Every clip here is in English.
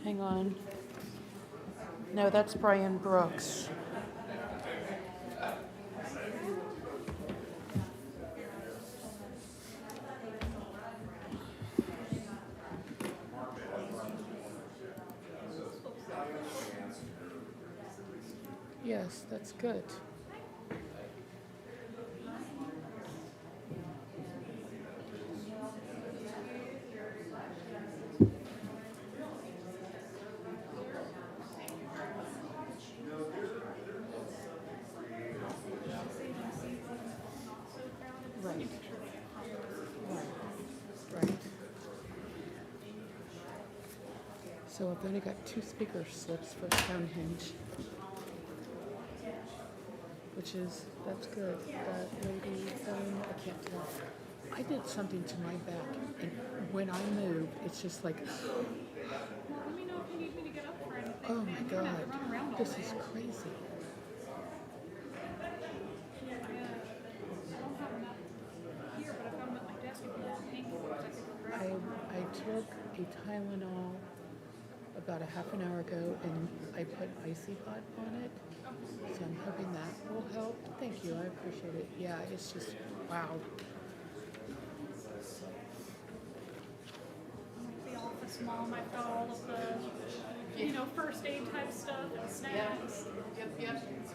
Hang on. No, that's Brian Brooks. Yes, that's good. Right. Right. So I've only got 2 speaker slips for Stonehenge, that's good. That lady phone, I can't tell. I did something to my back, and when I move, it's just like, Let me know if you need me to get up for anything. oh my You don't have to God, run around all this day. is crazy. I don't have enough here, but I've got them at my desk. If you want painkillers, I could grab them. I took a Tylenol about a half an hour ago, and I put Icy Hot on it. So I'm hoping that will help. Thank you, I appreciate it. Yeah, it's just, wow. The office mom, I've got all of the, first aid type stuff and snacks. Yep.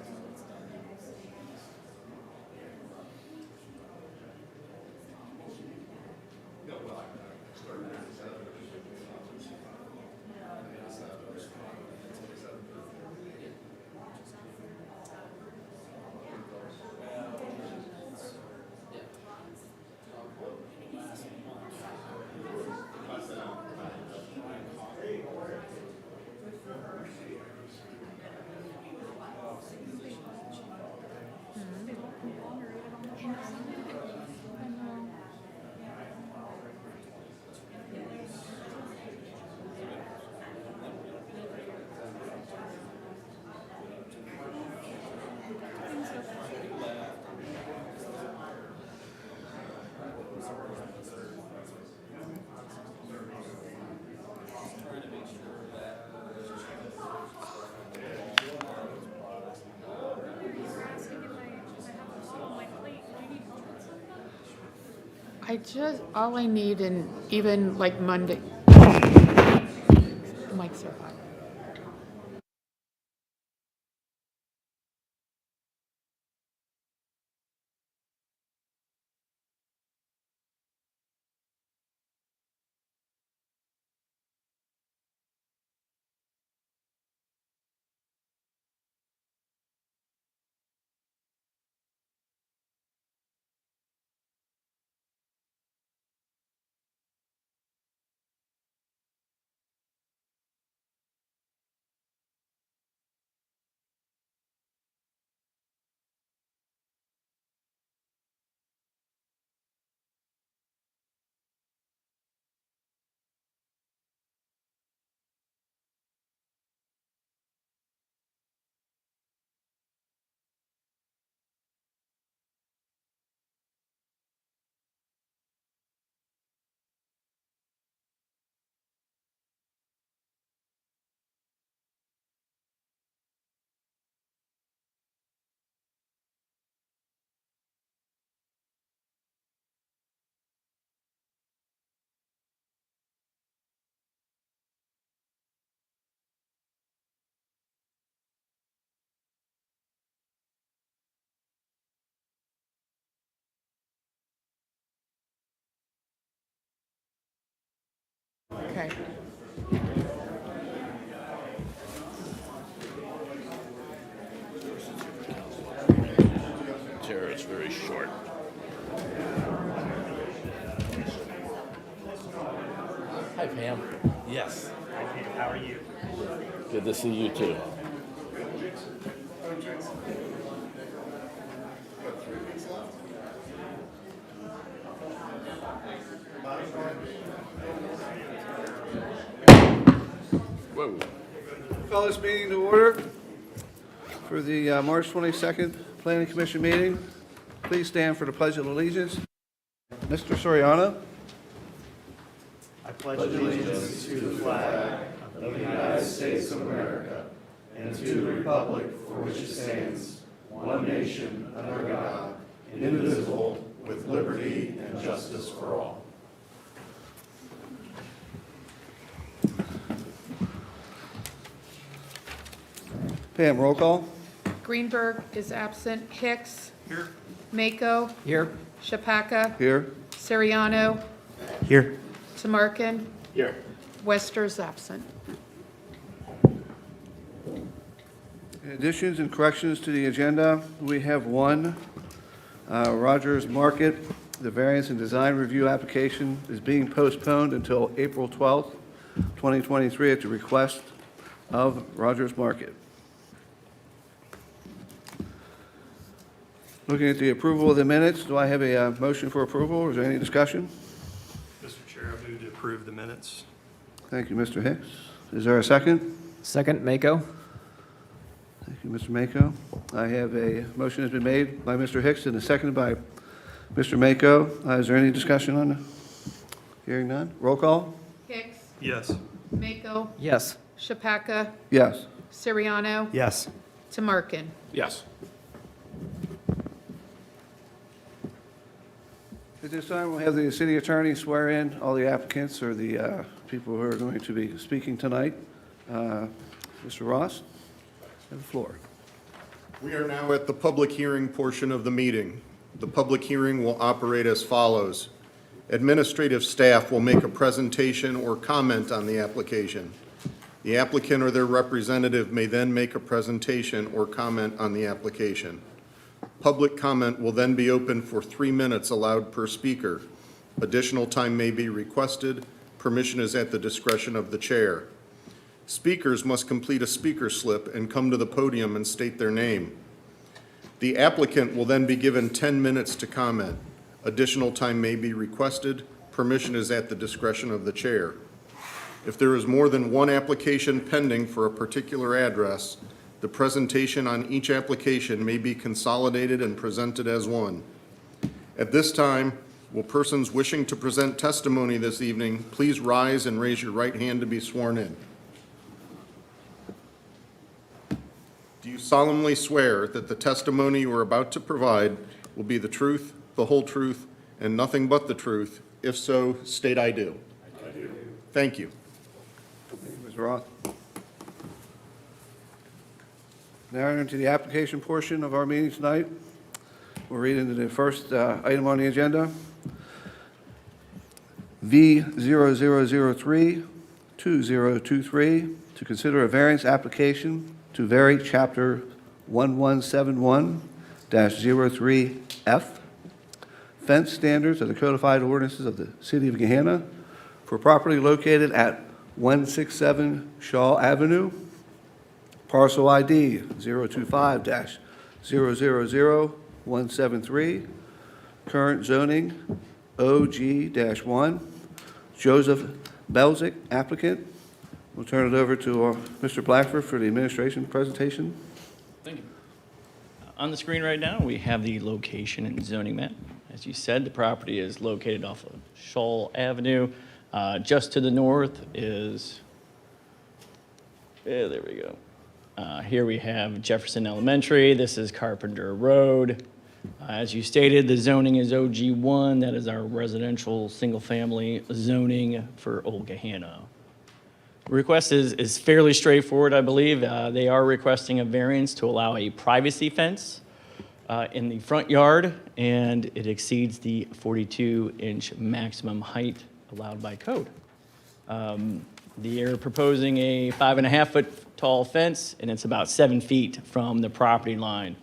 All I need, and even like Monday, mics are hot. Okay. Chair is very short. Hi, Pam. Yes. Hi, Peter. How are you? Good to see you too. Whoa. Call this meeting to order for the March 22nd Planning Commission meeting. Please stand for the Pledge of Allegiance. Mr. Soriano. Pam, roll call. Greenberg is absent. Hicks. Here. Mako. Here. Shapaka. Here. Siriano. Here. Tamarkin. Here. Wester's absent. Additions and corrections to the agenda. We have one. Rogers Market, the variance and design review application is being postponed until April 12th, 2023 at the request of Rogers Market. Looking at the approval of the minutes, do I have a motion for approval, or is there any discussion? Mr. Chair, I move to approve the minutes. Thank you, Mr. Hicks. Is there a second? Second, Mako. Thank you, Mr. Mako. I have a motion has been made by Mr. Hicks and a second by Mr. Mako. Is there any discussion on the hearing none? Roll call? Hicks. Yes. Mako. Yes. Shapaka. Yes. Siriano. Yes. Tamarkin. Yes. At this time, we'll have the city attorney swear in all the applicants or the people who are going to be speaking tonight. Mr. Ross, you have the floor. We are now at the public hearing portion of the meeting. The public hearing will operate as follows. Administrative staff will make a presentation or comment on the application. The applicant or their representative may then make a presentation or comment on the application. Public comment will then be open for 3 minutes allowed per speaker. Additional time may be requested. Permission is at the discretion of the chair. Speakers must complete a speaker slip and come to the podium and state their name. The applicant will then be given 10 minutes to comment. Additional time may be requested. Permission is at the discretion of the chair. If there is more than one application pending for a particular address, the presentation on each application may be consolidated and presented as one. At this time, will persons wishing to present testimony this evening please rise and raise your right hand to be sworn in? Do you solemnly swear that the testimony you are about to provide will be the truth, the whole truth, and nothing but the truth? If so, state I do. I do. Thank you. Thank you, Mr. Roth. Now into the application portion of our meeting tonight. We'll read into the first item on the agenda. V0003-2023, to consider a variance application to vary Chapter 1171-03F, fence standards of the codified ordinances of the City of Gahanna for property located at 167 Shaw Avenue, parcel ID 025-000173, current zoning OG-1. Joseph Belzic, applicant. We'll turn it over to Mr. Blackford for the administration presentation. Thank you. On the screen right now, we have the location and zoning map. As you said, the property is located off of Shoal Avenue. Just to the north is, there we go. Here we have Jefferson Elementary. This is Carpenter Road. As you stated, the zoning is OG1. That is our residential single-family zoning for Old Gahanna. The request is fairly straightforward, I believe. They are requesting a variance to allow a privacy fence in the front yard, and it exceeds the 42-inch maximum height allowed by code. They're proposing a 5.5-foot tall fence, and it's about 7 feet from the property line.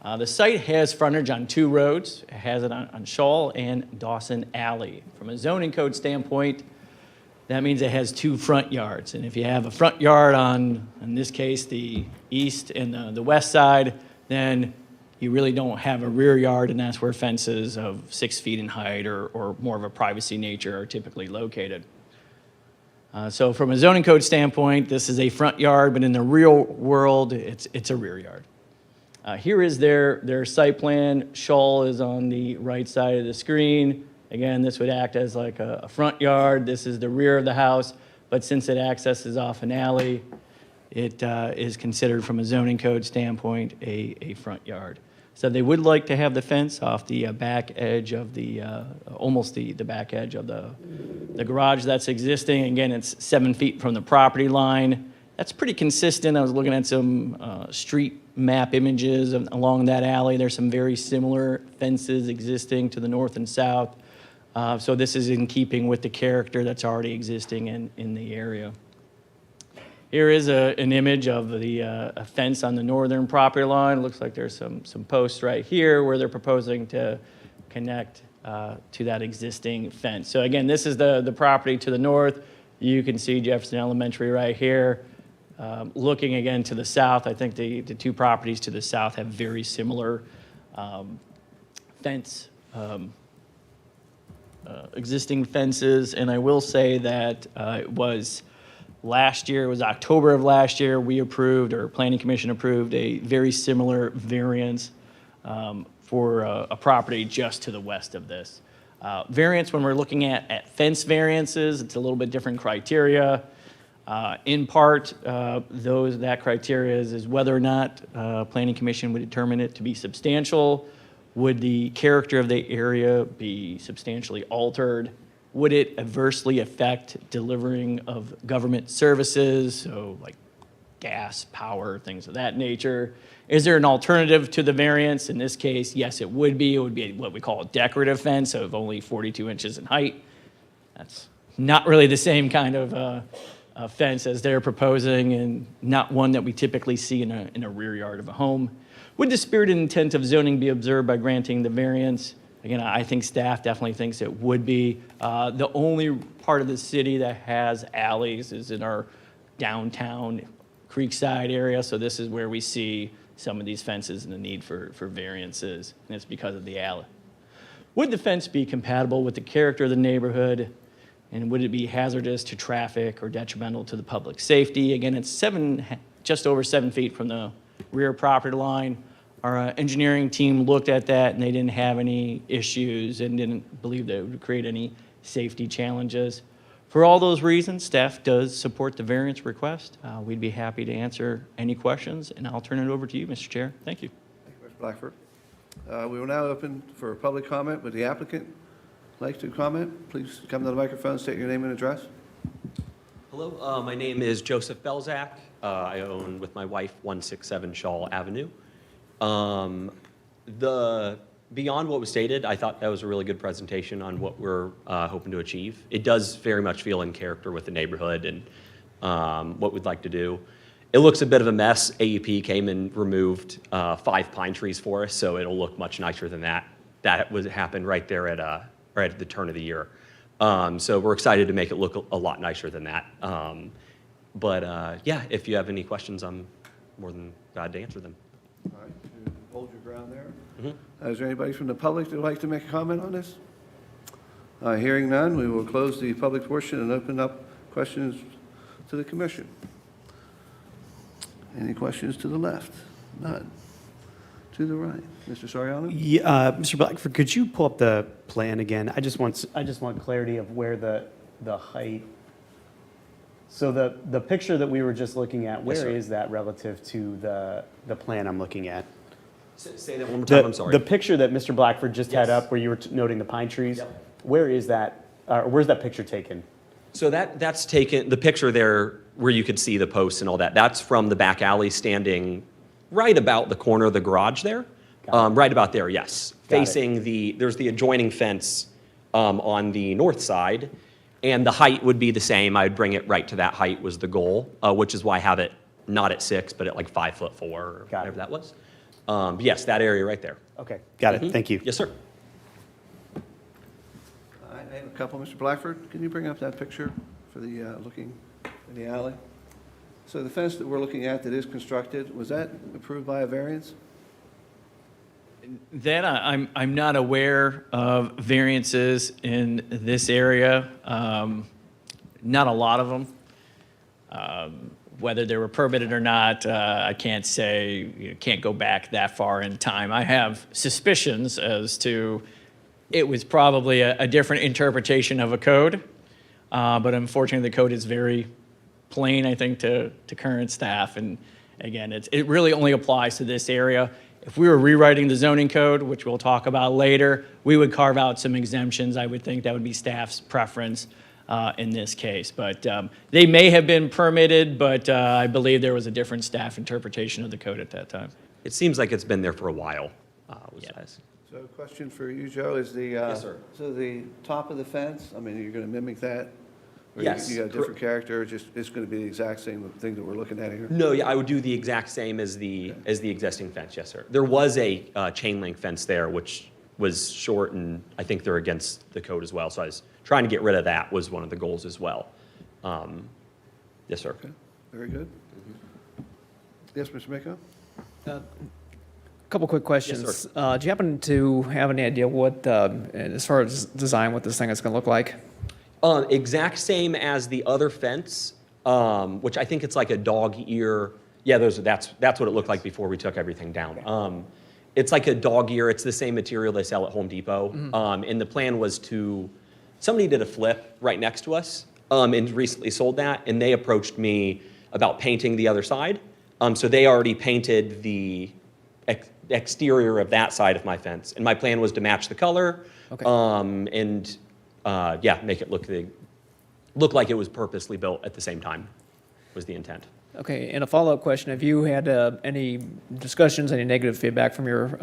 The site has frontage on 2 roads. It has it on Shaw and Dawson Alley. From a zoning code standpoint, that means it has 2 front yards. And if you have a front yard on, in this case, the east and the west side, then you really don't have a rear yard, and that's where fences of 6 feet in height or more of a privacy nature are typically located. So from a zoning code standpoint, this is a front yard, but in the real world, it's a rear yard. Here is their site plan. Shawl is on the right side of the screen. Again, this would act as like a front yard. This is the rear of the house, but since it accesses off an alley, it is considered from a zoning code standpoint a front yard. So they would like to have the fence off the back edge of the, almost the back edge of the garage that's existing. Again, it's 7 feet from the property line. That's pretty consistent. I was looking at some street map images along that alley. There's some very similar fences existing to the north and south. So this is in keeping with the character that's already existing in the area. Here is an image of a fence on the northern property line. Looks like there's some posts right here where they're proposing to connect to that existing fence. So again, this is the property to the north. You can see Jefferson Elementary right here. Looking again to the south, I think the two properties to the south have very similar existing fences. And I will say that it was last year, it was October of last year, we approved, or Planning Commission approved, a very similar variance for a property just to the west of this. Variance, when we're looking at fence variances, it's a little bit different criteria. In part, that criteria is whether or not Planning Commission would determine it to be substantial. Would the character of the area be substantially altered? Would it adversely affect delivering of government services, so like gas, power, things of that nature? Is there an alternative to the variance? In this case, yes, it would be. It would be what we call a decorative fence of only 42 inches in height. That's not really the same kind of fence as they're proposing, and not one that we typically see in a rear yard of a home. Would the spirit and intent of zoning be observed by granting the variance? Again, I think staff definitely thinks it would be. The only part of the city that has alleys is in our downtown Creekside area, so this is where we see some of these fences and the need for variances, and it's because of the alley. Would the fence be compatible with the character of the neighborhood, and would it be hazardous to traffic or detrimental to the public safety? Again, it's just over 7 feet from the rear property line. Our engineering team looked at that, and they didn't have any issues and didn't believe that it would create any safety challenges. For all those reasons, staff does support the variance request. We'd be happy to answer any questions, and I'll turn it over to you, Mr. Chair. Thank you. Thank you, Mr. Blackford. We will now open for public comment. Would the applicant like to comment? Please come to the microphone, state your name and address. Hello, my name is Joseph Belzak. I own, with my wife, 167 Shaw Avenue. Beyond what was stated, I thought that was a really good presentation on what we're hoping to achieve. It does very much feel in character with the neighborhood and what we'd like to do. It looks a bit of a mess. AEP came and removed 5 pine trees for us, so it'll look much nicer than that. That happened right there right at the turn of the year. So we're excited to make it look a lot nicer than that. Yeah, if you have any questions, I'm more than glad to answer them. All right, you hold your ground there. Is there anybody from the public that would like to make a comment on this? Hearing none, we will close the public portion and open up questions to the commission. Any questions to the left? None. To the right, Mr. Soriano? Yeah, Mr. Blackford, could you pull up the plan again? I just want clarity of where the height. So the picture that we were just looking at, where is that relative to the plan I'm looking at? Say that one more time, I'm sorry. The picture that Mr. Blackford just had Yes. up, where you were noting the pine trees. Yep. Where is that? Where's that picture taken? So that's taken, the picture there where you could see the posts and all that, that's from the back alley standing right about the corner of the garage there. Right about there, yes. Got it. Facing there's the adjoining fence on the north side, and the height would be the same. I'd bring it right to that height was the goal, which is why I have it not at 6, but at like 5'4" or Got it. whatever that was. Yes, that area right there. Okay, got it. Thank you. Yes, sir. I have a couple. Mr. Blackford, can you bring up that picture for the looking in the alley? So the fence that we're looking at that is constructed, was that approved by a variance? That I'm not aware of variances in this area. not a lot of them. Whether they were permitted or not, I can't say, can't go back that far in time. I have suspicions as to it was probably a different interpretation of a code, but unfortunately the code is very plain, I think, to current staff. And again, it really only applies to this area. If we were rewriting the zoning code, which we'll talk about later, we would carve out some exemptions. I would think that would be staff's preference in this case. But they may have been permitted, but I believe there was a different staff interpretation of the code at that time. It seems like it's been there for a while. Yeah. So question for you, Joe, is the, Yes, sir. so the top of the fence, I mean, you're going to mimic that? Or you- Yes, You got a different character, or just, it's going to be the exact same thing that we're looking at here? No, yeah, I would do the exact same as the existing fence, yes, sir. There was a chain link fence there, which was short, and I think they're against the code as well. So I was trying to get rid of that was one of the goals as well. Yes, sir. Okay, very good. Yes, Mr. Mako? Couple quick questions. Do you happen to have any idea what, as far as design, what this thing is going to look like? Exact same as the other fence, which I think it's like a dog ear. Yeah, that's what it looked like before we took everything down. It's like a dog ear. It's the same material they sell at Home Depot. And the plan was somebody did a flip right next to us and recently sold that, and they approached me about painting the other side. So they already painted the exterior of that side of my fence, and my plan was to match the color. Okay. Make it look like it was purposely built at the same time, was the intent. Okay, and a follow-up question, have you had any discussions, any negative feedback from your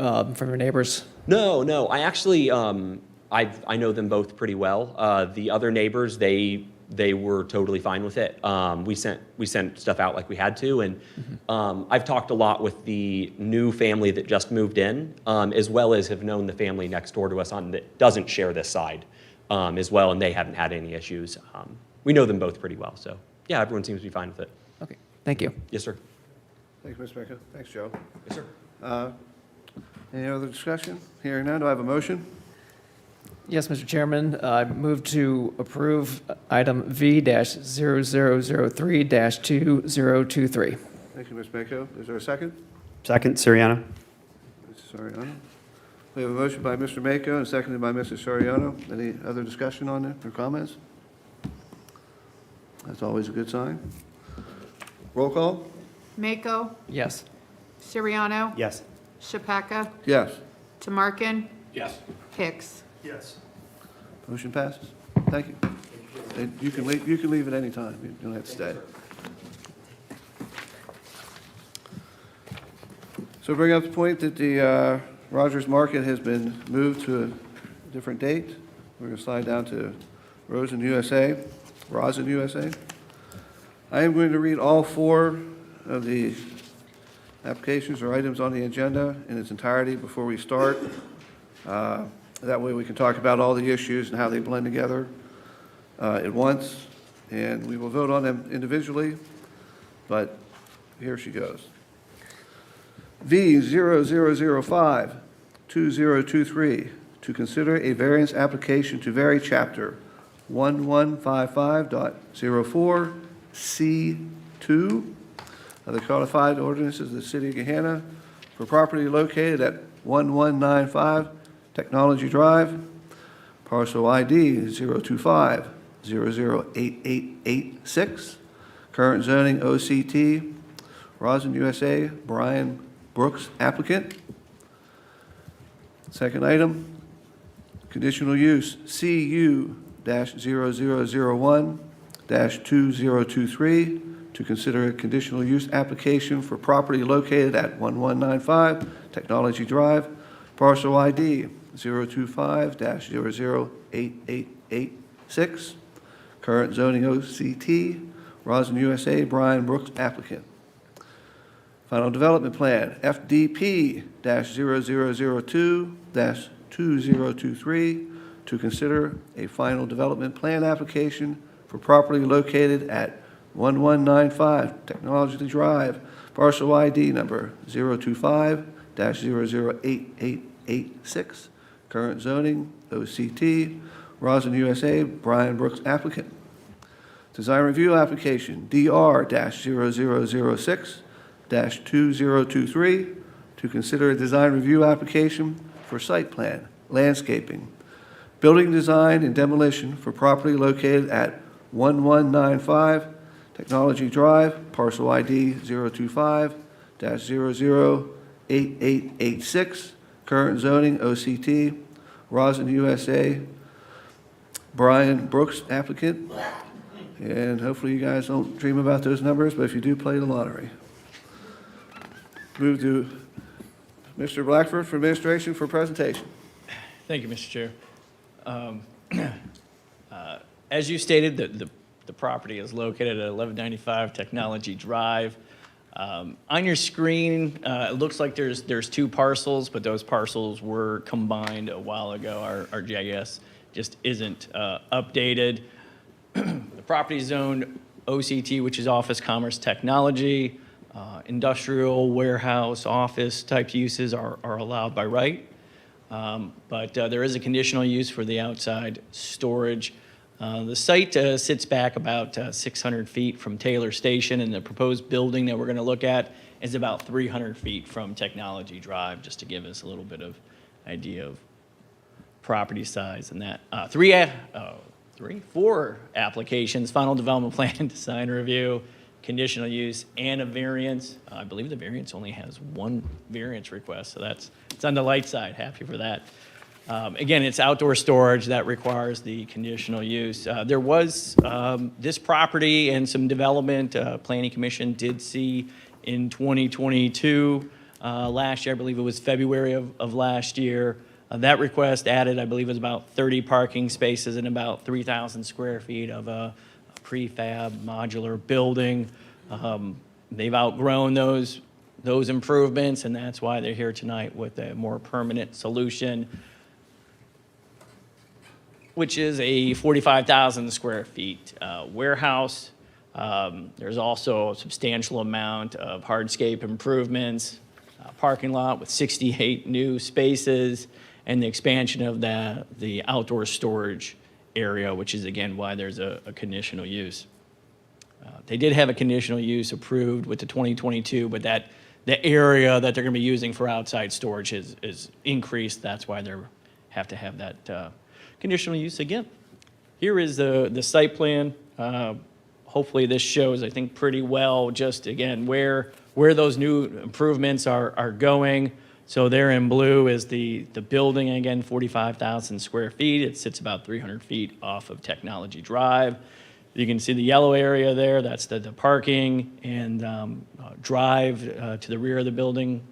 neighbors? No, I actually, I know them both pretty well. The other neighbors, they were totally fine with it. We sent stuff out like we had to, and I've talked a lot with the new family that just moved in, as well as have known the family next door to us that doesn't share this side as well, and they haven't had any issues. We know them both pretty well, so yeah, everyone seems to be fine with it. Okay, thank you. Yes, sir. Thank you, Mr. Mako. Thanks, Joe. Yes, sir. Any other discussion? Hearing none, do I have a motion? Yes, Mr. Chairman, I move to approve item V-0003-2023. Thank you, Mr. Mako. Is there a second? Second, Suriano. Mrs. Soriano. We have a motion by Mr. Mako and seconded by Mrs. Soriano. Any other discussion on it or comments? That's always a good sign. Roll call? Mako, Yes. Siriano, Yes. Shapaka, Yes. Tamarkin, Yes. Hicks. Yes. Motion passes. Thank you. And you can leave at any time. You don't have to stay. So bring up the point that the Rogers Market has been moved to a different date. We're going to slide down to Rosin USA. I am going to read all four of the applications or items on the agenda in its entirety before we start. That way we can talk about all the issues and how they blend together at once, and we will vote on them individually, but here she goes. V0005-2023, to consider a variance application to vary Chapter 1155.04C2 of the Codified Ordinances of the City of Gahanna for property located at 1195 Technology Drive, parcel ID 025-008886, current zoning OCT, Rosin USA, Brian Brooks applicant. Second item, conditional use CU-0001-2023, to consider a conditional use application for property located at 1195 Technology Drive, parcel ID 025-008886, current zoning OCT, Rosin USA, Brian Brooks applicant. Final development plan, FDP-0002-2023, to consider a final development plan application for property located at 1195 Technology Drive, parcel ID number 025-008886, current zoning OCT, Rosin USA, Brian Brooks applicant. Design review application DR-0006-2023 to consider a design review application for site plan, landscaping, building design and demolition for property located at 1195 Technology Drive, parcel ID 025-008886, current zoning OCT, Rosin USA, Brian Brooks applicant. And hopefully you guys don't dream about those numbers, but if you do, play the lottery. Move to Mr. Blackford for administration for presentation. Thank you, Mr. Chair. As you stated, the property is located at 1195 Technology Drive. On your screen, it looks like there's two parcels, but those parcels were combined a while ago. Our GIS just isn't updated. The property is zoned OCT, which is Office Commerce Technology. Industrial, warehouse, office type uses are allowed by right. But there is a conditional use for the outside storage. The site sits back about 600 feet from Taylor Station, and the proposed building that we're going to look at is about 300 feet from Technology Drive, just to give us a little bit of idea of property size and that. Four applications: final development plan, design review, conditional use, and a variance. I believe the variance only has one variance request, so it's on the light side. Happy for that. Again, it's outdoor storage that requires the conditional use. There was this property and some development Planning Commission did see in 2022. Last year, I believe it was February of last year. That request added, I believe it was about 30 parking spaces and about 3,000 square feet of a prefab modular building. They've outgrown those improvements, and that's why they're here tonight with a more permanent solution, which is a 45,000 square feet warehouse. There's also a substantial amount of hardscape improvements, parking lot with 68 new spaces, and the expansion of the outdoor storage area, which is, again, why there's a conditional use. They did have a conditional use approved with the 2022, but the area that they're going to be using for outside storage is increased. That's why they have to have that conditional use again. Here is the site plan. Hopefully this shows, I think, pretty well just, again, where those new improvements are going. So there in blue is the building, again, 45,000 square feet. It sits about 300 feet off of Technology Drive. You can see the yellow area there. That's the parking and drive to the rear of the building.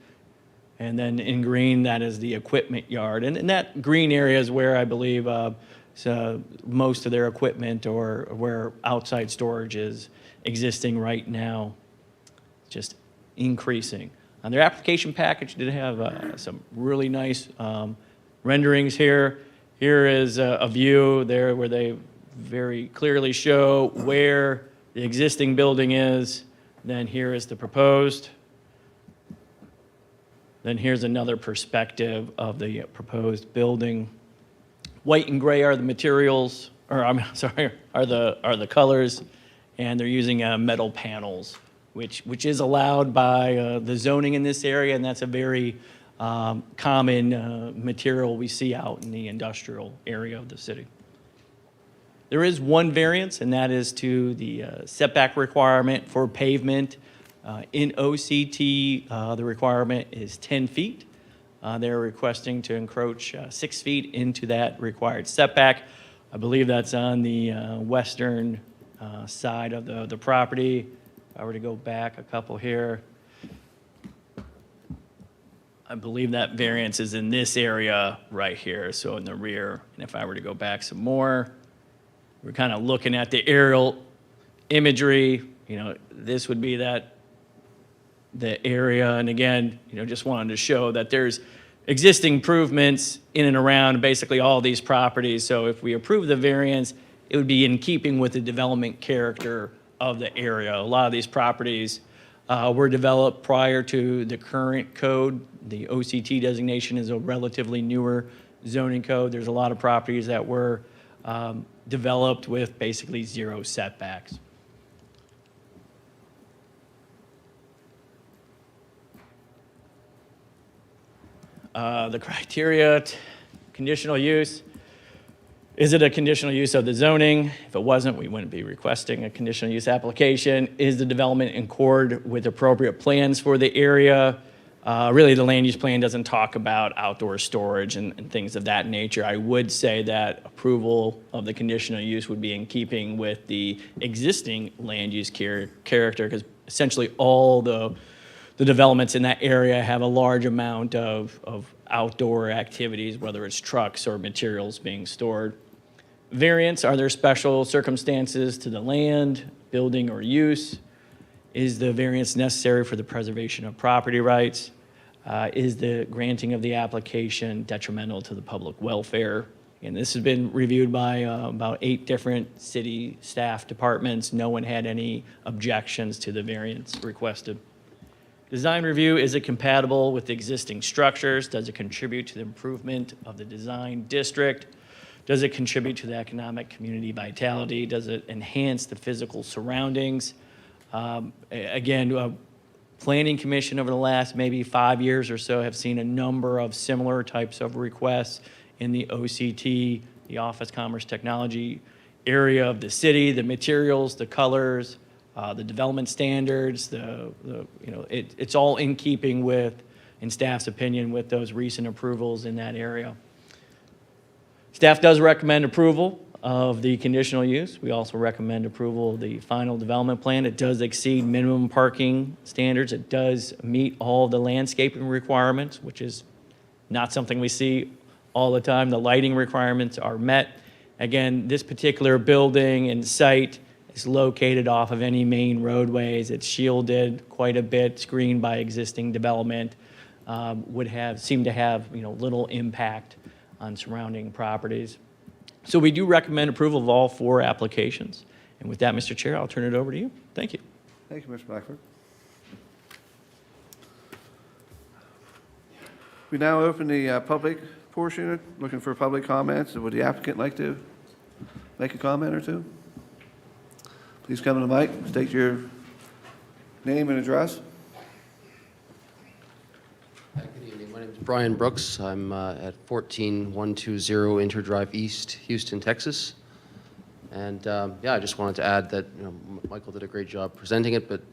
And then in green, that is the equipment yard. And that green area is where I believe most of their equipment or where outside storage is existing right now, just increasing. On their application package, did have some really nice renderings here. Here is a view there where they very clearly show where the existing building is. Then here is the proposed. Then here's another perspective of the proposed building. White and gray are the materials, or I'm sorry, are the colors, and they're using metal panels, which is allowed by the zoning in this area, and that's a very common material we see out in the industrial area of the city. There is one variance, and that is to the setback requirement for pavement. In OCT, the requirement is 10 feet. They're requesting to encroach 6 feet into that required setback. I believe that's on the western side of the property. If I were to go back a couple here, I believe that variance is in this area right here, so in the rear. And if I were to go back some more, we're kind of looking at the aerial imagery. This would be the area, and again, just wanted to show that there's existing improvements in and around basically all these properties. So if we approve the variance, it would be in keeping with the development character of the area. A lot of these properties were developed prior to the current code. The OCT designation is a relatively newer zoning code. There's a lot of properties that were developed with basically 0 setbacks. The criteria, conditional use. Is it a conditional use of the zoning? If it wasn't, we wouldn't be requesting a conditional use application. Is the development in accord with appropriate plans for the area? Really, the land use plan doesn't talk about outdoor storage and things of that nature. I would say that approval of the conditional use would be in keeping with the existing land use character, because essentially all the developments in that area have a large amount of outdoor activities, whether it's trucks or materials being stored. Variance, are there special circumstances to the land, building, or use? Is the variance necessary for the preservation of property rights? Is the granting of the application detrimental to the public welfare? And this has been reviewed by about 8 different city staff departments. No one had any objections to the variance requested. Design review, is it compatible with existing structures? Does it contribute to the improvement of the design district? Does it contribute to the economic community vitality? Does it enhance the physical surroundings? Again, Planning Commission over the last maybe 5 years or so have seen a number of similar types of requests in the OCT, the Office Commerce Technology area of the city, the materials, the colors, the development standards, it's all in keeping with, in staff's opinion, with those recent approvals in that area. Staff does recommend approval of the conditional use. We also recommend approval of the final development plan. It does exceed minimum parking standards. It does meet all the landscaping requirements, which is not something we see all the time. The lighting requirements are met. Again, this particular building and site is located off of any main roadways. It's shielded quite a bit, screened by existing development, seem to have little impact on surrounding properties. So we do recommend approval of all 4 applications. And with that, Mr. Chair, I'll turn it over to you. Thank you. Thank you, Mr. Blackford. We now open the public portion, looking for public comments. Would the applicant like to make a comment or two? Please come to the mic, state your name and address. Good evening. My name is Brian Brooks. I'm at 14120 Inter Drive East, Houston, Texas. And I just wanted to add that Michael did a great job presenting it, but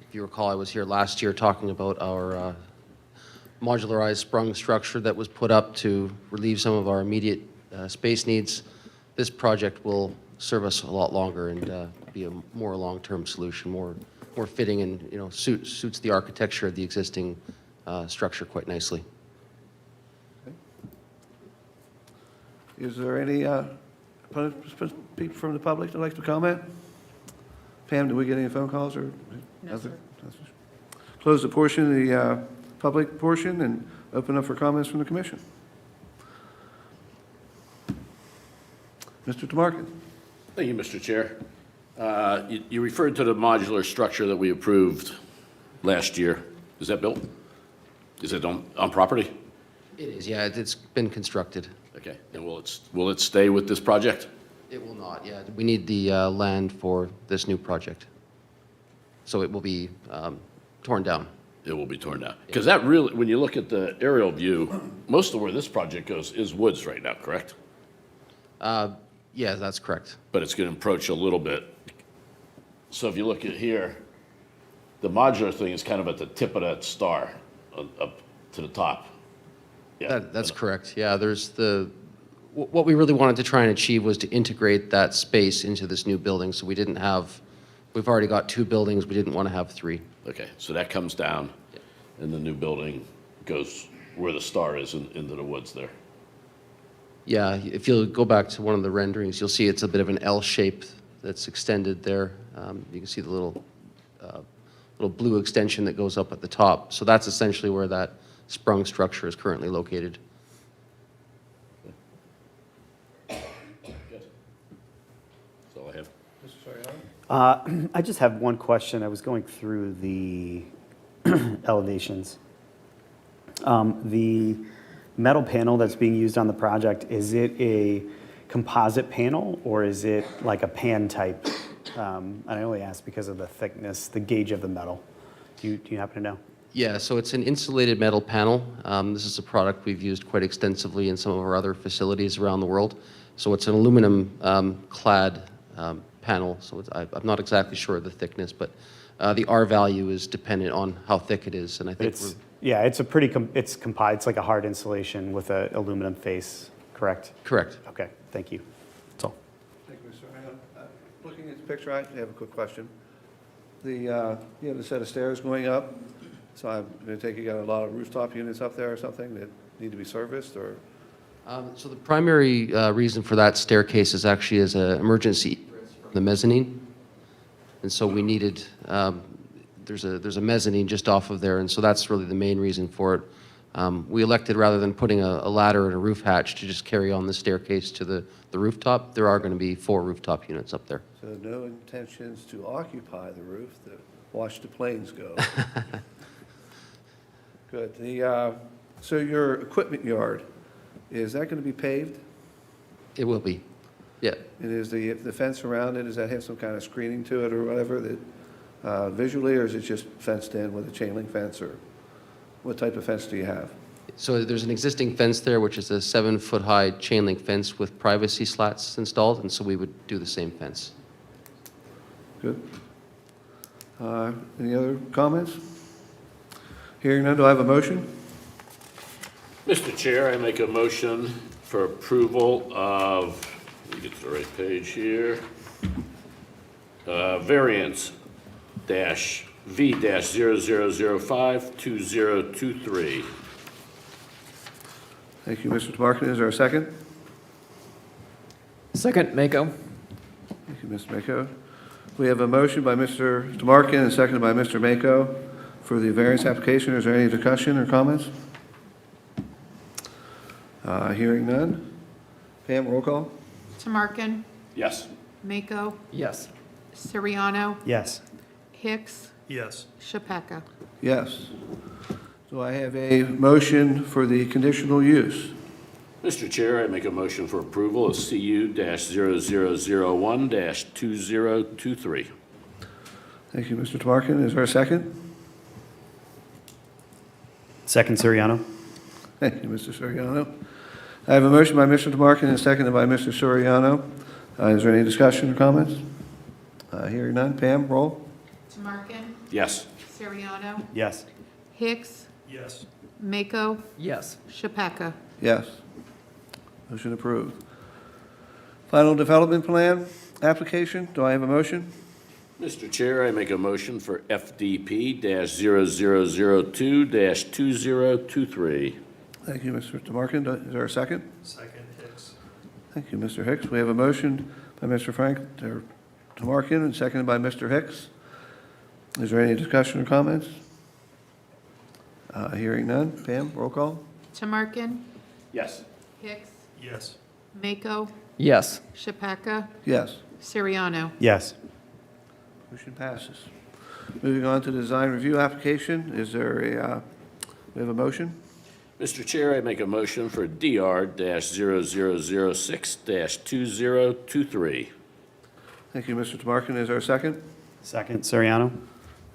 if you recall, I was here last year talking about our modularized sprung structure that was put up to relieve some of our immediate space needs. This project will serve us a lot longer and be a more long-term solution, more fitting, and suits the architecture of the existing structure quite nicely. Okay. Is there any people from the public that like to comment? Pam, did we get any phone calls or? No, sir. Close the portion, the public portion, and open up for comments from the commission. Mr. DeMarkin. Thank you, Mr. Chair. You referred to the modular structure that we approved last year. Is that built? Is it on property? It is, yeah. It's been constructed. Okay. And will it stay with this project? It will not, yeah. We need the land for this new project. So it will be torn down. It will be torn down. Because that really, when you look at the aerial view, most of where this project goes is woods right now, correct? Yeah, that's correct. But it's going to approach a little bit. So if you look at here, the modular thing is kind of at the tip of that star, up to the top. Yeah. That's correct. Yeah, what we really wanted to try and achieve was to integrate that space into this new building. So we've already got 2 buildings. We didn't want to have 3. Okay, so that comes down, and the new building goes where the star is into the woods there. Yeah, if you'll go back to one of the renderings, you'll see it's a bit of an L shape that's extended there. You can see the little blue extension that goes up at the top. So that's essentially where that sprung structure is currently located. Good. That's all I have. I just have one question. I was going through the elevations. The metal panel that's being used on the project, is it a composite panel, or is it like a pan type? I only ask because of the thickness, the gauge of the metal. Do you happen to know? Yeah, so it's an insulated metal panel. This is a product we've used quite extensively in some of our other facilities around the world. So it's an aluminum clad panel, so I'm not exactly sure of the thickness, but the R value is dependent on how thick it is, and I think Yeah, it's a pretty, it's like a hard insulation with an aluminum face, correct? correct. Okay, thank you. That's all. Thank you, Mr. Ryan. Looking at the picture, I have a quick question. You have a set of stairs going up, so I'm going to take you got a lot of rooftop units up there or something that need to be serviced, or? So the primary reason for that staircase is actually as an emergency egress from the mezzanine. And so we needed, there's a mezzanine just off of there, and so that's really the main reason for it. We elected, rather than putting a ladder and a roof hatch, to just carry on the staircase to the rooftop. There are going to be 4 rooftop units up there. So no intentions to occupy the roof, to watch the planes go? Good. So your equipment yard, is that going to be paved? It will be, yeah. And is the fence around it, does that have some kind of screening to it or whatever that visually, or is it just fenced in with a chain link fence, or what type of fence do you have? So there's an existing fence there, which is a 7-foot-high chain link fence with privacy slats installed, and so we would do the same fence. Good. Any other comments? Hearing none, do I have a motion? Mr. Chair, I make a motion for approval of, let me get to the right page here, variance dash V-00052023. Thank you, Mr. Tamarkin. Is there a second? Second, Mako. Thank you, Mr. Mako. We have a motion by Mr. Tamarkin and seconded by Mr. Mako for the variance application. Is there any discussion or comments? Hearing none. Pam, roll call? Tamarkin, Yes. Mako, Yes. Siriano, Yes. Hicks, Yes. Chapeca. Yes. Do I have a motion for the conditional use? Mr. Chair, I make a motion for approval of CU-0001-2023. Thank you, Mr. Tamarkin. Is there a second? Second, Suriano? Thank you, Mr. Soriano. I have a motion by Mr. Tamarkin and seconded by Mr. Soriano. Is there any discussion or comments? Hearing none. Pam, roll. Tamarkin, Yes. Siriano, Yes. Hicks, Yes. Mako, Yes. Chapeca. Yes. Motion approved. Final development plan application. Do I have a motion? Mr. Chair, I make a motion for FDP-0002-2023. Thank you, Mr. Tamarkin. Is there a second? Second, Hicks. Thank you, Mr. Hicks. We have a motion by Mr. Frank Tamarkin and seconded by Mr. Hicks. Is there any discussion or comments? Hearing none. Pam, roll call. Tamarkin, Yes. Hicks, Yes. Mako, Yes. Chapeca, Yes. Siriano. Yes. Motion passes. Moving on to the design review application. Is there we have a motion? Mr. Chair, I make a motion for DR-0006-2023. Thank you, Mr. Tamarkin. Is there a second? Second, Suriano?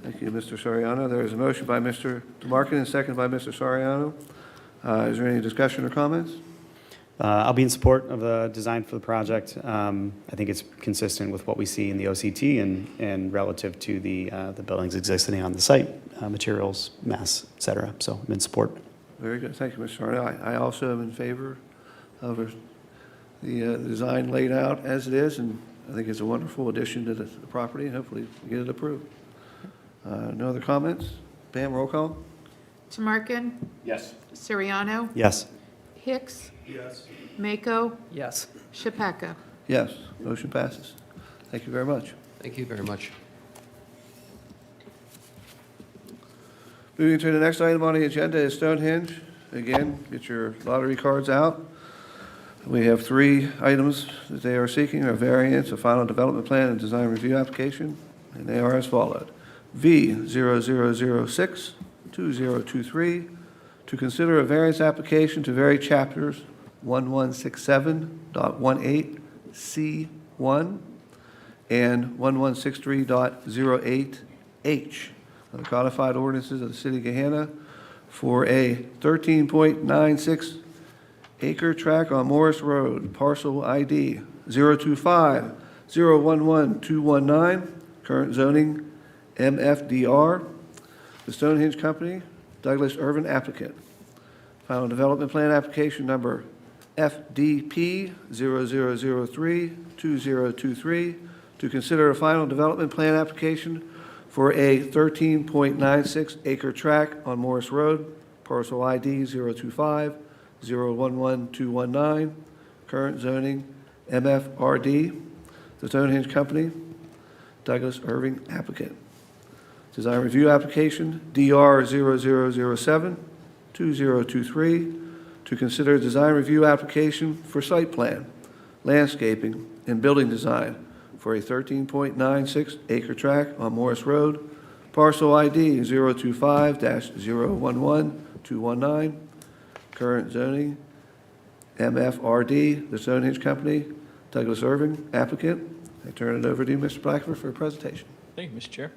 Thank you, Mr. Soriano. There is a motion by Mr. Tamarkin and second by Mr. Soriano. Is there any discussion or comments? I'll be in support of the design for the project. I think it's consistent with what we see in the OCT and relative to the buildings existing on the site, materials, mass, et cetera. So I'm in support. Very good. Thank you, Mr. Soriano. I also am in favor of the design laid out as it is, and I think it's a wonderful addition to the property, and hopefully we get it approved. No other comments? Pam, roll call? Tamarkin, Yes. Siriano, Yes. Hicks, Yes. Mako, Yes. Chapeca. Yes. Motion passes. Thank you very much. Thank you very much. Moving to the next item on the agenda is Stonehenge. Again, get your lottery cards out. We have 3 items that they are seeking: a variance, a final development plan, and design review application, and they are as followed. V-0006-2023, to consider a variance application to vary chapters 1167.18C1 and 1163.08H of the codified ordinances of the city of Gahanna for a 13.96 acre tract on Morris Road, parcel ID 025-011-219, current zoning MFDR. The Stonehenge Company, Douglas Irvin applicant. Final development plan application number FDP 0003-2023 to consider a final development plan application for a 13.96 acre tract on Morris Road, parcel ID 025-011-219, current zoning MFRD. The Stonehenge Company, Douglas Irving applicant. Design review application DR 0007-2023 to consider design review application for site plan, landscaping, and building design for a 13.96 acre tract on Morris Road, parcel ID 025-011-219, current zoning MFRD. The Stonehenge Company, Douglas Irving applicant. I turn it over to you, Mr. Blackford, for a presentation. Thank you, Mr. Chair.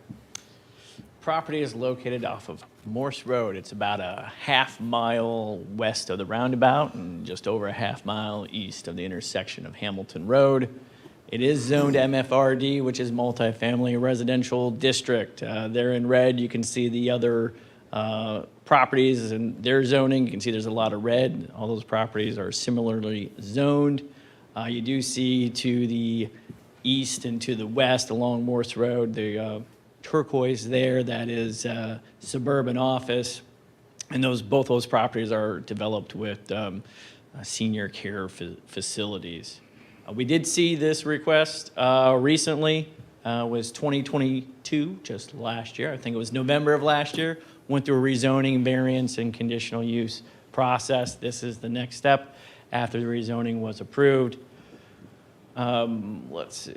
Property is located off of Morse Road. It's about a half-mile west of the roundabout and just over a half-mile east of the intersection of Hamilton Road. It is zoned MFRD, which is multifamily residential district. There in red, you can see the other properties and their zoning. You can see there's a lot of red. All those properties are similarly zoned. You do see to the east and to the west along Morse Road, the turquoise there, that is suburban office. And both those properties are developed with senior care facilities. We did see this request recently, was 2022, just last year. I think it was November of last year. Went through a rezoning, variance, and conditional use process. This is the next step after the rezoning was approved. Let's see.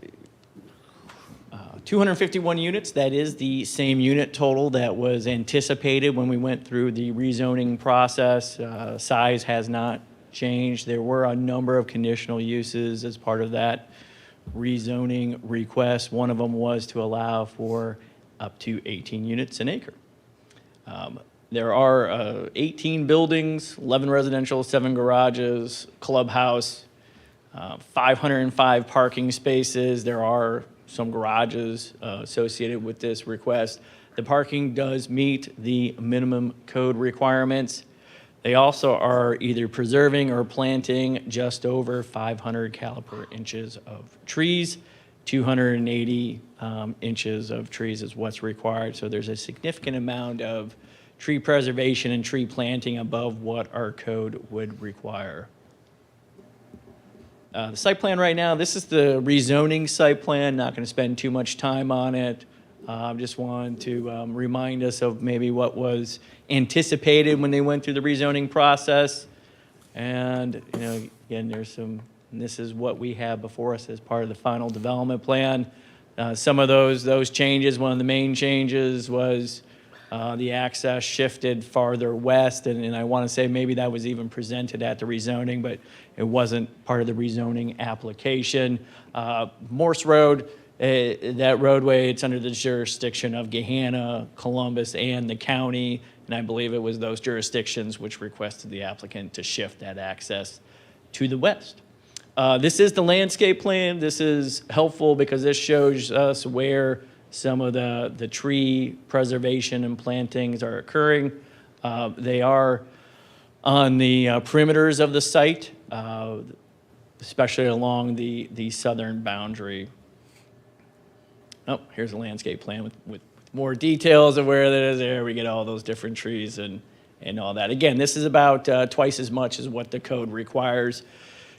251 units, that is the same unit total that was anticipated when we went through the rezoning process. Size has not changed. There were a number of conditional uses as part of that rezoning request. One of them was to allow for up to 18 units an acre. There are 18 buildings, 11 residential, 7 garages, clubhouse, 505 parking spaces. There are some garages associated with this request. The parking does meet the minimum code requirements. They also are either preserving or planting just over 500 caliper inches of trees. 280 inches of trees is what's required. So there's a significant amount of tree preservation and tree planting above what our code would require. The site plan right now, this is the rezoning site plan. Not going to spend too much time on it. Just wanted to remind us of maybe what was anticipated when they went through the rezoning process. And, you know, again, there's some, and this is what we have before us as part of the final development plan. Some of those changes, one of the main changes was the access shifted farther west, and I want to say maybe that was even presented at the rezoning, but it wasn't part of the rezoning application. Morse Road, that roadway, it's under the jurisdiction of Gahanna, Columbus, and the county, and I believe it was those jurisdictions which requested the applicant to shift that access to the west. This is the landscape plan. This is helpful because this shows us where some of the tree preservation and plantings are occurring. They are on the perimeters of the site, especially along the southern boundary. Oh, here's a landscape plan with more details of where that is. There we get all those different trees and all that. Again, this is about twice as much as what the code requires.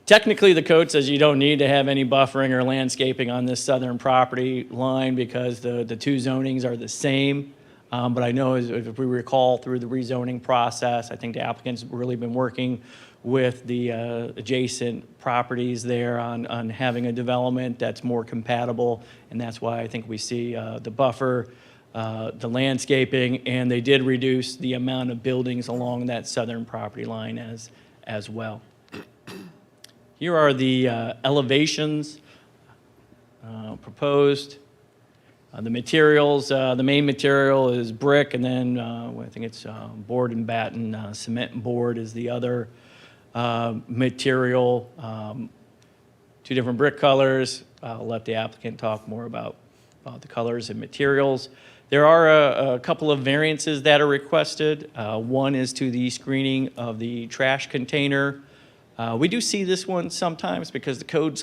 Technically, the code says you don't need to have any buffering or landscaping on this southern property line because the two zonings are the same. But I know if we recall through the rezoning process, I think the applicant's really been working with the adjacent properties there on having a development that's more compatible. And that's why I think we see the buffer, the landscaping, and they did reduce the amount of buildings along that southern property line as well. Here are the elevations proposed. The materials, the main material is brick, and then I think it's board and batten. Cement and board is the other material. Two different brick colors. I'll let the applicant talk more about the colors and materials. There are a couple of variances that are requested. One is to the screening of the trash container. We do see this one sometimes because the code's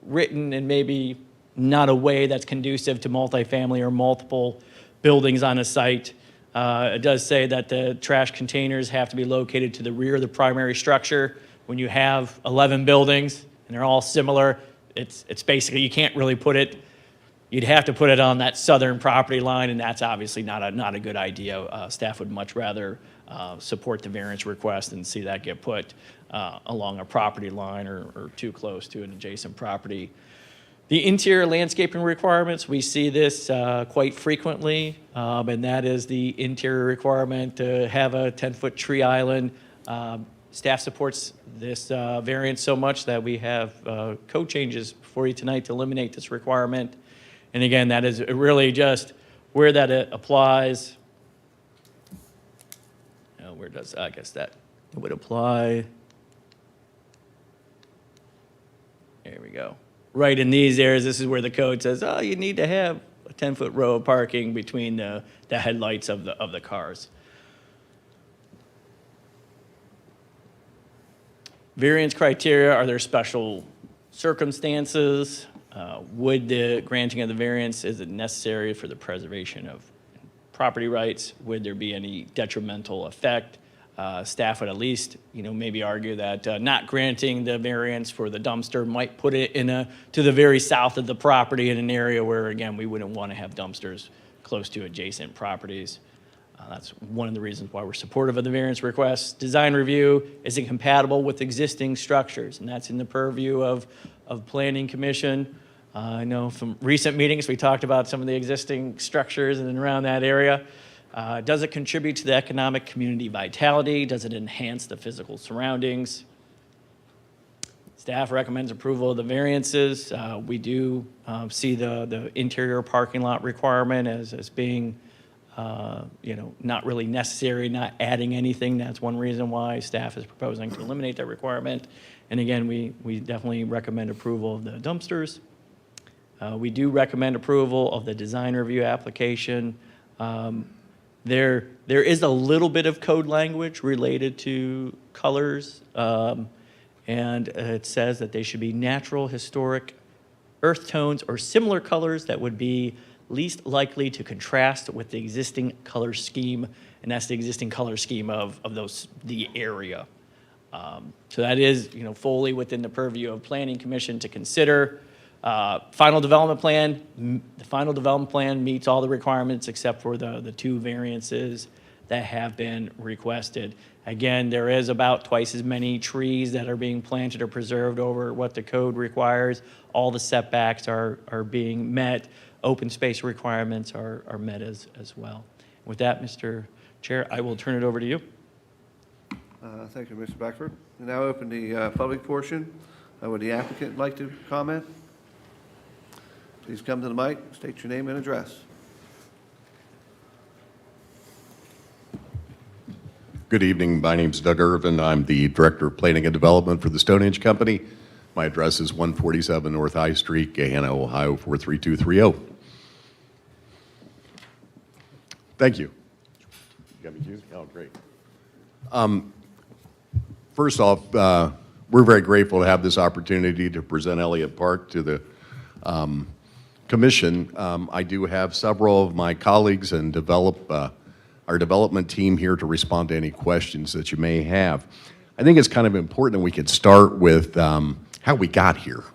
written in maybe not a way that's conducive to multifamily or multiple buildings on a site. It does say that the trash containers have to be located to the rear of the primary structure. When you have 11 buildings and they're all similar, it's basically, you can't really put it, you'd have to put it on that southern property line, and that's obviously not a good idea. Staff would much rather support the variance request and see that get put along a property line or too close to an adjacent property. The interior landscaping requirements, we see this quite frequently, and that is the interior requirement to have a 10-foot tree island. Staff supports this variance so much that we have code changes for you tonight to eliminate this requirement. And again, that is really just where that applies. Where does, I guess that it would apply. There we go. Right in these areas, this is where the code says, oh, you need to have a 10-foot row of parking between the headlights of the cars. Variance criteria, are there special circumstances? Would the granting of the variance, is it necessary for the preservation of property rights? Would there be any detrimental effect? Staff would at least, maybe argue that not granting the variance for the dumpster might put it to the very south of the property in an area where, again, we wouldn't want to have dumpsters close to adjacent properties. That's one of the reasons why we're supportive of the variance request. Design review, is it compatible with existing structures? And that's in the purview of Planning Commission. I know from recent meetings, we talked about some of the existing structures in and around that area. Does it contribute to the economic community vitality? Does it enhance the physical surroundings? Staff recommends approval of the variances. We do see the interior parking lot requirement as being not really necessary, not adding anything. That's one reason why staff is proposing to eliminate that requirement. And again, we definitely recommend approval of the dumpsters. We do recommend approval of the design review application. There is a little bit of code language related to colors, and it says that they should be natural, historic, earth tones, or similar colors that would be least likely to contrast with the existing color scheme, and that's the existing color scheme of the area. So that is, fully within the purview of Planning Commission to consider. Final development plan, the final development plan meets all the requirements except for the two variances that have been requested. Again, there is about twice as many trees that are being planted or preserved over what the code requires. All the setbacks are being met. Open space requirements are met as well. With that, Mr. Chair, I will turn it over to you. Thank you, Mr. Beckford. We now open the public portion. Would the applicant like to comment? Please come to the mic, state your name and address. Good evening. My name's Doug Irvin. I'm the Director of Planning and Development for the Stonehenge Company. My address is 147 North High Street, Gahanna, Ohio, 43230. Thank you. You got me too? Oh, great. First off, we're very grateful to have this opportunity to present Elliott Park to the Commission. I do have several of my colleagues and our development team here to respond to any questions that you may have. I think it's kind of important that we could start with how we got here.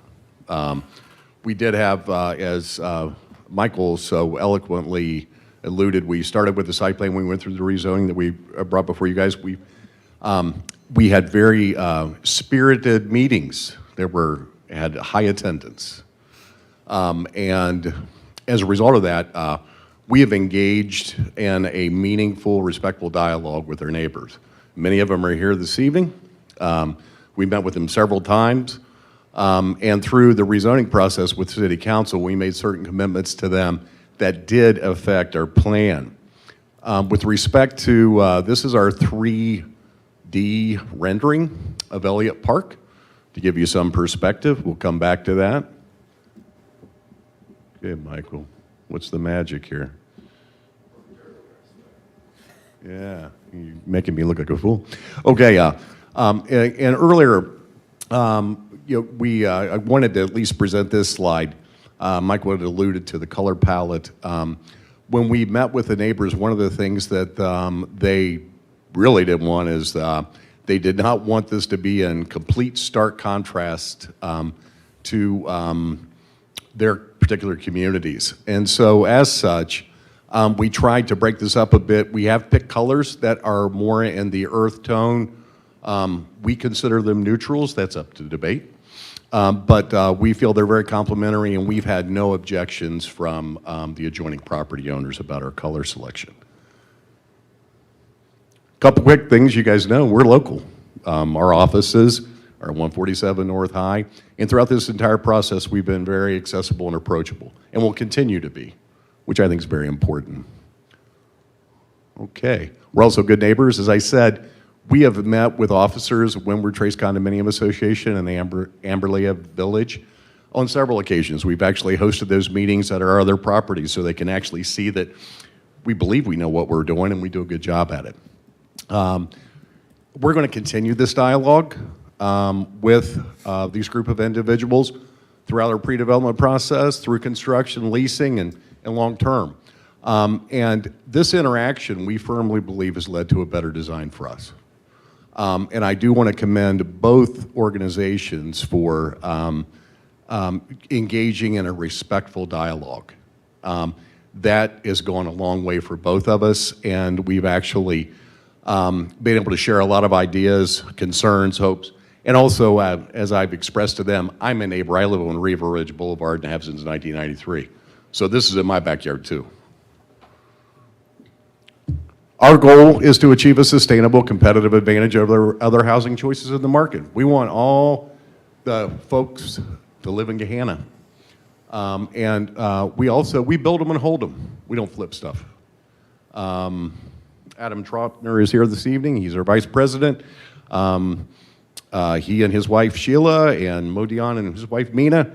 We did have, as Michael so eloquently alluded, we started with the site plan. We went through the rezoning that we brought before you guys. We had very spirited meetings that had high attendance. And as a result of that, we have engaged in a meaningful, respectful dialogue with our neighbors. Many of them are here this evening. We met with them several times. And through the rezoning process with City Council, we made certain commitments to them that did affect our plan. With respect to, this is our 3D rendering of Elliott Park. To give you some perspective, we'll come back to that. Okay, Michael, what's the magic here? Yeah, you're making me look like a fool. Okay, and earlier, I wanted to at least present this slide. Michael had alluded to the color palette. When we met with the neighbors, one of the things that they really didn't want is they did not want this to be in complete stark contrast to their particular communities. And so as such, we tried to break this up a bit. We have picked colors that are more in the earth tone. We consider them neutrals. That's up to debate. But we feel they're very complementary, and we've had no objections from the adjoining property owners about our color selection. Couple quick things you guys know, we're local. Our offices are 147 North High, and throughout this entire process, we've been very accessible and approachable, and will continue to be, which I think is very important. Okay, we're also good neighbors. As I said, we have met with officers of Windward Trace Condominium Association and the Amberlea Village on several occasions. We've actually hosted those meetings at our other properties so they can actually see that we believe we know what we're doing and we do a good job at it. We're going to continue this dialogue with these group of individuals throughout our pre-development process, through construction, leasing, and long-term. And this interaction, we firmly believe, has led to a better design for us. And I do want to commend both organizations for engaging in a respectful dialogue. That has gone a long way for both of us, and we've actually been able to share a lot of ideas, concerns, hopes, and also, as I've expressed to them, I'm a neighbor. I live on Riva Ridge Boulevard and have since 1993. So this is in my backyard too. Our goal is to achieve a sustainable competitive advantage over other housing choices in the market. We want all the folks to live in Gahanna. We build them and hold them. We don't flip stuff. Adam Trotner is here this evening. He's our vice president. He and his wife Sheila and Modion and his wife Mina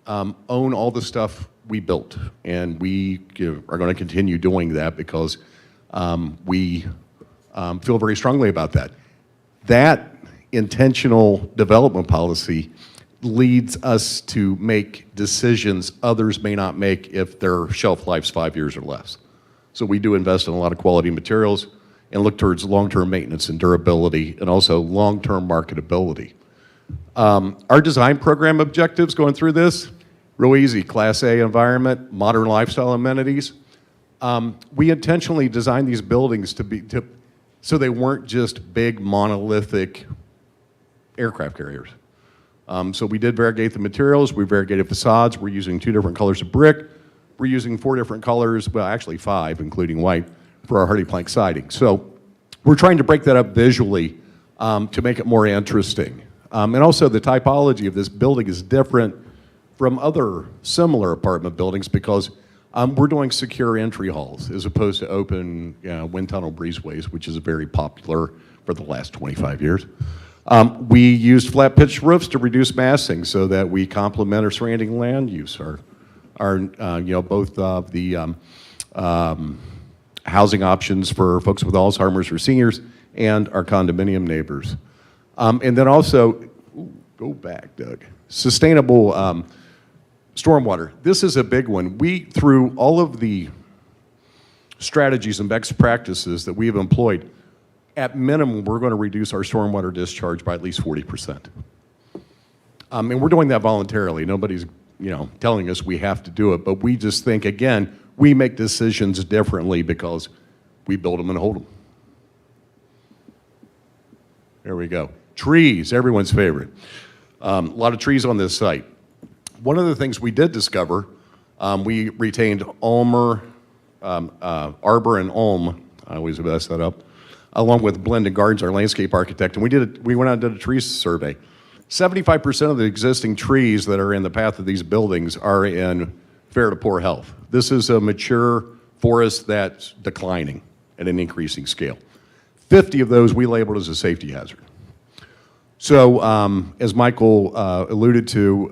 own all the stuff we built. And we are going to continue doing that because we feel very strongly about that. That intentional development policy leads us to make decisions others may not make if their shelf life's 5 years or less. So we do invest in a lot of quality materials and look towards long-term maintenance and durability and also long-term marketability. Our design program objectives going through this, real easy, Class A environment, modern lifestyle amenities. We intentionally designed these buildings so they weren't just big monolithic aircraft carriers. So we did variegate the materials, we variegated facades, we're using 2 different colors of brick, we're using 4 different colors, well actually 5, including white, for our hardy plank siding. So we're trying to break that up visually to make it more interesting. And also the typology of this building is different from other similar apartment buildings because we're doing secure entry halls as opposed to open wind tunnel breezeways, which is very popular for the last 25 years. We used flat pitch roofs to reduce massing so that we complement our surrounding land use, both of the housing options for folks with Alzheimer's or seniors and our condominium neighbors. And then also, go back, Doug, sustainable stormwater. This is a big one. Through all of the strategies and best practices that we have employed, at minimum, we're going to reduce our stormwater discharge by at least 40%. And we're doing that voluntarily. Nobody's, telling us we have to do it, but we just think, again, we make decisions differently because we build them and hold them. There we go. Trees, everyone's favorite. A lot of trees on this site. One of the things we did discover, we retained Arbor and Ulm, I always mess that up, along with Blended Gardens, our landscape architect, and we went out and did a tree survey. 75% of the existing trees that are in the path of these buildings are in fair to poor health. This is a mature forest that's declining at an increasing scale. 50 of those we labeled as a safety hazard. So as Michael alluded to,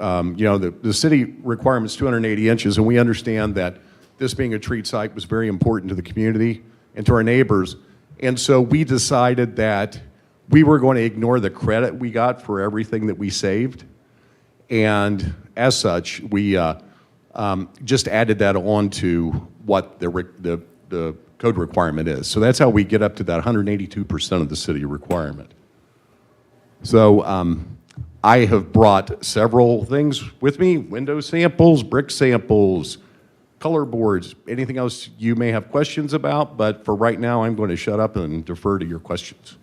the city requirement's 280 inches, and we understand that this being a treat site was very important to the community and to our neighbors. And so we decided that we were going to ignore the credit we got for everything that we saved. And as such, we just added that on to what the code requirement is. So that's how we get up to that 182% of the city requirement. So I have brought several things with me: window samples, brick samples, color boards, anything else you may have questions about. But for right now, I'm going to shut up and defer to your questions.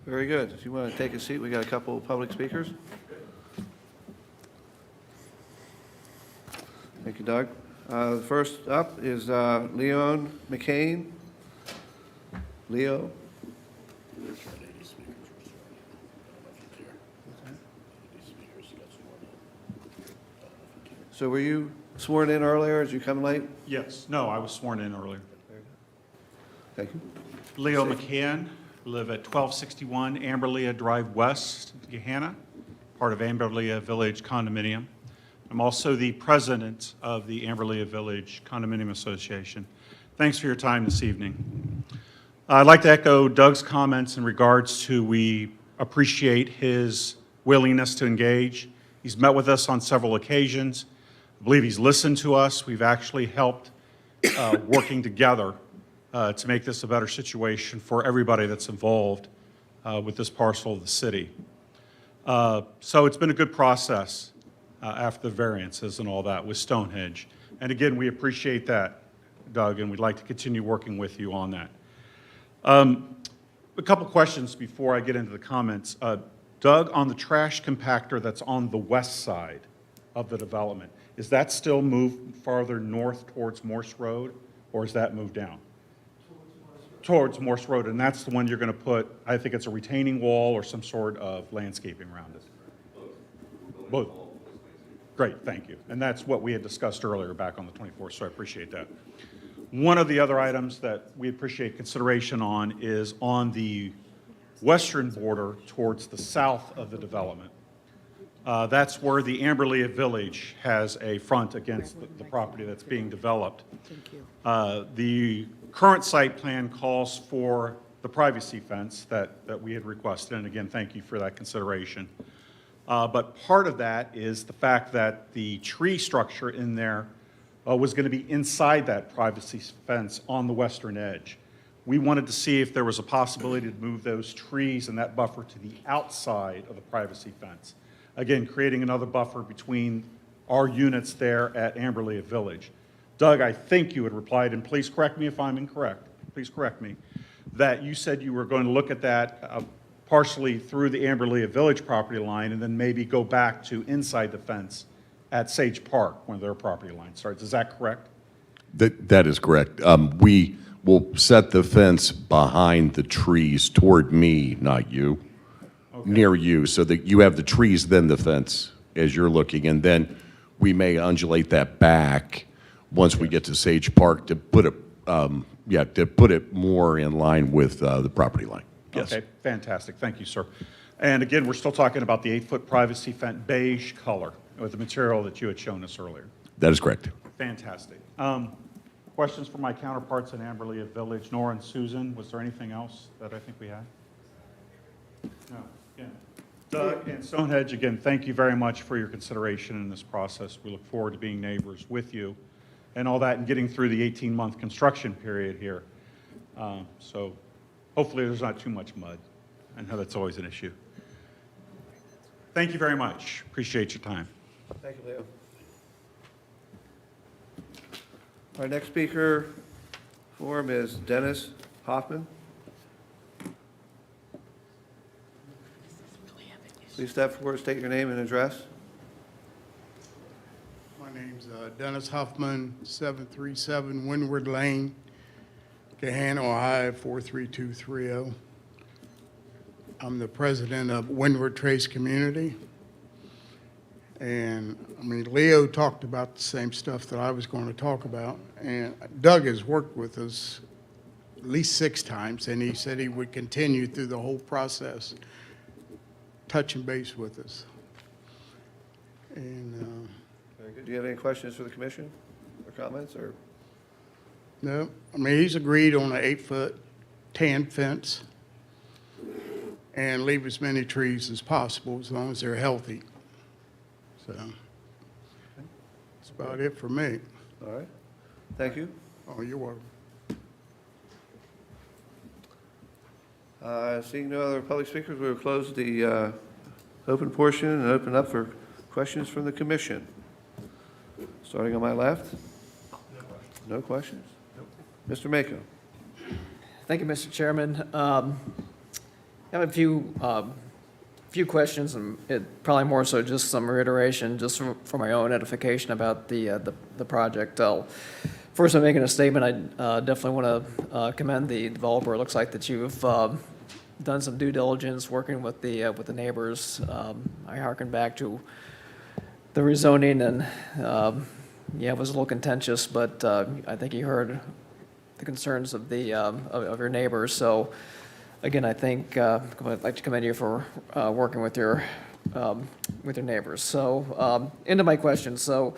Very good. If you want to take a seat, we got a couple of public speakers. Thank you, Doug. First up is Leon McCain. Leo. So were you sworn in earlier? Did you come late? Yes. No, I was sworn in earlier. Thank you. Leo McCann, live at 1261 Amberlea Drive West, Gahanna, part of Amberlea Village Condominium. I'm also the president of the Amberlea Village Condominium Association. Thanks for your time this evening. I'd like to echo Doug's comments in regards to we appreciate his willingness to engage. He's met with us on several occasions. I believe he's listened to us. We've actually helped working together to make this a better situation for everybody that's involved with this parcel of the city. So it's been a good process after the variances and all that with Stonehenge. And again, we appreciate that, Doug, and we'd like to continue working with you on that. A couple questions before I get into the comments. Doug, on the trash compactor that's on the west side of the development, is that still moved farther north towards Morse Road, or is that moved down? Towards Morse Road, and that's the one you're going to put, I think it's a retaining wall or some sort of landscaping around it? Both. Great, thank you. And that's what we had discussed earlier back on the 24th, so I appreciate that. One of the other items that we appreciate consideration on is on the western border towards the south of the development. That's where the Amberlea Village has a front against the property that's being developed. Thank you. The current site plan calls for the privacy fence that we had requested, and again, thank you for that consideration. But part of that is the fact that the tree structure in there was going to be inside that privacy fence on the western edge. We wanted to see if there was a possibility to move those trees and that buffer to the outside of the privacy fence. Again, creating another buffer between our units there at Amberlea Village. Doug, I think you had replied, and please correct me if I'm incorrect, please correct me, that you said you were going to look at that partially through the Amberlea Village property line and then maybe go back to inside the fence at Sage Park, one of their property lines starts. Is that correct? That is correct. We will set the fence behind the trees toward me, not you, near you, so that you have the trees, then the fence as you're looking, and then we may undulate that back once we get to Sage Park to put it, to put it more in line with the property line. Yes. Okay, fantastic. Thank you, sir. And again, we're still talking about the 8-foot privacy fence, beige color, with the material that you had shown us earlier. That is correct. Fantastic. Questions for my counterparts in Amberlea Village, Nora and Susan? Was there anything else that I think we had? No. Again, Doug and Stonehenge, again, thank you very much for your consideration in this process. We look forward to being neighbors with you and all that and getting through the 18-month construction period here. So hopefully there's not too much mud. I know that's always an issue. Thank you very much. Appreciate your time. Thank you, Leo. Our next speaker forum is Dennis Hoffman. Please step forward, state your name and address. My name's Dennis Huffman, 737 Windward Lane, Gahanna, Ohio, 43230. I'm the president of Windward Trace Community. And, I mean, Leo talked about the same stuff that I was going to talk about. And Doug has worked with us at least 6 times, and he said he would continue through the whole process, touching base with us. And, Very good. Do you have any questions for the commission or comments, or? no, I mean, he's agreed on an 8-foot tan fence and leave as many trees as possible as long as they're healthy. So that's about it for me. All right. Thank you. Oh, you're welcome. Seeing no other public speakers, we will close the open portion and open up for questions from the commission. Starting on my left. No questions? Mr. Mako. Thank you, Mr. Chairman. I have a few questions, and probably more so just some reiteration, just for my own edification about the project. First, I'm making a statement. I definitely want to commend the developer. It looks like that you've done some due diligence working with the neighbors. I hearken back to the rezoning, and yeah, it was a little contentious, but I think you heard the concerns of of your neighbors. So again, I think I'd like to commend you for working with your neighbors. So into my question. So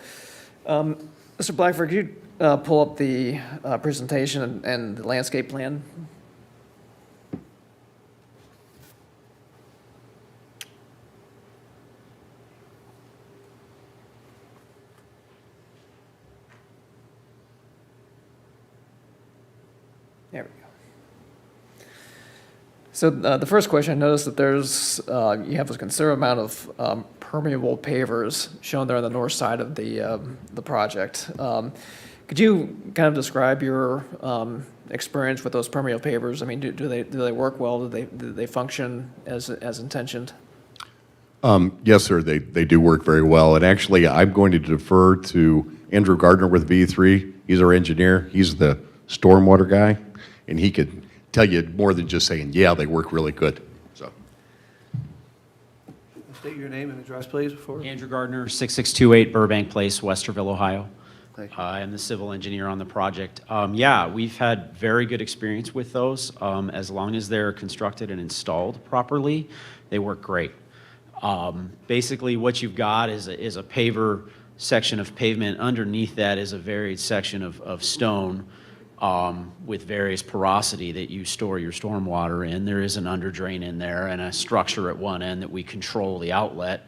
Mr. Blackford, could you pull up the presentation and the landscape plan? There we go. So the first question, I noticed that there's, you have a considerable amount of permeable pavers shown there on the north side of the project. Could you kind of describe your experience with those permeable pavers? I mean, do they work well? Do they function as intentioned? Yes, sir, they do work very well. And actually, I'm going to defer to Andrew Gardner with V3. He's our engineer. He's the stormwater guy, and he could tell you more than just saying, yeah, they work really good. So, State your name and address, please, before. Andrew Gardner, 6628 Burbank Place, Westerville, Ohio. Thank you. I am the civil engineer on the project. Yeah, we've had very good experience with those. As long as they're constructed and installed properly, they work great. Basically, what you've got is a paver section of pavement. Underneath that is a varied section of stone with various porosity that you store your stormwater in. There is an underdrain in there and a structure at one end that we control the outlet.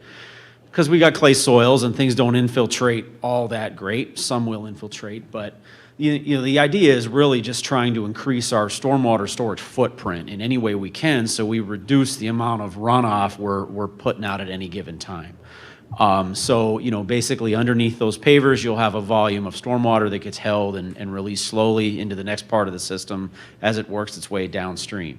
Because we got clay soils and things don't infiltrate all that great. Some will infiltrate, but you know, the idea is really just trying to increase our stormwater storage footprint in any way we can, so we reduce the amount of runoff we're putting out at any given time. So, you know, basically underneath those pavers, you'll have a volume of stormwater that gets held and released slowly into the next part of the system as it works its way downstream.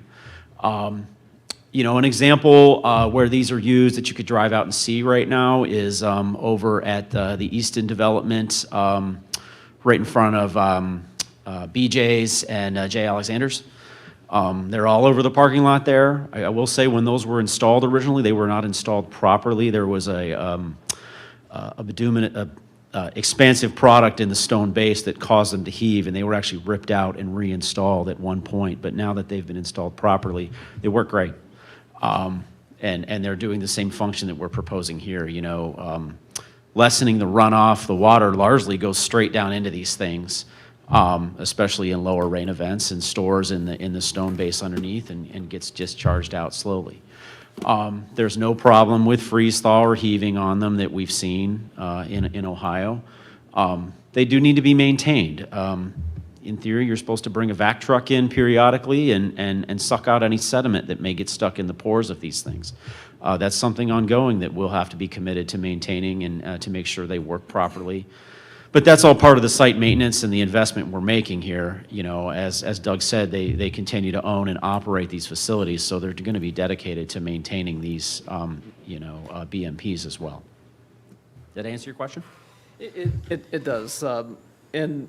You know, an example where these are used that you could drive out and see right now is over at the Easton development, right in front of BJ's and J. Alexander's. They're all over the parking lot there. I will say when those were installed originally, they were not installed properly. There was a bitumen, expansive product in the stone base that caused them to heave, and they were actually ripped out and reinstalled at one point. But now that they've been installed properly, they work great. And they're doing the same function that we're proposing here, you know, lessening the runoff. The water largely goes straight down into these things, especially in lower rain events, and stores in the stone base underneath and gets discharged out slowly. There's no problem with freeze thaw or heaving on them that we've seen in Ohio. They do need to be maintained. In theory, you're supposed to bring a vac truck in periodically and suck out any sediment that may get stuck in the pores of these things. That's something ongoing that we'll have to be committed to maintaining and to make sure they work properly. But that's all part of the site maintenance and the investment we're making here. You know, as Doug said, they continue to own and operate these facilities, so they're going to be dedicated to maintaining these, you know, BMPs as well. Did I answer your question? It does. And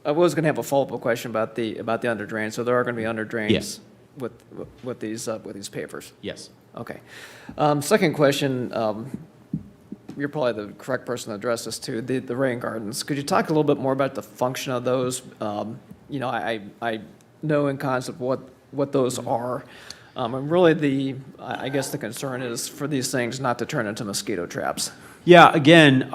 I was going to have a follow-up question about the underdrain. So there are going to be underdrains with these pavers? Yes. Okay. Second question, you're probably the correct person to address this to, the rain gardens. Could you talk a little bit more about the function of those? You know, I know in concept what those are. And really I guess the concern is for these things not to turn into mosquito traps. Yeah, again,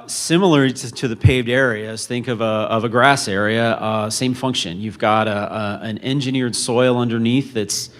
similar to the paved areas, think of a grass area, same function. You've got an engineered soil underneath that's,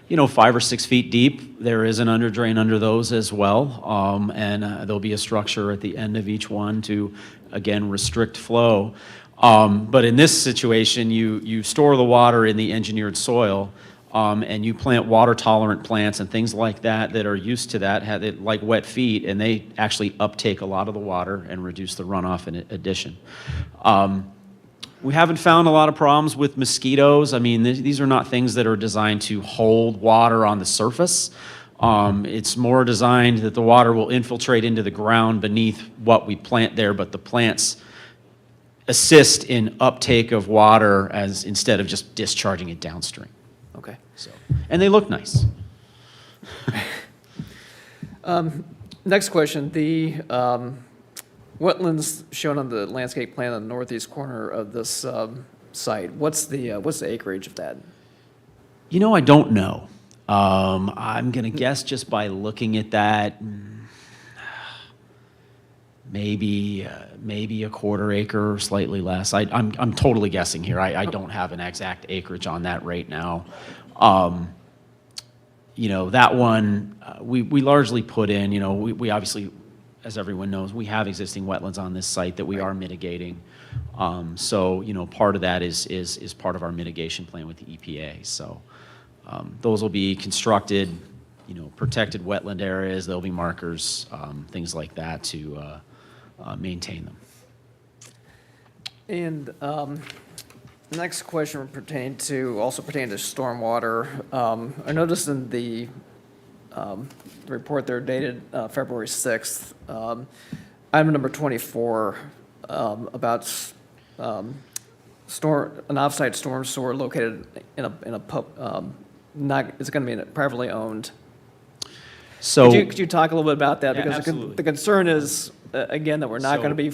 5 or 6 feet deep. There is an underdrain under those as well, and there'll be a structure at the end of each one to, again, restrict flow. But in this situation, you store the water in the engineered soil, and you plant water-tolerant plants and things like that that are used to that, like wet feet, and they actually uptake a lot of the water and reduce the runoff in addition. We haven't found a lot of problems with mosquitoes. I mean, these are not things that are designed to hold water on the surface. It's more designed that the water will infiltrate into the ground beneath what we plant there, but the plants assist in uptake of water instead of just discharging it downstream. Okay. And they look nice. Next question, the wetlands shown on the landscape plan on the northeast corner of this site, what's the acreage of that? I don't know. I'm going to guess just by looking at that, maybe a quarter acre or slightly less. I'm totally guessing here. I don't have an exact acreage on that right now. That one, we largely put in, we obviously, as everyone knows, we have existing wetlands on this site that we are mitigating. So, part of that is part of our mitigation plan with the EPA. So those will be constructed, protected wetland areas. There'll be markers, things like that to maintain them. And the next question would pertain to stormwater. I noticed in the report there dated February 6th, item number 24, about an offsite storm sewer located in a it's going to be privately owned. So Could you talk a little bit about that? Yeah, Because absolutely. the concern is, again, that we're not going to be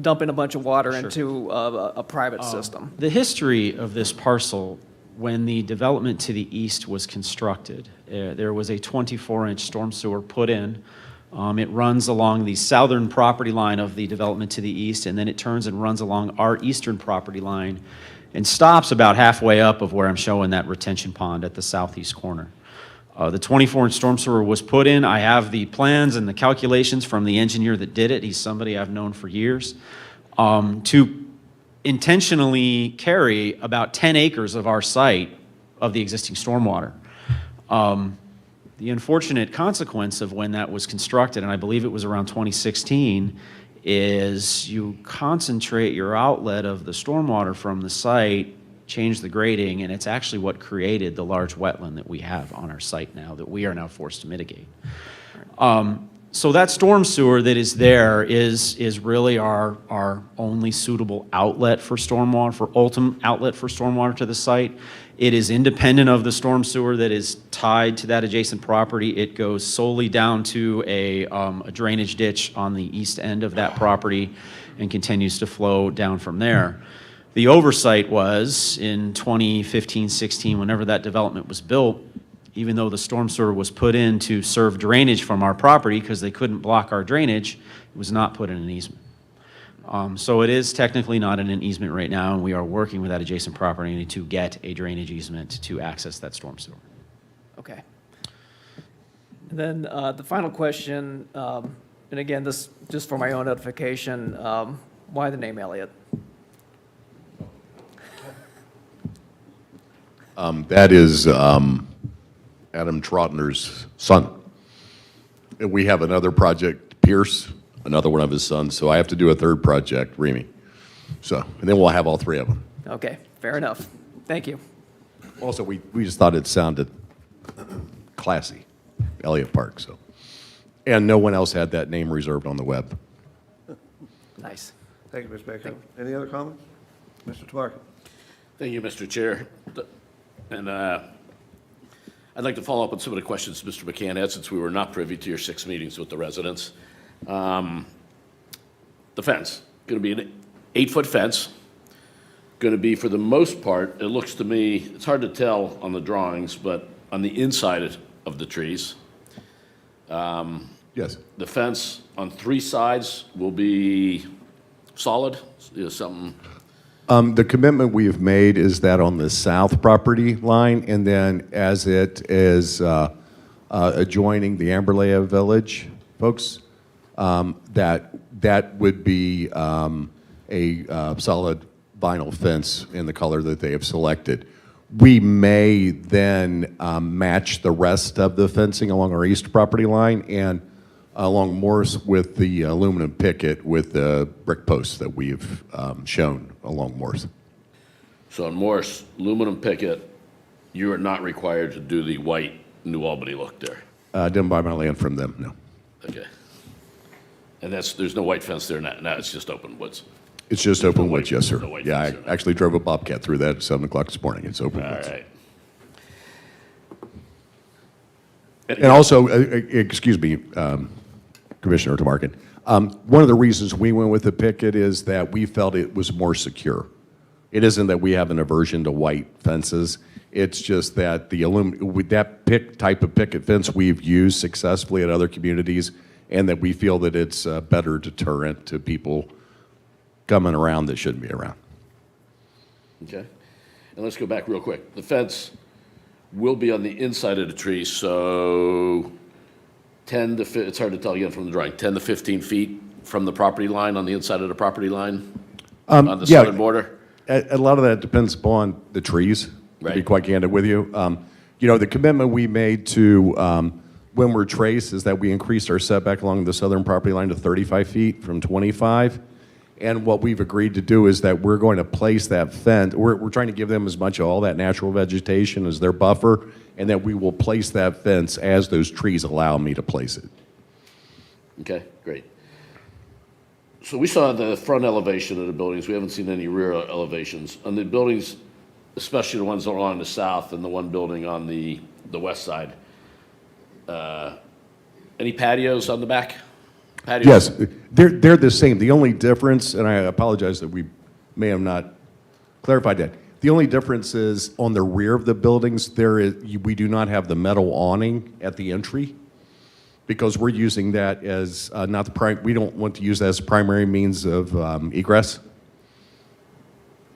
dumping a bunch of water Sure. into a private system. The history of this parcel, when the development to the east was constructed, there was a 24-inch storm sewer put in. It runs along the southern property line of the development to the east, and then it turns and runs along our eastern property line and stops about halfway up of where I'm showing that retention pond at the southeast corner. The 24-inch storm sewer was put in. I have the plans and the calculations from the engineer that did it. He's somebody I've known for years. To intentionally carry about 10 acres of our site of the existing stormwater. The unfortunate consequence of when that was constructed, and I believe it was around 2016, is you concentrate your outlet of the stormwater from the site, change the grading, and it's actually what created the large wetland that we have on our site now that we are now forced to mitigate. So that storm sewer that is there is really our only suitable outlet for stormwater, ultimate outlet for stormwater to the site. It is independent of the storm sewer that is tied to that adjacent property. It goes solely down to a drainage ditch on the east end of that property and continues to flow down from there. The oversight was in 2015-16, whenever that development was built, even though the storm sewer was put in to serve drainage from our property because they couldn't block our drainage, it was not put in an easement. So it is technically not in an easement right now, and we are working with that adjacent property to get a drainage easement to access that storm sewer. Okay. And then the final question, and again, this just for my own edification, why the name Elliott? That is Adam Trotner's son. And we have another project, Pierce, another one of his sons, so I have to do a third project, Remy. So, and then we'll have all three of them. Okay, fair enough. Thank you. Also, we just thought it sounded classy, Elliott Park, so. And no one else had that name reserved on the web. Nice. Thank you, Ms. Baker. Any other comments? Mr. Tlarkin? Thank you, Mr. Chair. And I'd like to follow up on some of the questions Mr. McCann had, since we were not privy to your 6 meetings with the residents. The fence, going to be an 8-foot fence. Going to be, for the most part, it looks to me, it's hard to tell on the drawings, but on the inside of the trees. Yes. The fence on 3 sides will be solid, something. The commitment we've made is that on the south property line, and then as it is adjoining the Amberlea Village, folks, that would be a solid vinyl fence in the color that they have selected. We may then match the rest of the fencing along our east property line and along Morse with the aluminum picket with the brick posts that we've shown along Morse. So on Morse, aluminum picket, you are not required to do the white New Albany look there. Didn't buy my land from them, no. Okay. And there's no white fence there now, it's just open woods. It's just open woods, yes, sir. no white Yeah, I fence there. actually drove a Bobcat through that at 7 o'clock this morning. It's open All woods. right. And also, excuse me, Commissioner Tamarkin, one of the reasons we went with the picket is that we felt it was more secure. It isn't that we have an aversion to white fences. It's just that with that type of picket fence we've used successfully at other communities, and that we feel that it's a better deterrent to people coming around that shouldn't be around. Okay. And let's go back real quick. The fence will be on the inside of the tree, so 10 to, it's hard to tell again from the drawing, 10 to 15 feet from the property line, on the inside of the property line? On the yeah, southern border? A lot of that depends upon the trees, to be Right. quite candid with you. The commitment we made to Windward Trace is that we increased our setback along the southern property line to 35 feet from 25. And what we've agreed to do is that we're going to place that fence, we're trying to give them as much of all that natural vegetation as their buffer, and that we will place that fence as those trees allow me to place it. Okay, great. So we saw the front elevation of the buildings. We haven't seen any rear elevations. On the buildings, especially the ones along the south and the one building on the west side, any patios on the back? Patios? Yes, they're the same. The only difference, and I apologize that we may have not clarified that. The only difference is on the rear of the buildings, we do not have the metal awning at the entry, because we're using that as we don't want to use that as a primary means of egress.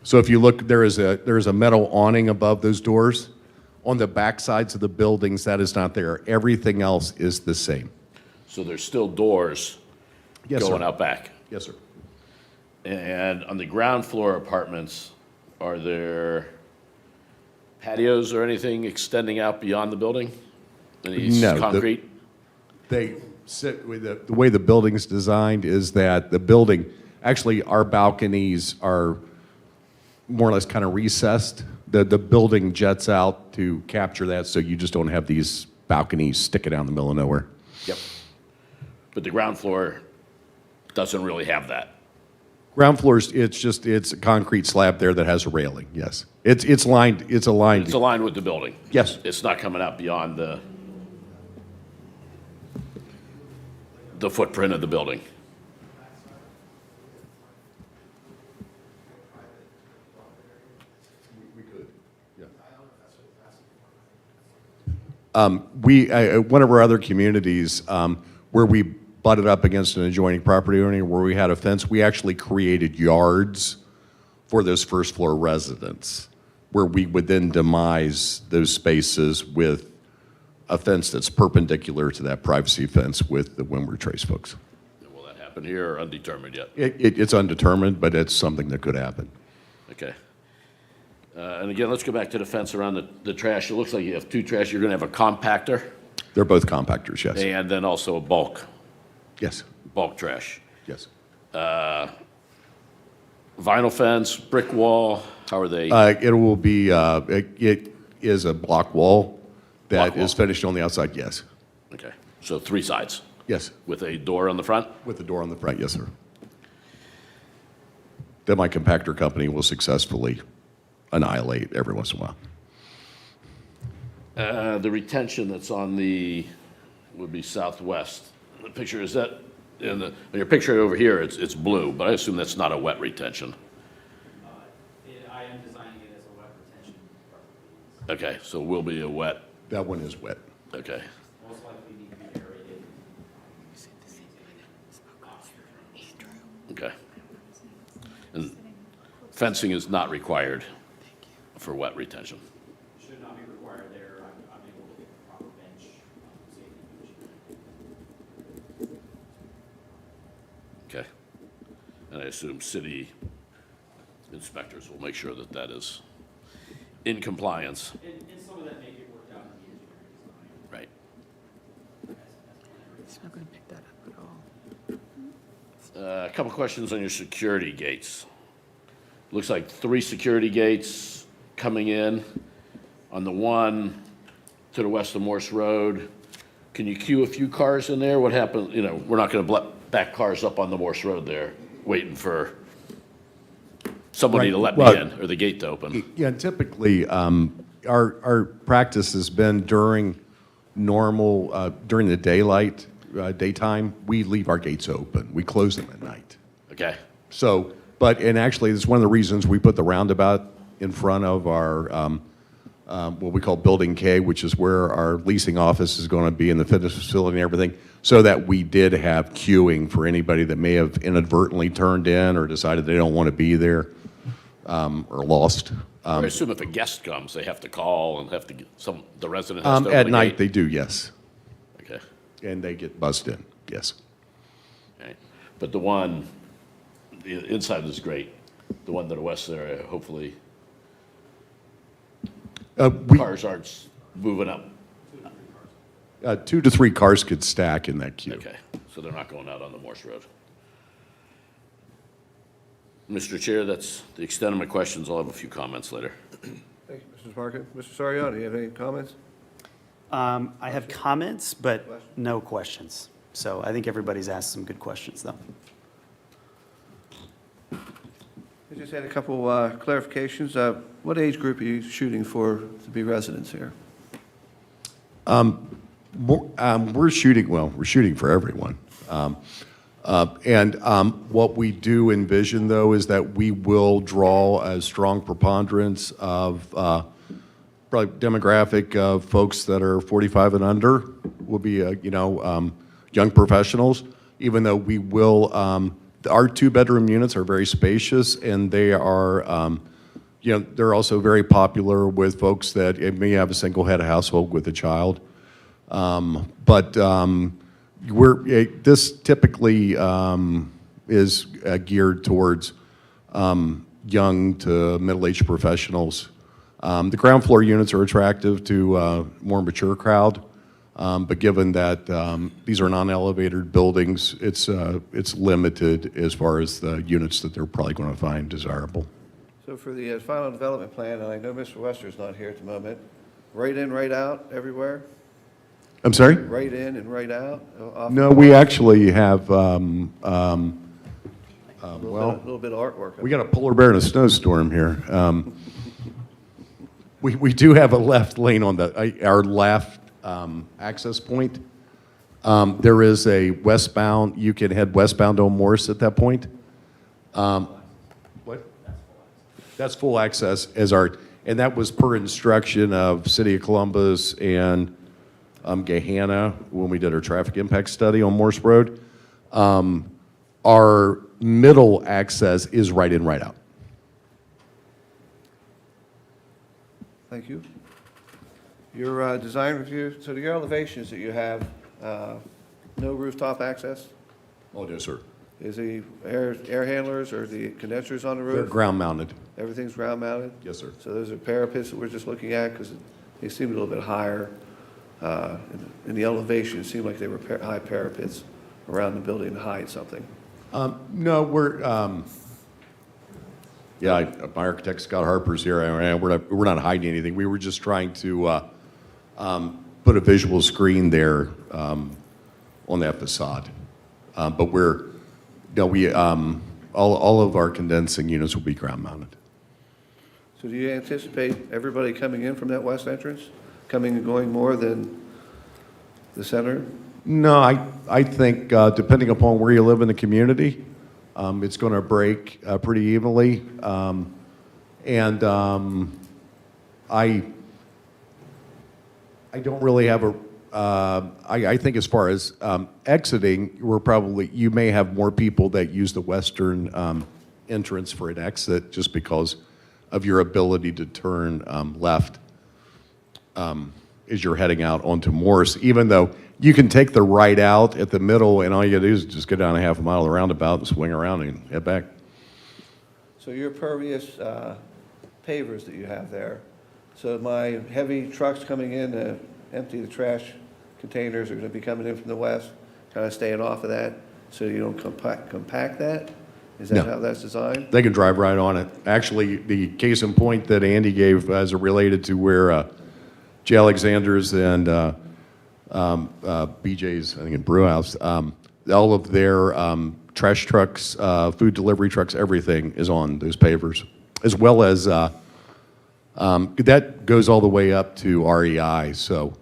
So if you look, there is a metal awning above those doors. On the back sides of the buildings, that is not there. Everything else is the same. So there's still doors Yes, going sir. out back? Yes, sir. And on the ground floor apartments, are there patios or anything extending out beyond the building? Any No, concrete? They sit with the way the building's designed is that the building, actually our balconies are more or less kind of recessed. The building jets out to capture that, so you just don't have these balconies sticking out in the middle of nowhere. Yep. But the ground floor doesn't really have that. Ground floors, it's a concrete slab there that has a railing, yes. It's aligned. It's aligned with the building. Yes. It's not coming out beyond the footprint of the building. One of our other communities, where we butted up against an adjoining property owner where we had a fence, we actually created yards for those first floor residents, where we would then demise those spaces with a fence that's perpendicular to that privacy fence with the Windward Trace folks. Will that happen here or undetermined yet? It's undetermined, but it's something that could happen. Okay. And again, let's go back to the fence around the trash. It looks like you have 2 trash. You're going to have a compactor They're both compactors, yes. and then also a bulk Yes, trash. yes. Vinyl fence, brick wall, how are they? It will be, it is a block wall that Block wall. is finished on the outside, yes. Okay, so 3 sides Yes, with a door on the front? with the door on the front, yes, sir. That my compactor company will successfully annihilate every once in a while. The retention that's on the, would be southwest. The picture, is that, in your picture over here, it's blue, but I assume that's not a wet retention. I am designing it as a wet retention. Okay, so will be a wet, That one is wet. okay. Most likely need to be aerated. Okay. And fencing is not required for wet retention. Should not be required there. I'm able to get the proper bench, safety. Okay. And I assume city inspectors will make sure that that is in compliance. And some of that may get worked out in the engineering design. Right. It's not going to pick that up at all. A couple questions on your security gates. Looks like 3 security gates coming in. On the one to the west of Morse Road, can you queue a few cars in there? What happened, we're not going to back cars up on the Morse Road there, waiting for somebody to let me in or the gate to open. Yeah, typically, our practice has been during normal, during the daytime, we leave our gates open. We close them at night. Okay, So, and actually, it's one of the reasons we put the roundabout in front of our, what we call Building K, which is where our leasing office is going to be, in the fitness facility and everything, so that we did have queuing for anybody that may have inadvertently turned in or decided they don't want to be there, or lost. I assume if a guest comes, they have to call and have to get the resident has to open At the night, gate? they do, yes. Okay, And they get buzzed in, yes. okay. But the one, the inside is great. The one to the west there, hopefully cars aren't moving up. 2 to 3 cars could stack in that queue. Okay, so they're not going out on the Morse Road. Mr. Chair, that's the extent of my questions. I'll have a few comments later. Thank you, Mrs. Market. Mr. Sariano, do you have any comments? I have comments, but no questions. So I think everybody's asked some good questions, though. I just had a couple clarifications. What age group are you shooting for to be residents here? We're shooting for everyone. What we do envision, though, is that we will draw a strong preponderance of probably demographic of folks that are 45 and under, will be, young professionals, even though we will, our 2-bedroom units are very spacious, and they are, they're also very popular with folks that may have a single head of household with a child. This typically is geared towards young to middle-aged professionals. The ground floor units are attractive to a more mature crowd, but given that these are non-elevated buildings, it's limited as far as the units that they're probably going to find desirable. So for the final development plan, and I know Mr. Wester's not here at the moment, right in, right out everywhere? I'm sorry? Right in and right out? No, we actually have, A little bit of artwork. we got a polar bear in a snowstorm here. We do have a left lane on our left access point. There is a westbound, you can head westbound on Morse at that point. What? That's full access and that was per instruction of City of Columbus and Gahanna when we did our traffic impact study on Morse Road. Our middle access is right in, right out. Thank you. Your design review, so your elevations that you have, no rooftop access? Oh, no, sir. Is the air handlers or the condensers on the roof? They're ground mounted. Everything's ground mounted? Yes, sir. So those are parapets that we're just looking at, because they seem a little bit higher. In the elevation, it seemed like they were high parapets around the building to hide something. No, my architect, Scott Harper's here, and we're not hiding anything. We were just trying to put a visual screen there on that facade. But all of our condensing units will be ground mounted. So do you anticipate everybody coming in from that west entrance coming and going more than the center? No, I think depending upon where you live in the community, it's going to break pretty evenly. And I don't really have a, I think as far as exiting, you may have more people that use the western entrance for an exit just because of your ability to turn left as you're heading out onto Morse, even though you can take the right out at the middle and all you gotta do is just go down a half a mile of the roundabout and swing around and head back. So your pervious pavers that you have there, so my heavy trucks coming in to empty the trash containers are going to be coming in from the west, kind of staying off of that, so you don't compact that? Is that No. how that's designed? They can drive right on it. Actually, the case in point that Andy gave as it related to where J. Alexander's and BJ's, I think in Brewhouse, all of their trash trucks, food delivery trucks, everything is on those pavers, as well as that goes all the way up to REI. So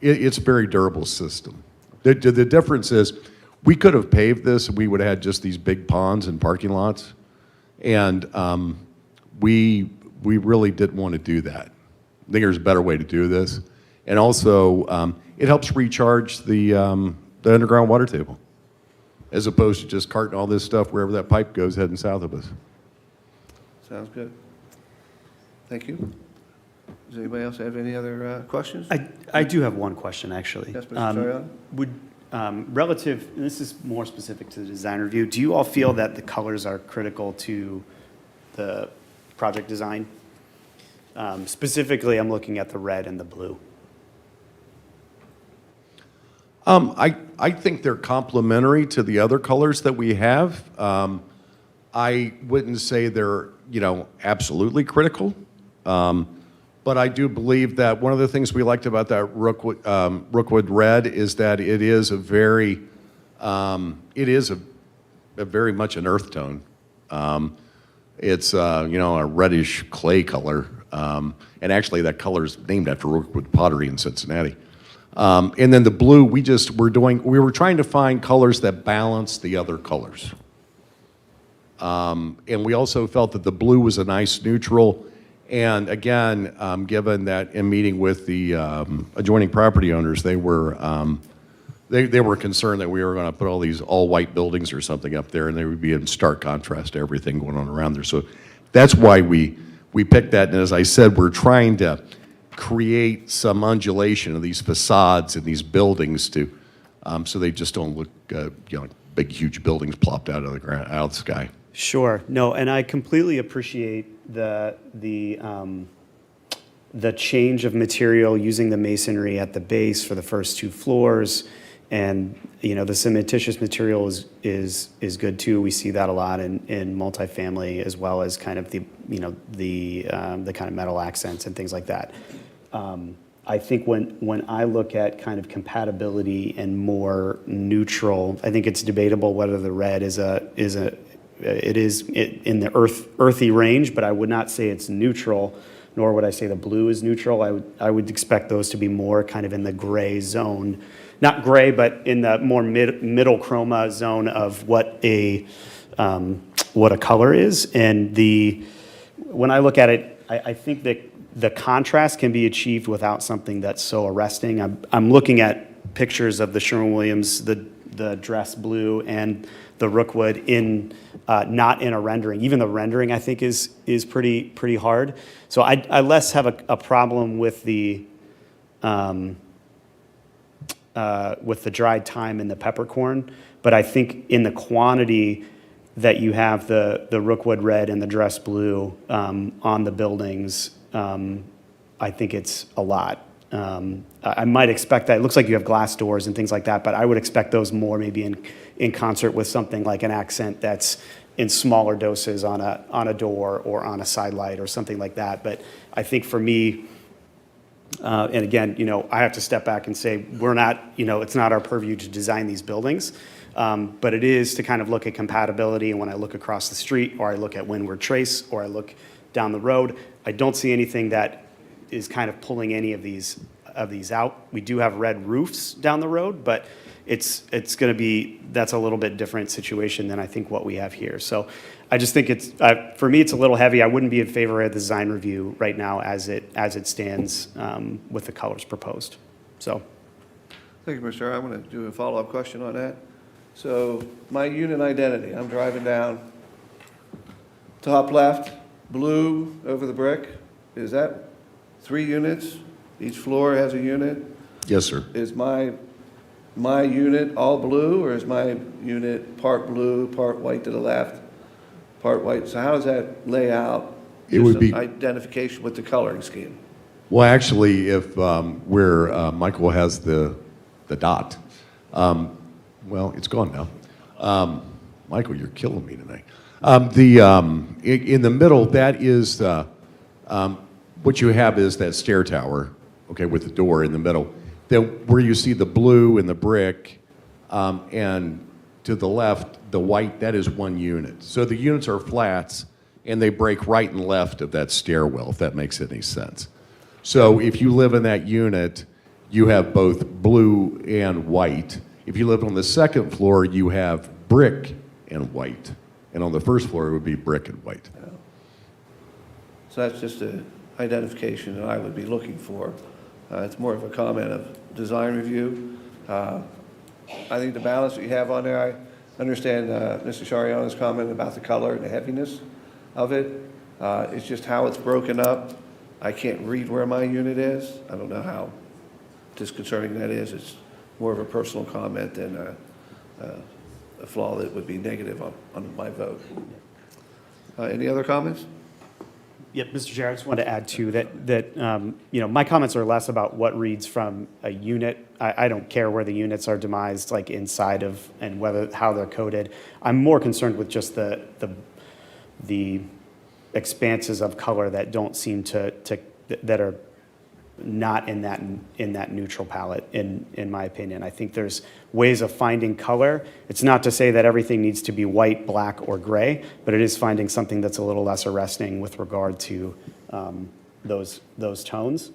it's a very durable system. The difference is we could have paved this, we would have had just these big ponds and parking lots, and we really didn't want to do that. I think there's a better way to do this. And also, it helps recharge the underground water table, as opposed to just carting all this stuff wherever that pipe goes heading south of us. Sounds good. Thank you. Does anybody else have any other questions? I do have one question, actually. Yes, Mr. Troyan? Relative, and this is more specific to the design review, do you all feel that the colors are critical to the project design? Specifically, I'm looking at the red and the blue. I think they're complementary to the other colors that we have. I wouldn't say they're, absolutely critical. But I do believe that one of the things we liked about that Rookwood Red is that it is a very much an earth tone. It's a reddish clay color, and actually that color is named after Rookwood pottery in Cincinnati. And then the blue, we were trying to find colors that balance the other colors. And we also felt that the blue was a nice neutral. And again, given that in meeting with the adjoining property owners, they were concerned that we were going to put all these all-white buildings or something up there, and they would be in stark contrast to everything going on around there. So that's why we picked that. And as I said, we're trying to create some undulation of these facades and these buildings so they just don't look like big, huge buildings plopped out of the ground, out of the sky. Sure. No, and I completely appreciate the change of material using the masonry at the base for the first 2 floors, and the cementitious material is good too. We see that a lot in multifamily, as well as kind of the kind of metal accents and things like that. I think when I look at kind of compatibility and more neutral, I think it's debatable whether the red is in the earthy range, but I would not say it's neutral, nor would I say the blue is neutral. I would expect those to be more kind of in the gray zone, not gray, but in the more middle chroma zone of what a color is. And when I look at it, I think that the contrast can be achieved without something that's so arresting. I'm looking at pictures of the Sherwin-Williams, the dress blue and the Rookwood not in a rendering. Even the rendering, I think, is pretty hard. So I less have a problem with the dried thyme and the peppercorn, but I think in the quantity that you have the Rookwood red and the dress blue on the buildings, I think it's a lot. I might expect that. It looks like you have glass doors and things like that, but I would expect those more maybe in concert with something like an accent that's in smaller doses on a door or on a side light or something like that. But I think for me, and again, I have to step back and say we're not, it's not our purview to design these buildings, but it is to kind of look at compatibility. And when I look across the street, or I look at Windward Trace, or I look down the road, I don't see anything that is kind of pulling any of these out. We do have red roofs down the road, but it's going to be, that's a little bit different situation than I think what we have here. So I just think it's, for me, it's a little heavy. I wouldn't be in favor of the design review right now as it stands with the colors proposed. So. Thank you, Mr. Chair. I'm going to do a follow-up question on that. So my unit identity, I'm driving down, top left, blue over the brick. Is that 3 units? Each floor has a unit? Yes, sir. Is my unit all blue, or is my unit part blue, part white to the left, part white? So how does that lay out? It would be- Identification with the coloring scheme. Well, actually, if where Michael has the dot, well, it's gone now. Michael, you're killing me tonight. In the middle, that is what you have is that stair tower, okay, with the door in the middle. Then where you see the blue and the brick, and to the left, the white, that is 1 unit. So the units are flats, and they break right and left of that stairwell, if that makes any sense. So if you live in that unit, you have both blue and white. If you live on the second floor, you have brick and white. And on the first floor, it would be brick and white. So that's just an identification that I would be looking for. It's more of a comment of design review. I think the balance that you have on there, I understand Mr. Shariana's comment about the color and the heaviness of it. It's just how it's broken up. I can't read where my unit is. I don't know how disconcerting that is. It's more of a personal comment than a flaw that would be negative on my vote. Any other comments? Yep, Mr. Chair, I just wanted to add too that my comments are less about what reads from a unit. I don't care where the units are demised, like inside of, and how they're coded. I'm more concerned with just the expanses of color that don't seem that are not in that neutral palette, in my opinion. I think there's ways of finding color. It's not to say that everything needs to be white, black, or gray, but it is finding something that's a little less arresting with regard to those tones.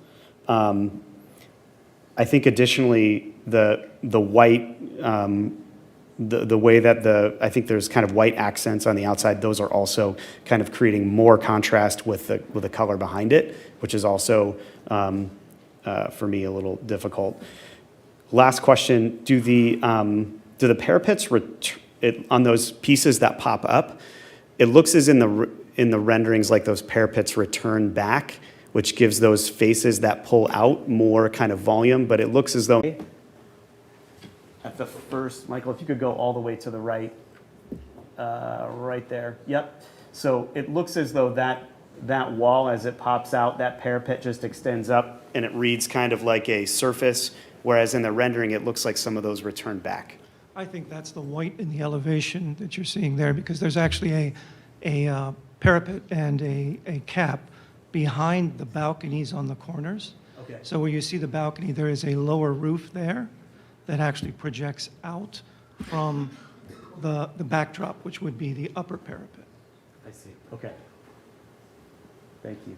I think additionally, the white, the way that I think there's kind of white accents on the outside, those are also kind of creating more contrast with the color behind it, which is also, for me, a little difficult. Last question, do the parapets, on those pieces that pop up, it looks as in the renderings like those parapets return back, which gives those faces that pull out more kind of volume, but it looks as though at the first, Michael, if you could go all the way to the right, right there. Yep. So it looks as though that wall, as it pops out, that parapet just extends up and it reads kind of like a surface, whereas in the rendering, it looks like some of those return back. I think that's the white in the elevation that you're seeing there, because there's actually a parapet and a cap behind the balconies on the corners. Okay. So where you see the balcony, there is a lower roof there that actually projects out from the backdrop, which would be the upper parapet. I see. Okay. Thank you.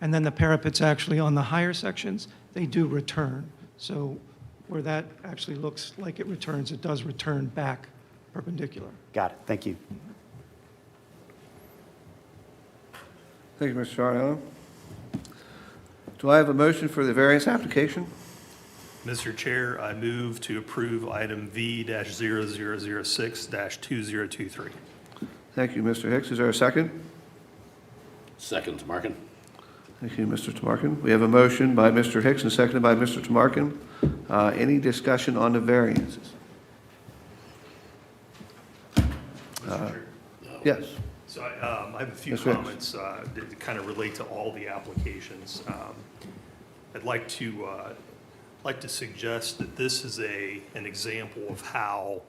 And then the parapets actually on the higher sections, they do return. So where that actually looks like it returns, it does return back perpendicular. Got it. Thank you. Thank you, Mr. Shariano. Do I have a motion for the variance application? Mr. Chair, I move to approve item V-0006-2023. Thank you, Mr. Hicks. Is there a second? Second, Tamarkin. Thank you, Mr. Tamarkin. We have a motion by Mr. Hicks and seconded by Mr. Tamarkin. Any discussion on the variances? Yes. So I have a few Yes, Rich. comments that kind of relate to all the applications. I'd like to suggest that this is an example of how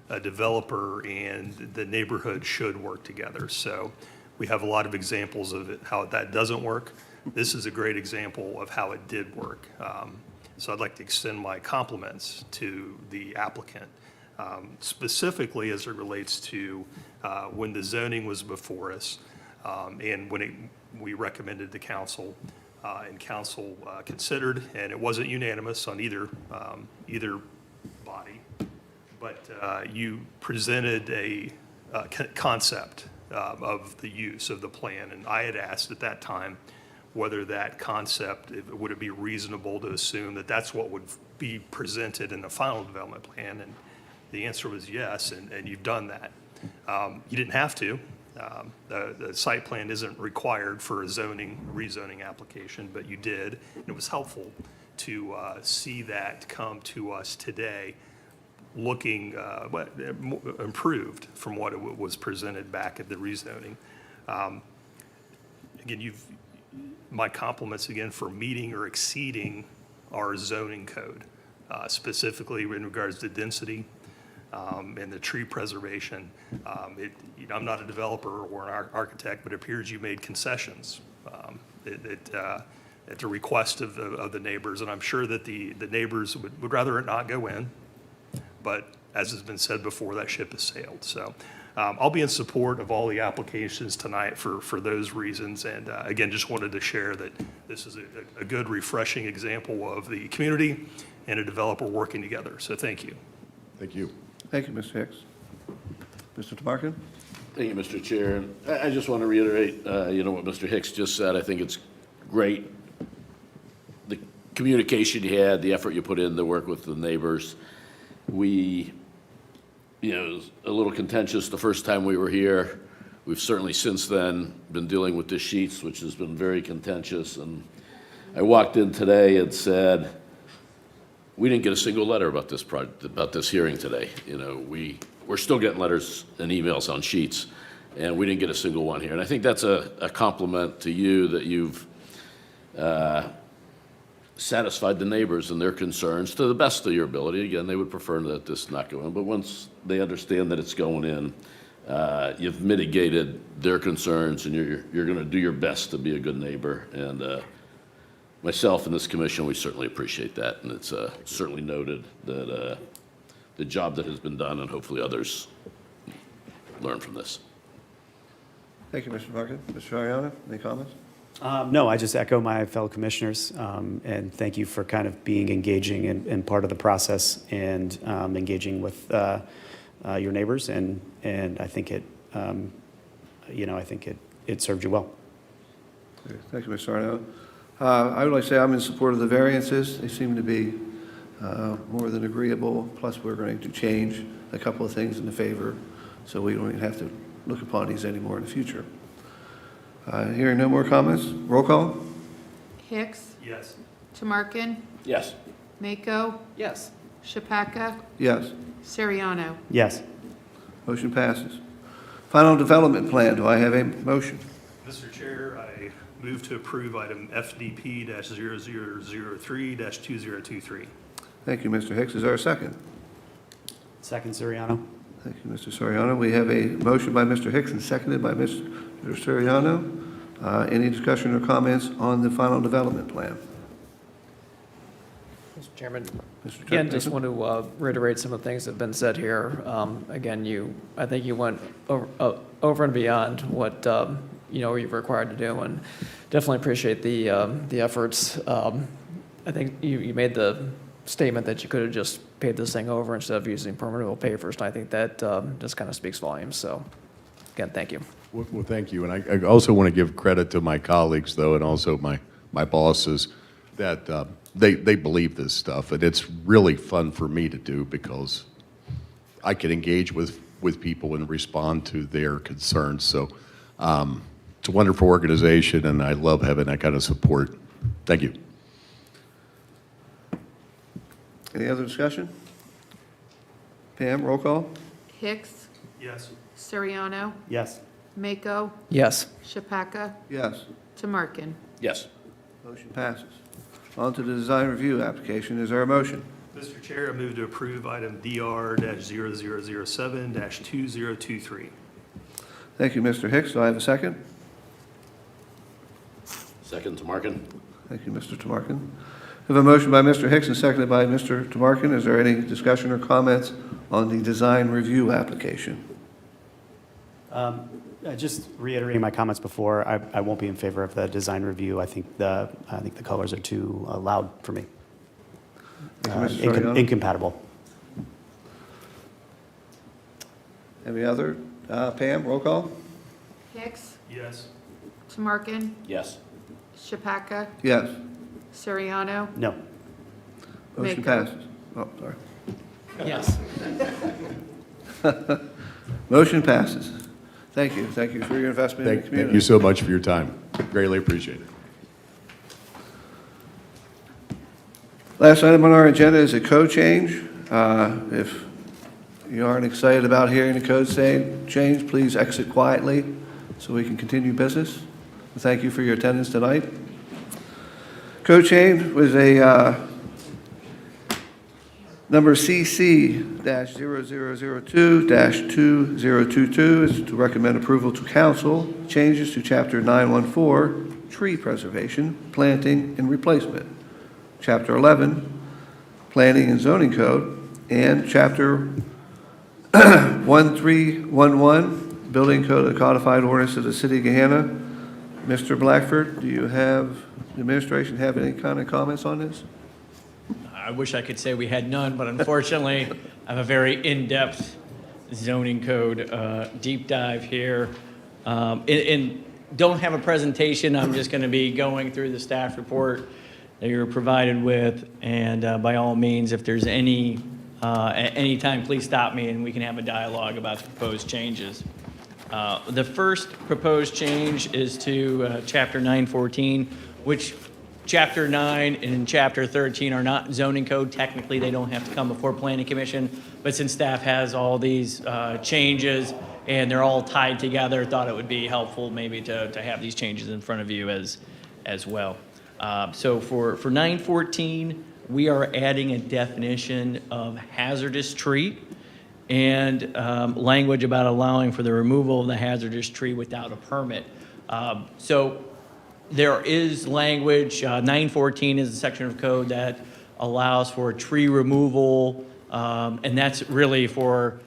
a developer and the neighborhood should work together. So we have a lot of examples of it, how that doesn't work. This is a great example of how it did work. So I'd like to extend my compliments to the applicant, specifically as it relates to when the zoning was before us, and when we recommended to council, and council considered, and it wasn't unanimous on either body, but you presented a concept of the use of the plan, and I had asked at that time whether that concept, would it be reasonable to assume that that's what would be presented in the final development plan, and the answer was yes, and you've done that. You didn't have to. The site plan isn't required for a rezoning application, but you did, and it was helpful to see that come to us today, looking improved from what it was presented back at the rezoning. Again, my compliments again for meeting or exceeding our zoning code, specifically in regards to density and the tree preservation. I'm not a developer or an architect, but it appears you made concessions at the request of the neighbors, and I'm sure that the neighbors would rather it not go in, but as has been said before, that ship has sailed. So I'll be in support of all the applications tonight for those reasons, and again, just wanted to share that this is a good, refreshing example of the community and a developer working together. So thank you. Thank you. Thank you, Mr. Hicks. Mr. Tamarkin? Thank you, Mr. Chair. I just want to reiterate, what Mr. Hicks just said. I think it's great, the communication you had, the effort you put in to work with the neighbors. It was a little contentious the first time we were here. We've certainly since then been dealing with the sheets, which has been very contentious. And I walked in today and said, we didn't get a single letter about this project, about this hearing today. We're still getting letters and emails on sheets, and we didn't get a single one here. And I think that's a compliment to you that you've satisfied the neighbors and their concerns to the best of your ability. Again, they would prefer that this not go in, but once they understand that it's going in, you've mitigated their concerns, and you're going to do your best to be a good neighbor. And myself and this commission, we certainly appreciate that, and it's certainly noted that the job that has been done, and hopefully others learn from this. Thank you, Mr. Tamarkin. Mr. Ariano, any comments? No, I just echo my fellow commissioners, and thank you for kind of being engaging and part of the process, and engaging with your neighbors, and I think it served you well. Okay, thank you, Mr. Ariano. I would like to say I'm in support of the variances. They seem to be more than agreeable, plus we're going to change a couple of things in the favor, so we don't even have to look upon these anymore in the future. Hearing no more comments, roll call? Hicks, Yes. Tamarkin, Yes. Mako, Yes. Shapaka, Yes. Sariano. Yes. Motion passes. Final development plan, do I have a motion? Mr. Chair, I move to approve item FDP-0003-2023. Thank you, Mr. Hicks. Is there a second? Second, Suriano. Thank you, Mr. Soriano. We have a motion by Mr. Hicks and seconded by Mr. Soriano. Any discussion or comments on the final development plan? Mr. Chairman, Mr. again, just Turner? want to reiterate some of the things that have been said here. Again, I think you went over and beyond what, you've required to do, and definitely appreciate the efforts. I think you made the statement that you could have just paved this thing over instead of using permeable pavers, and I think that just kind of speaks volumes. So, again, thank you. Well, thank you. And I also want to give credit to my colleagues, though, and also my bosses, that they believe this stuff. And it's really fun for me to do because I can engage with people and respond to their concerns. So it's a wonderful organization, and I love having that kind of support. Thank you. Any other discussion? Pam, roll call? Hicks, Yes. Sariano, Yes. Mako, Yes. Shapaka, Yes. Tamarkin. Yes. Motion passes. On to the design review application. Is there a motion? Mr. Chair, I move to approve item DR-0007-2023. Thank you, Mr. Hicks. Do I have a second? Second, Tamarkin. Thank you, Mr. Tamarkin. I have a motion by Mr. Hicks and seconded by Mr. Tamarkin. Is there any discussion or comments on the design review application? Just reiterating my comments before, I won't be in favor of the design review. I think the colors are too loud for me. Mr. Soriano? Incompatible. Any other? Pam, roll call? Hicks, Yes. Tamarkin, Yes. Chappaka, Yes. Soriano, No. Motion Mako. passes. Oh, sorry. Yes. Motion passes. Thank you. Thank you for your investment in the Thank community. you so much for your time. Greatly appreciate it. Last item on our agenda is a code change. If you aren't excited about hearing the code change, please exit quietly so we can continue business. Thank you for your attendance tonight. Code change was a number CC-0002-2022 is to recommend approval to council changes to Chapter 914, Tree Preservation, Planting, and Replacement, Chapter 11, Planning and Zoning Code, and Chapter 1311, Building Code of the Codified Ordinance of the City of Gahanna. Mr. Blackford, do you have, the administration have any kind of comments on this? I wish I could say we had none, but unfortunately, I have a very in-depth zoning code deep dive here. And don't have a presentation. I'm just going to be going through the staff report that you're provided with. And by all means, if there's any, at any time, please stop me and we can have a dialogue about the proposed changes. The first proposed change is to Chapter 914, which Chapter 9 and Chapter 13 are not zoning code. Technically, they don't have to come before Planning Commission, but since staff has all these changes and they're all tied together, thought it would be helpful maybe to have these changes in front of you as well. So for 914, we are adding a definition of hazardous tree and language about allowing for the removal of the hazardous tree without a permit. So there is language, 914 is a section of code that allows for tree removal, and that's really for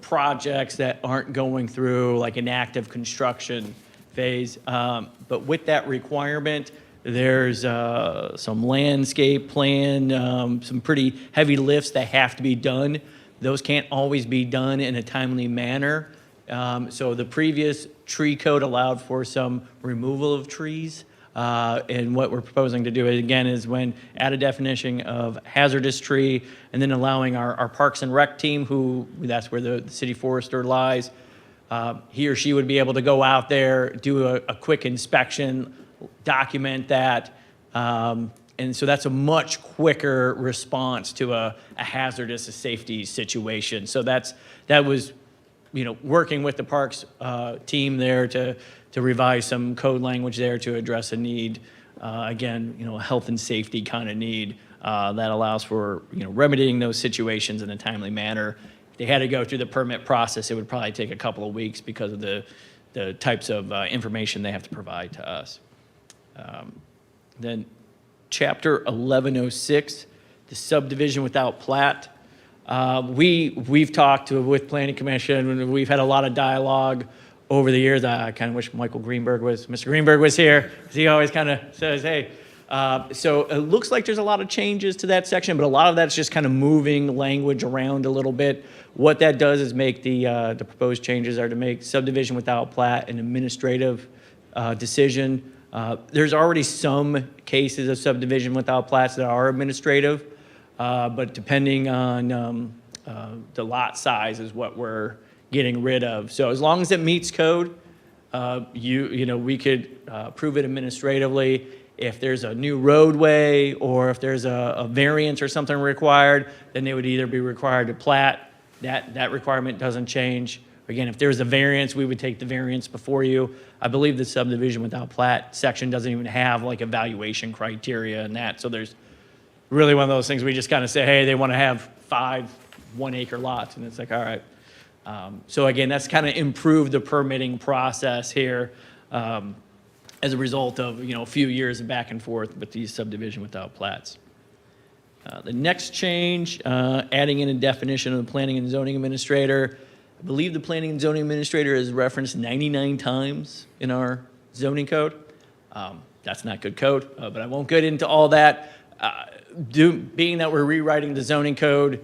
projects that aren't going through like an active construction phase. But with that requirement, there's some landscape plan, some pretty heavy lifts that have to be done. Those can't always be done in a timely manner. So the previous tree code allowed for some removal of trees. And what we're proposing to do again is add a definition of hazardous tree and then allowing our Parks and Rec team, who that's where the city forester lies, he or she would be able to go out there, do a quick inspection, document that. And so that's a much quicker response to a hazardous safety situation. So that was, working with the parks team there to revise some code language there to address a need, again, a health and safety kind of need that allows for, remedying those situations in a timely manner. If they had to go through the permit process, it would probably take a couple of weeks because of the types of information they have to provide to us. Then Chapter 1106, the subdivision without plat. We've talked with Planning Commission, and we've had a lot of dialogue over the years. I kind of wish Mr. Greenberg was here, because he always kind of says, hey. So it looks like there's a lot of changes to that section, but a lot of that's just kind of moving language around a little bit. What that does is make the proposed changes are to make subdivision without plat an administrative decision. There's already some cases of subdivision without plats that are administrative, but depending on the lot size is what we're getting rid of. So as long as it meets code, we could approve it administratively. If there's a new roadway or if there's a variance or something required, then they would either be required to plat. That requirement doesn't change. Again, if there's a variance, we would take the variance before you. I believe the subdivision without plat section doesn't even have like evaluation criteria and that. So there's really one of those things we just kind of say, hey, they want to have 5 1-acre lots. And it's like, all right. So again, that's kind of improved the permitting process here as a result of, a few years of back and forth with these subdivision without plats. The next change, adding in a definition of the planning and zoning administrator. I believe the planning and zoning administrator is referenced 99 times in our zoning code. That's not good code, but I won't get into all that. Being that we're rewriting the zoning code,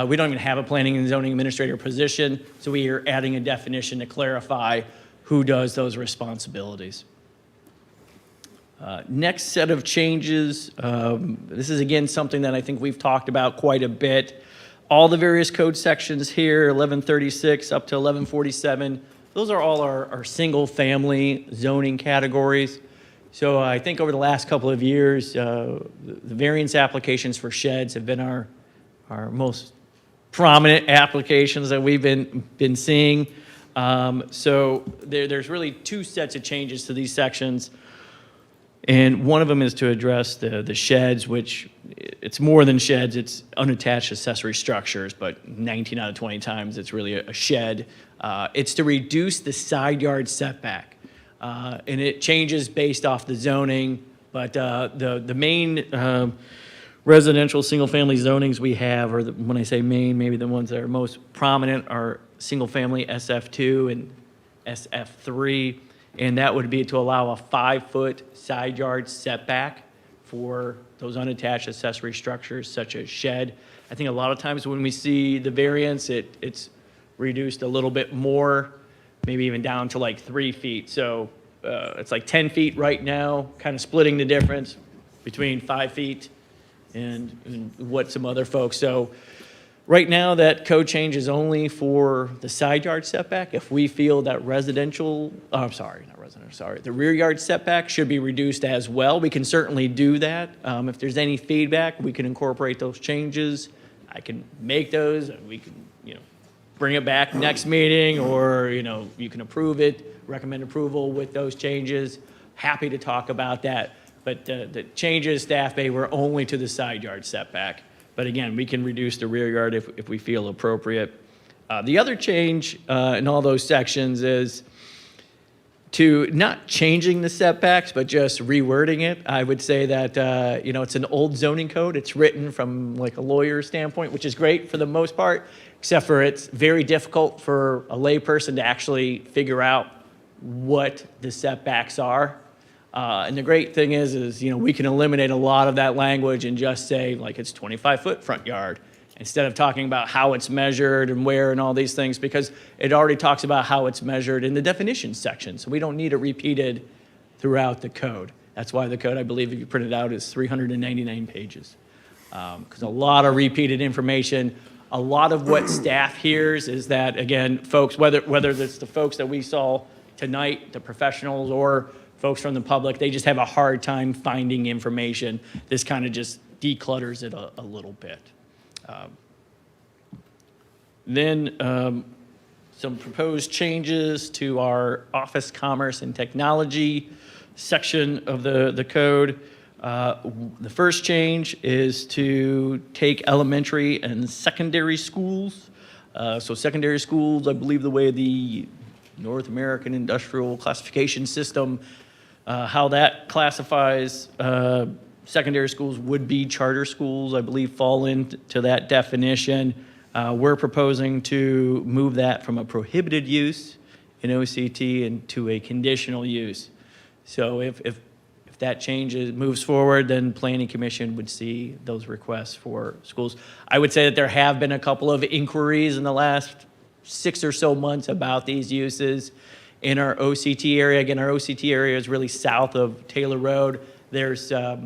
we don't even have a planning and zoning administrator position, so we are adding a definition to clarify who does those responsibilities. Next set of changes, this is again something that I think we've talked about quite a bit. All the various code sections here, 1136 up to 1147, those are all our single-family zoning categories. So I think over the last couple of years, the variance applications for sheds have been our most prominent applications that we've been seeing. So there's really two sets of changes to these sections. And one of them is to address the sheds, which it's more than sheds, it's unattached accessory structures, but 19 out of 20 times it's really a shed. It's to reduce the side yard setback. And it changes based off the zoning, but the main residential single-family zonings we have, or when I say main, maybe the ones that are most prominent are single-family SF2 and SF3. And that would be to allow a 5-foot side yard setback for those unattached accessory structures such as shed. I think a lot of times when we see the variance, it's reduced a little bit more, maybe even down to like 3 feet. So it's like 10 feet right now, kind of splitting the difference between 5 feet and what some other folks. So right now, that code change is only for the side yard setback. If we feel that the rear yard setback should be reduced as well, we can certainly do that. If there's any feedback, we can incorporate those changes. I can make those, we can, bring it back next meeting, or, you can approve it, recommend approval with those changes. Happy to talk about that. But the changes staff made were only to the side yard setback. But again, we can reduce the rear yard if we feel appropriate. The other change in all those sections is to not changing the setbacks, but just rewording it. I would say that, it's an old zoning code. It's written from like a lawyer's standpoint, which is great for the most part, except for it's very difficult for a layperson to actually figure out what the setbacks are. And the great thing is, we can eliminate a lot of that language and just say, like, it's 25-foot front yard, instead of talking about how it's measured and where and all these things, because it already talks about how it's measured in the definitions section. So we don't need it repeated throughout the code. That's why the code, I believe, if you print it out, is 399 pages. Because a lot of repeated information. A lot of what staff hears is that, again, folks, whether it's the folks that we saw tonight, the professionals, or folks from the public, they just have a hard time finding information. This kind of just declutters it a little bit. Then some proposed changes to our office, commerce, and technology section of the code. The first change is to take elementary and secondary schools. So secondary schools, I believe the way the North American Industrial Classification System, how that classifies secondary schools would be charter schools, I believe, fall into that definition. We're proposing to move that from a prohibited use in OCT into a conditional use. So if that moves forward, then Planning Commission would see those requests for schools. I would say that there have been a couple of inquiries in the last 6 or so months about these uses in our OCT area. Again, our OCT area is really south of Taylor Road. There's, I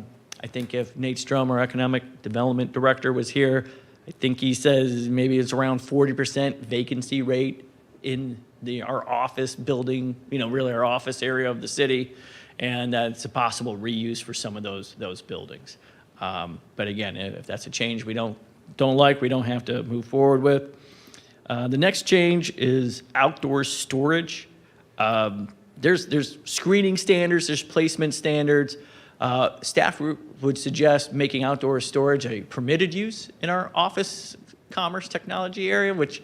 think if Nate Strum, our Economic Development Director, was here, I think he says maybe it's around 40% vacancy rate in our office building, really our office area of the city. And it's a possible reuse for some of those buildings. But again, if that's a change we don't like, we don't have to move forward with. The next change is outdoor storage. There's screening standards, there's placement standards. Staff would suggest making outdoor storage a permitted use in our office, commerce, technology area, which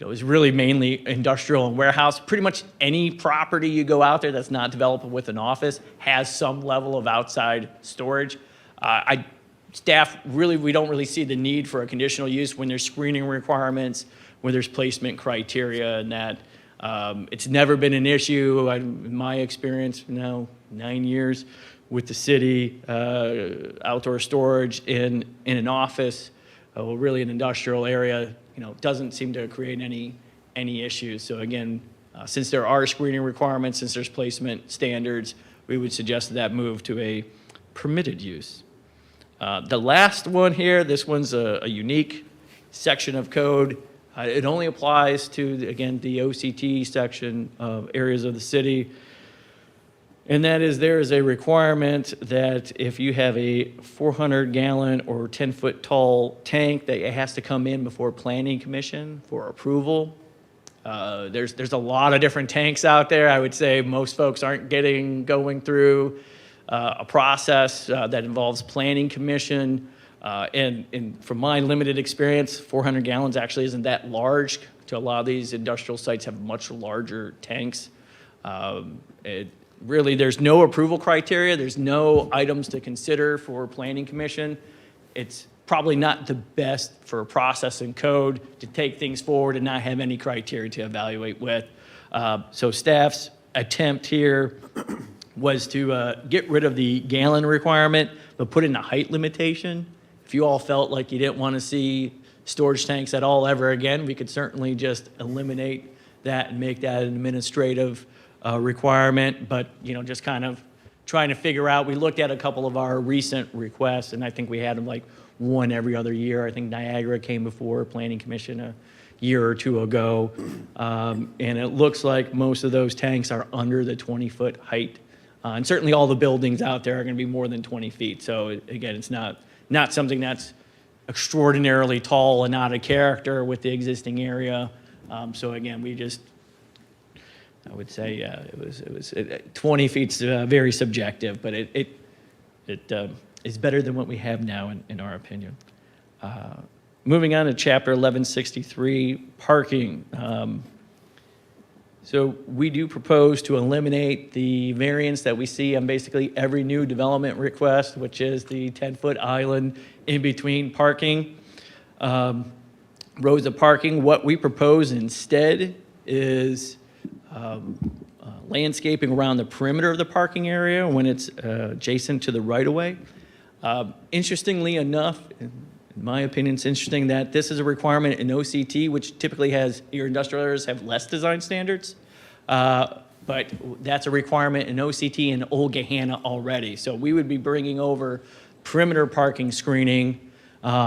is really mainly industrial and warehouse. Pretty much any property you go out there that's not developed with an office has some level of outside storage. Staff we don't really see the need for a conditional use when there's screening requirements, where there's placement criteria, and that it's never been an issue, in my experience now, 9 years with the city, outdoor storage in an office, really an industrial area, doesn't seem to create any issues. So again, since there are screening requirements, since there's placement standards, we would suggest that move to a permitted use. The last one here, this one's a unique section of code. It only applies to, again, the OCT section of areas of the city. And that is, there is a requirement that if you have a 400-gallon or 10-foot tall tank, that it has to come in before Planning Commission for approval. There's a lot of different tanks out there. I would say most folks aren't going through a process that involves Planning Commission. And from my limited experience, 400 gallons actually isn't that large. To a lot of these industrial sites have much larger tanks. Really, there's no approval criteria. There's no items to consider for Planning Commission. It's probably not the best for process and code to take things forward and not have any criteria to evaluate with. So staff's attempt here was to get rid of the gallon requirement, but put in a height limitation. If you all felt like you didn't want to see storage tanks at all ever again, we could certainly just eliminate that and make that an administrative requirement. But, just kind of trying to figure out, we looked at a couple of our recent requests, and I think we had them like one every other year. I think Niagara came before Planning Commission a year or two ago. And it looks like most of those tanks are under the 20-foot height. And certainly all the buildings out there are going to be more than 20 feet. So again, it's not something that's extraordinarily tall and out of character with the existing area. So again, I would say, it was 20 feet's very subjective, but it is better than what we have now, in our opinion. Moving on to Chapter 1163, parking. So we do propose to eliminate the variance that we see on basically every new development request, which is the 10-foot island in between parking, rows of parking. What we propose instead is landscaping around the perimeter of the parking area when it's adjacent to the right-of-way. Interestingly enough, in my opinion, it's interesting that this is a requirement in OCT, which typically has, your industrial areas have less design standards, but that's a requirement in OCT and Old Gahanna already. So we would be bringing over perimeter parking screening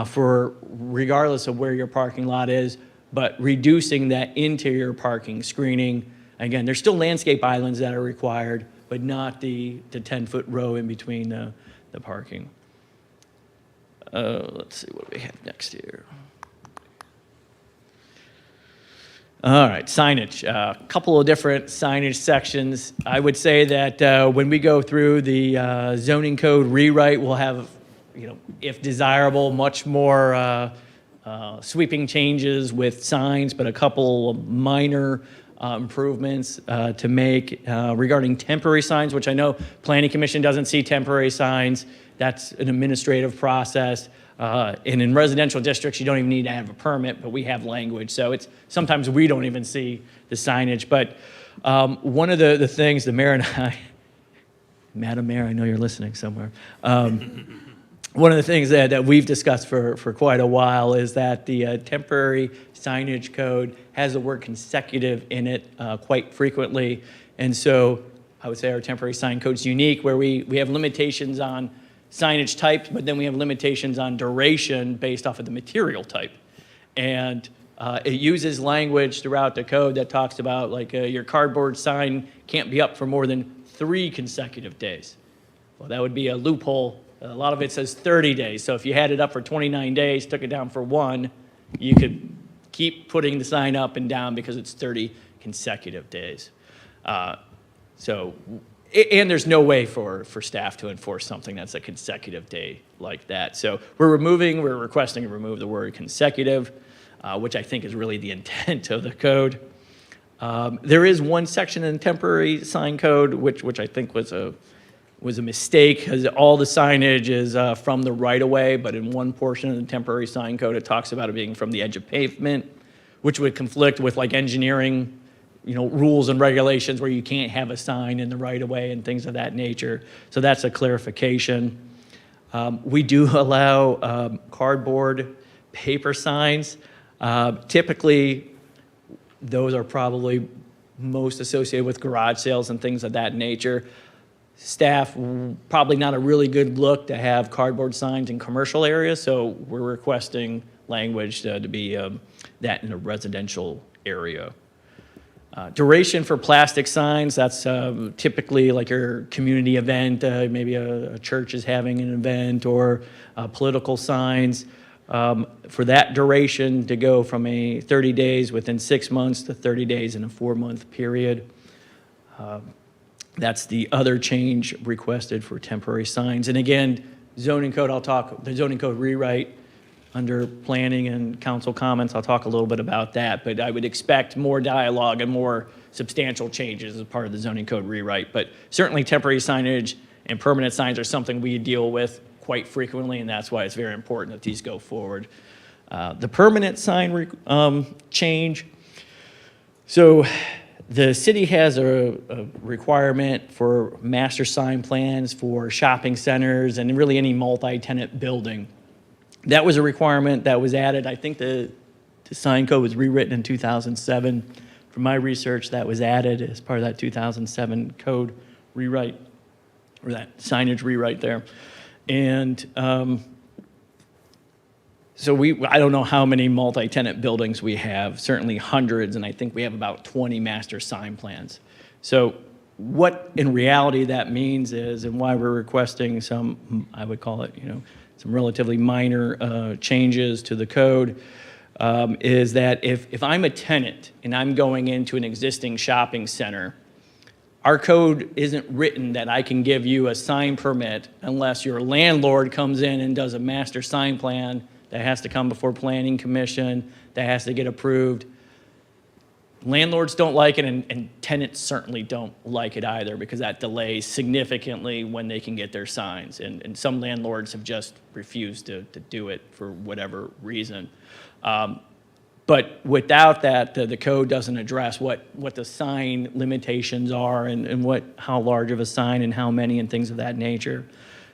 for regardless of where your parking lot is, but reducing that interior parking screening. Again, there's still landscape islands that are required, but not the 10-foot row in between the parking. Let's see what we have next here. All right, signage. A couple of different signage sections. I would say that when we go through the zoning code rewrite, we'll have, if desirable, much more sweeping changes with signs, but a couple of minor improvements to make regarding temporary signs, which I know Planning Commission doesn't see temporary signs. That's an administrative process. And in residential districts, you don't even need to have a permit, but we have language. So it's sometimes we don't even see the signage. But one of the things the mayor and I, Madam Mayor, I know you're listening somewhere. One of the things that we've discussed for quite a while is that the temporary signage code has the word consecutive in it quite frequently. And so I would say our temporary sign code is unique, where we have limitations on signage types, but then we have limitations on duration based off of the material type. And it uses language throughout the code that talks about like your cardboard sign can't be up for more than 3 consecutive days. Well, that would be a loophole. A lot of it says 30 days. So if you had it up for 29 days, took it down for 1, you could keep putting the sign up and down because it's 30 consecutive days. And there's no way for staff to enforce something that's a consecutive day like that. So we're requesting to remove the word consecutive, which I think is really the intent of the code. There is one section in the temporary sign code, which I think was a mistake, because all the signage is from the right-of-way, but in one portion of the temporary sign code, it talks about it being from the edge of pavement, which would conflict with like engineering, rules and regulations where you can't have a sign in the right of way and things of that nature. So that's a clarification. We do allow cardboard, paper signs. Typically, those are probably most associated with garage sales and things of that nature. Staff, probably not a really good look to have cardboard signs in commercial areas, so we're requesting language to be that in a residential area. Duration for plastic signs, that's typically like your community event, maybe a church is having an event, or political signs. For that duration to go from a 30 days within 6 months to 30 days in a 4-month period. That's the other change requested for temporary signs. And again, zoning code, the zoning code rewrite under planning and council comments, I'll talk a little bit about that, but I would expect more dialogue and more substantial changes as part of the zoning code rewrite. But certainly temporary signage and permanent signs are something we deal with quite frequently, and that's why it's very important that these go forward. The permanent sign change, so the city has a requirement for master sign plans for shopping centers and really any multi-tenant building. That was a requirement that was added. I think the sign code was rewritten in 2007. From my research, that was added as part of that 2007 code rewrite, or that signage rewrite there. And so I don't know how many multi-tenant buildings we have, certainly hundreds, and I think we have about 20 master sign plans. So what in reality that means is, and why we're requesting some, I would call it, some relatively minor changes to the code, is that if I'm a tenant and I'm going into an existing shopping center, our code isn't written that I can give you a sign permit unless your landlord comes in and does a master sign plan that has to come before planning commission, that has to get approved. Landlords don't like it, and tenants certainly don't like it either, because that delays significantly when they can get their signs. And some landlords have just refused to do it for whatever reason. But without that, the code doesn't address what the sign limitations are and how large of a sign and how many and things of that nature.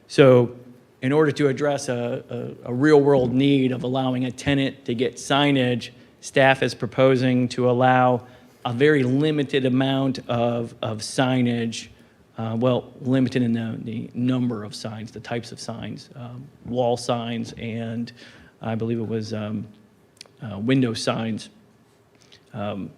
So in order to address a real-world need of allowing a tenant to get signage, staff is proposing to allow a very limited amount of signage, limited in the number of signs, the types of signs, wall signs, and I believe it was window signs. At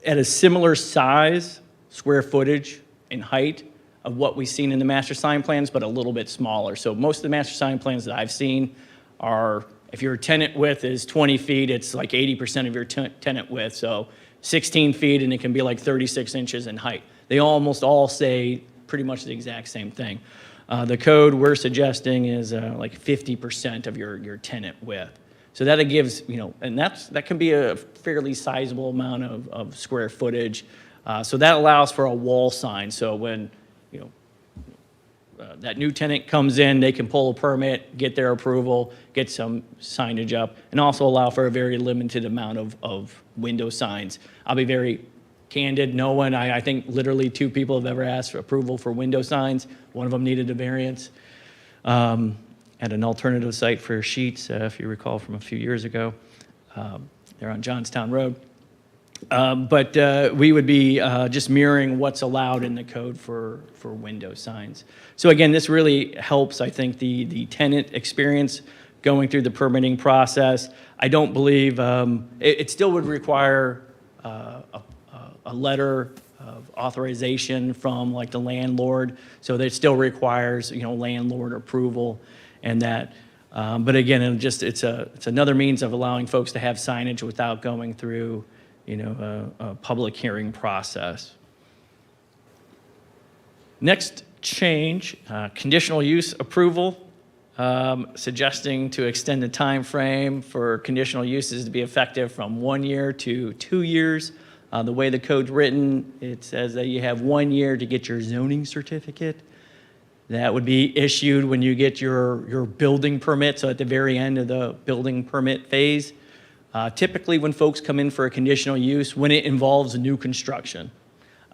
a similar size, square footage, and height of what we've seen in the master sign plans, but a little bit smaller. So most of the master sign plans that I've seen are, if your tenant width is 20 feet, it's like 80% of your tenant width. So 16 feet, and it can be like 36 inches in height. They almost all say pretty much the exact same thing. The code we're suggesting is like 50% of your tenant width. So that gives, and that can be a fairly sizable amount of square footage. So that allows for a wall sign. So when, that new tenant comes in, they can pull a permit, get their approval, get some signage up, and also allow for a very limited amount of window signs. I'll be very candid. No one, I think literally 2 people have ever asked for approval for window signs. One of them needed a variance at an alternative site for sheets, if you recall from a few years ago. They're on Johnstown Road. But we would be just mirroring what's allowed in the code for window signs. So again, this really helps, I think, the tenant experience going through the permitting process. I don't believe, it still would require a letter of authorization from like the landlord. So that still requires, landlord approval and that. But again, it's another means of allowing folks to have signage without going through a public hearing process. Next change, conditional use approval, suggesting to extend the time frame for conditional uses to be effective from 1 year to 2 years. The way the code's written, it says that you have 1 year to get your zoning certificate. That would be issued when you get your building permit, so at the very end of the building permit phase. Typically, when folks come in for a conditional use, when it involves new construction.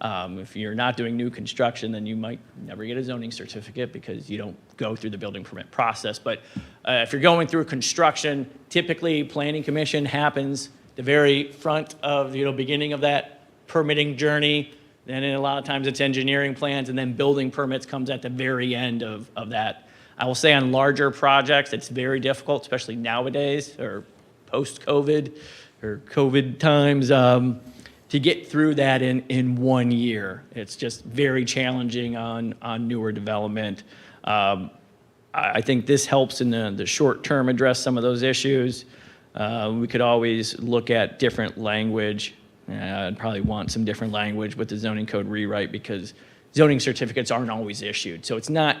If you're not doing new construction, then you might never get a zoning certificate because you don't go through the building permit process. But if you're going through construction, typically planning commission happens the very front of, beginning of that permitting journey. Then a lot of times it's engineering plans, and then building permits comes at the very end of that. I will say on larger projects, it's very difficult, especially nowadays or post-COVID or COVID times, to get through that in 1 year. It's just very challenging on newer development. I think this helps in the short term address some of those issues. We could always look at different language. I'd probably want some different language with the zoning code rewrite because zoning certificates aren't always issued. So it's not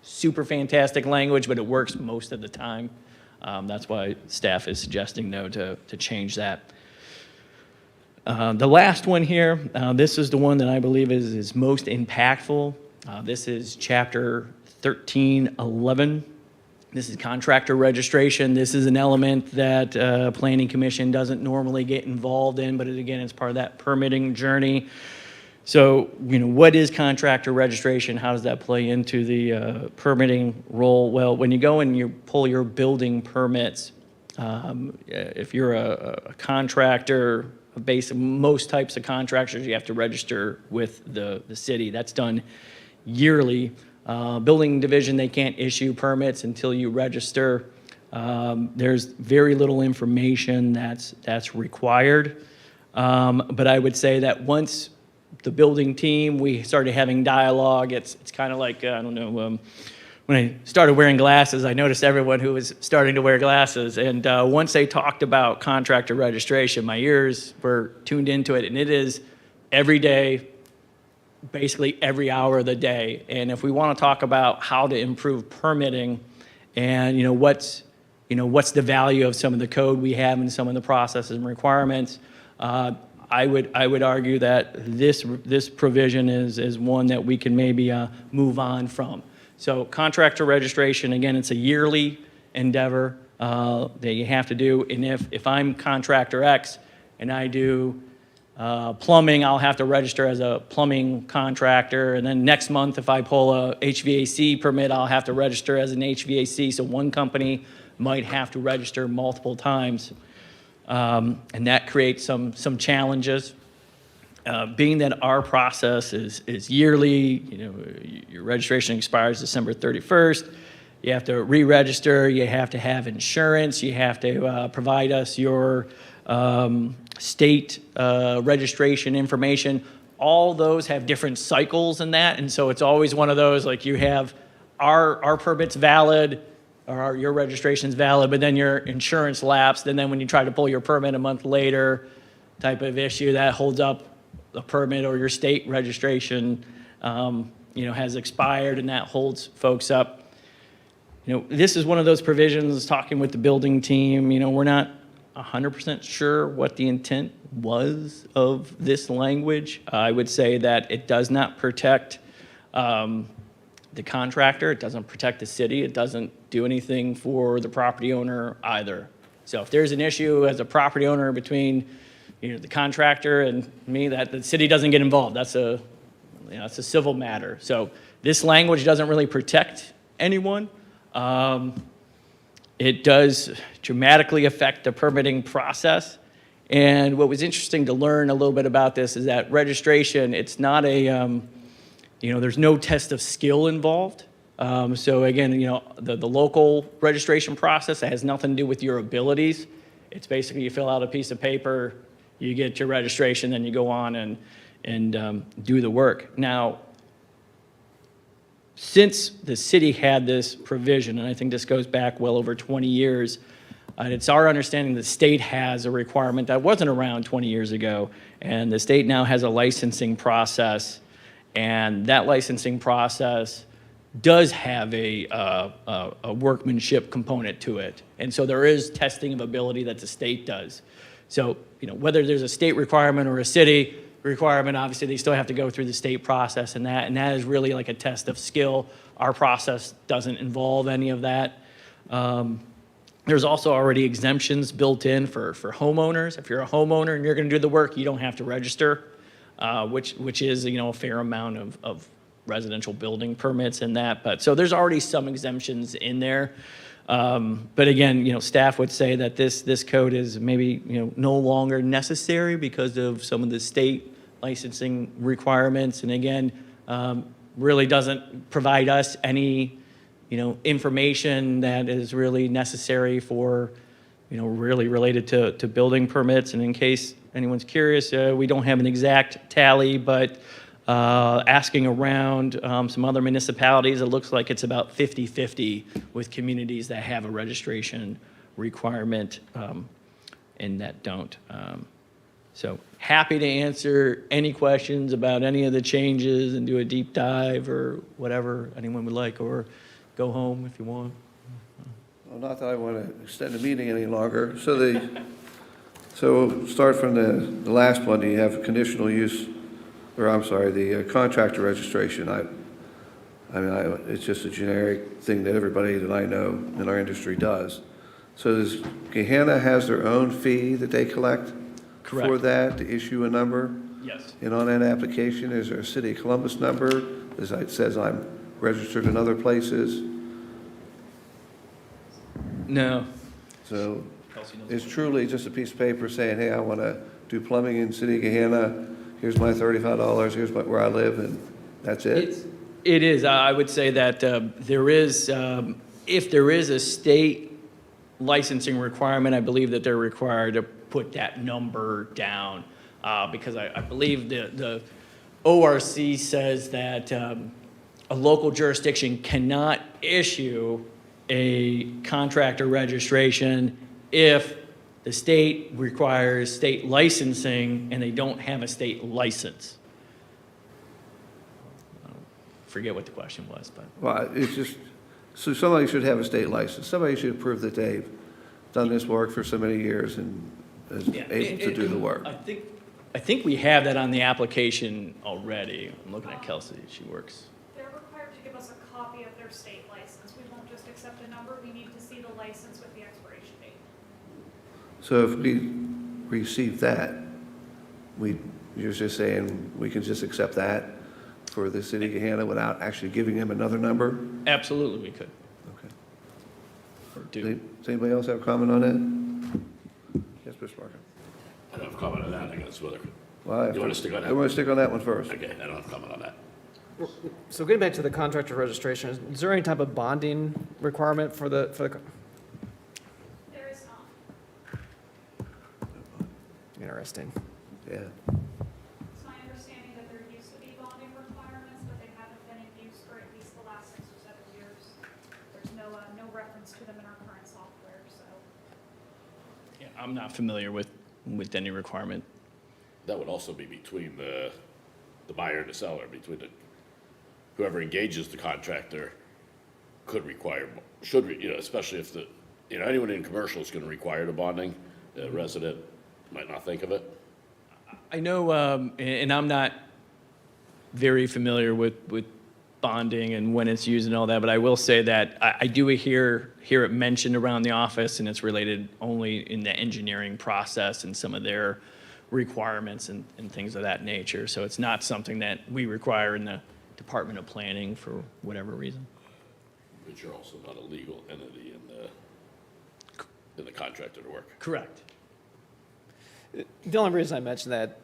super fantastic language, but it works most of the time. That's why staff is suggesting, though, to change that. The last one here, this is the one that I believe is most impactful. This is Chapter 1311. This is contractor registration. This is an element that Planning Commission doesn't normally get involved in, but again, it's part of that permitting journey. So, what is contractor registration? How does that play into the permitting role? Well, when you go and you pull your building permits, if you're a contractor, most types of contractors, you have to register with the city. That's done yearly. Building division, they can't issue permits until you register. There's very little information that's required. But I would say that once the building team, we started having dialogue, it's kind of like, I don't know, when I started wearing glasses, I noticed everyone who was starting to wear glasses. And once they talked about contractor registration, my ears were tuned into it. And it is every day, basically every hour of the day. And if we want to talk about how to improve permitting and, what's the value of some of the code we have and some of the processes and requirements, I would argue that this provision is one that we can maybe move on from. So contractor registration, again, it's a yearly endeavor that you have to do. And if I'm contractor X and I do plumbing, I'll have to register as a plumbing contractor. And then next month, if I pull a HVAC permit, I'll have to register as an HVAC. So one company might have to register multiple times. And that creates some challenges. Being that our process is yearly, your registration expires December 31st. You have to re-register. You have to have insurance. You have to provide us your state registration information. All those have different cycles in that, and so it's always one of those, like you have our permit's valid, or your registration's valid, but then your insurance lapsed, and then when you try to pull your permit a month later, type of issue, that holds up the permit, or your state registration has expired, and that holds folks up. This is one of those provisions, talking with the building team, we're not 100% sure what the intent was of this language. I would say that it does not protect the contractor. It doesn't protect the city. It doesn't do anything for the property owner either. So if there's an issue as a property owner between the contractor and me, that the city doesn't get involved. That's a civil matter. So this language doesn't really protect anyone. It does dramatically affect the permitting process. And what was interesting to learn a little bit about this is that registration, it's not a, there's no test of skill involved. So again, the local registration process has nothing to do with your abilities. It's basically you fill out a piece of paper, you get your registration, then you go on and do the work. Now, since the city had this provision, and I think this goes back well over 20 years, it's our understanding the state has a requirement that wasn't around 20 years ago, and the state now has a licensing process, and that licensing process does have a workmanship component to it. And so there is testing of ability that the state does. So, whether there's a state requirement or a city requirement, obviously they still have to go through the state process and that is really like a test of skill. Our process doesn't involve any of that. There's also already exemptions built in for homeowners. If you're a homeowner and you're going to do the work, you don't have to register, which is, a fair amount of residential building permits and that. But so there's already some exemptions in there. But again, staff would say that this code is maybe, no longer necessary because of some of the state licensing requirements. And again, really doesn't provide us any information that is really necessary for, really related to building permits. And in case anyone's curious, we don't have an exact tally, but asking around some other municipalities, it looks like it's about 50-50 with communities that have a registration requirement and that don't. So happy to answer any questions about any of the changes and do a deep dive or whatever anyone would like, or go home if you want. Well, not that I want to extend the meeting any longer. So we'll start from the last one. You have conditional use, or I'm sorry, the contractor registration. It's just a generic thing that everybody that I know in our industry does. So does Gahanna has their own fee that they collect? Correct. For that, to issue a number? Yes. And on that application, is there a City of Columbus number? It says I'm registered in other places? No. So it's truly just a piece of paper saying, hey, I want to do plumbing in City of Gahanna. Here's my $35. Here's where I live, and that's it? It is. I would say that there is, if there is a state licensing requirement, I believe that they're required to put that number down because I believe the ORC says that a local jurisdiction cannot issue a contractor registration if the state requires state licensing and they don't have a state license. Forget what the question was, but. Well, it's just, so somebody should have a state license. Somebody should prove that they've done this work for so many years and is able to do the work. I think we have that on the application already. I'm looking at Kelsey, she works. They're required to give us a copy of their state license. We won't just accept a number, we need to see the license with the expiration date. So if we receive that, you're just saying we can just accept that for the city of Gahanna without actually giving them another number? Absolutely, we could. Okay. Or do. Does anybody else have a comment on that? Yes, Mr. Parker. I don't have a comment on that. I guess whether. Well, You want to stick on that? I want to stick on that one first. Okay, I don't have a comment on that. So getting back to the contractor registration, is there any type of bonding requirement for the? There is not. Interesting. Yeah. It's my understanding that there used to be bonding requirements, but they haven't been in use for at least the last 6 or 7 years. There's no reference to them in our current software, so. Yeah, I'm not familiar with any requirement. That would also be between the buyer and the seller, between whoever engages the contractor could require, especially if anyone in commercial is going to require the bonding, the resident might not think of it. I know, and I'm not very familiar with bonding and when it's used and all that, but I will say that I do hear it mentioned around the office, and it's related only in the engineering process and some of their requirements and things of that nature. So it's not something that we require in the Department of Planning for whatever reason. But you're also not a legal entity in the contractor to work. Correct. The only reason I mentioned that,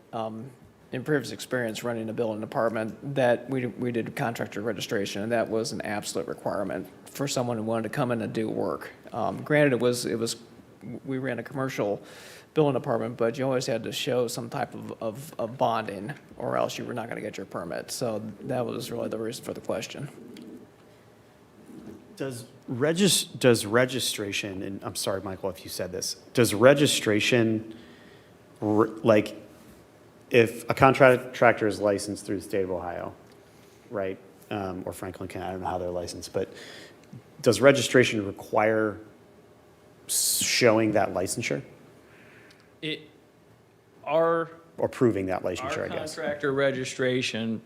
in previous experience running a building department, that we did contractor registration, and that was an absolute requirement for someone who wanted to come in and do work. Granted, we ran a commercial building department, but you always had to show some type of bonding, or else you were not going to get your permit. So that was really the reason for the question. Does registration, and I'm sorry, Michael, if you said this, does registration, if a contractor is licensed through the state of Ohio, right, or Franklin County, I don't know how they're licensed, but does registration require showing that licensure? Or proving that licensure, I guess. Our contractor registration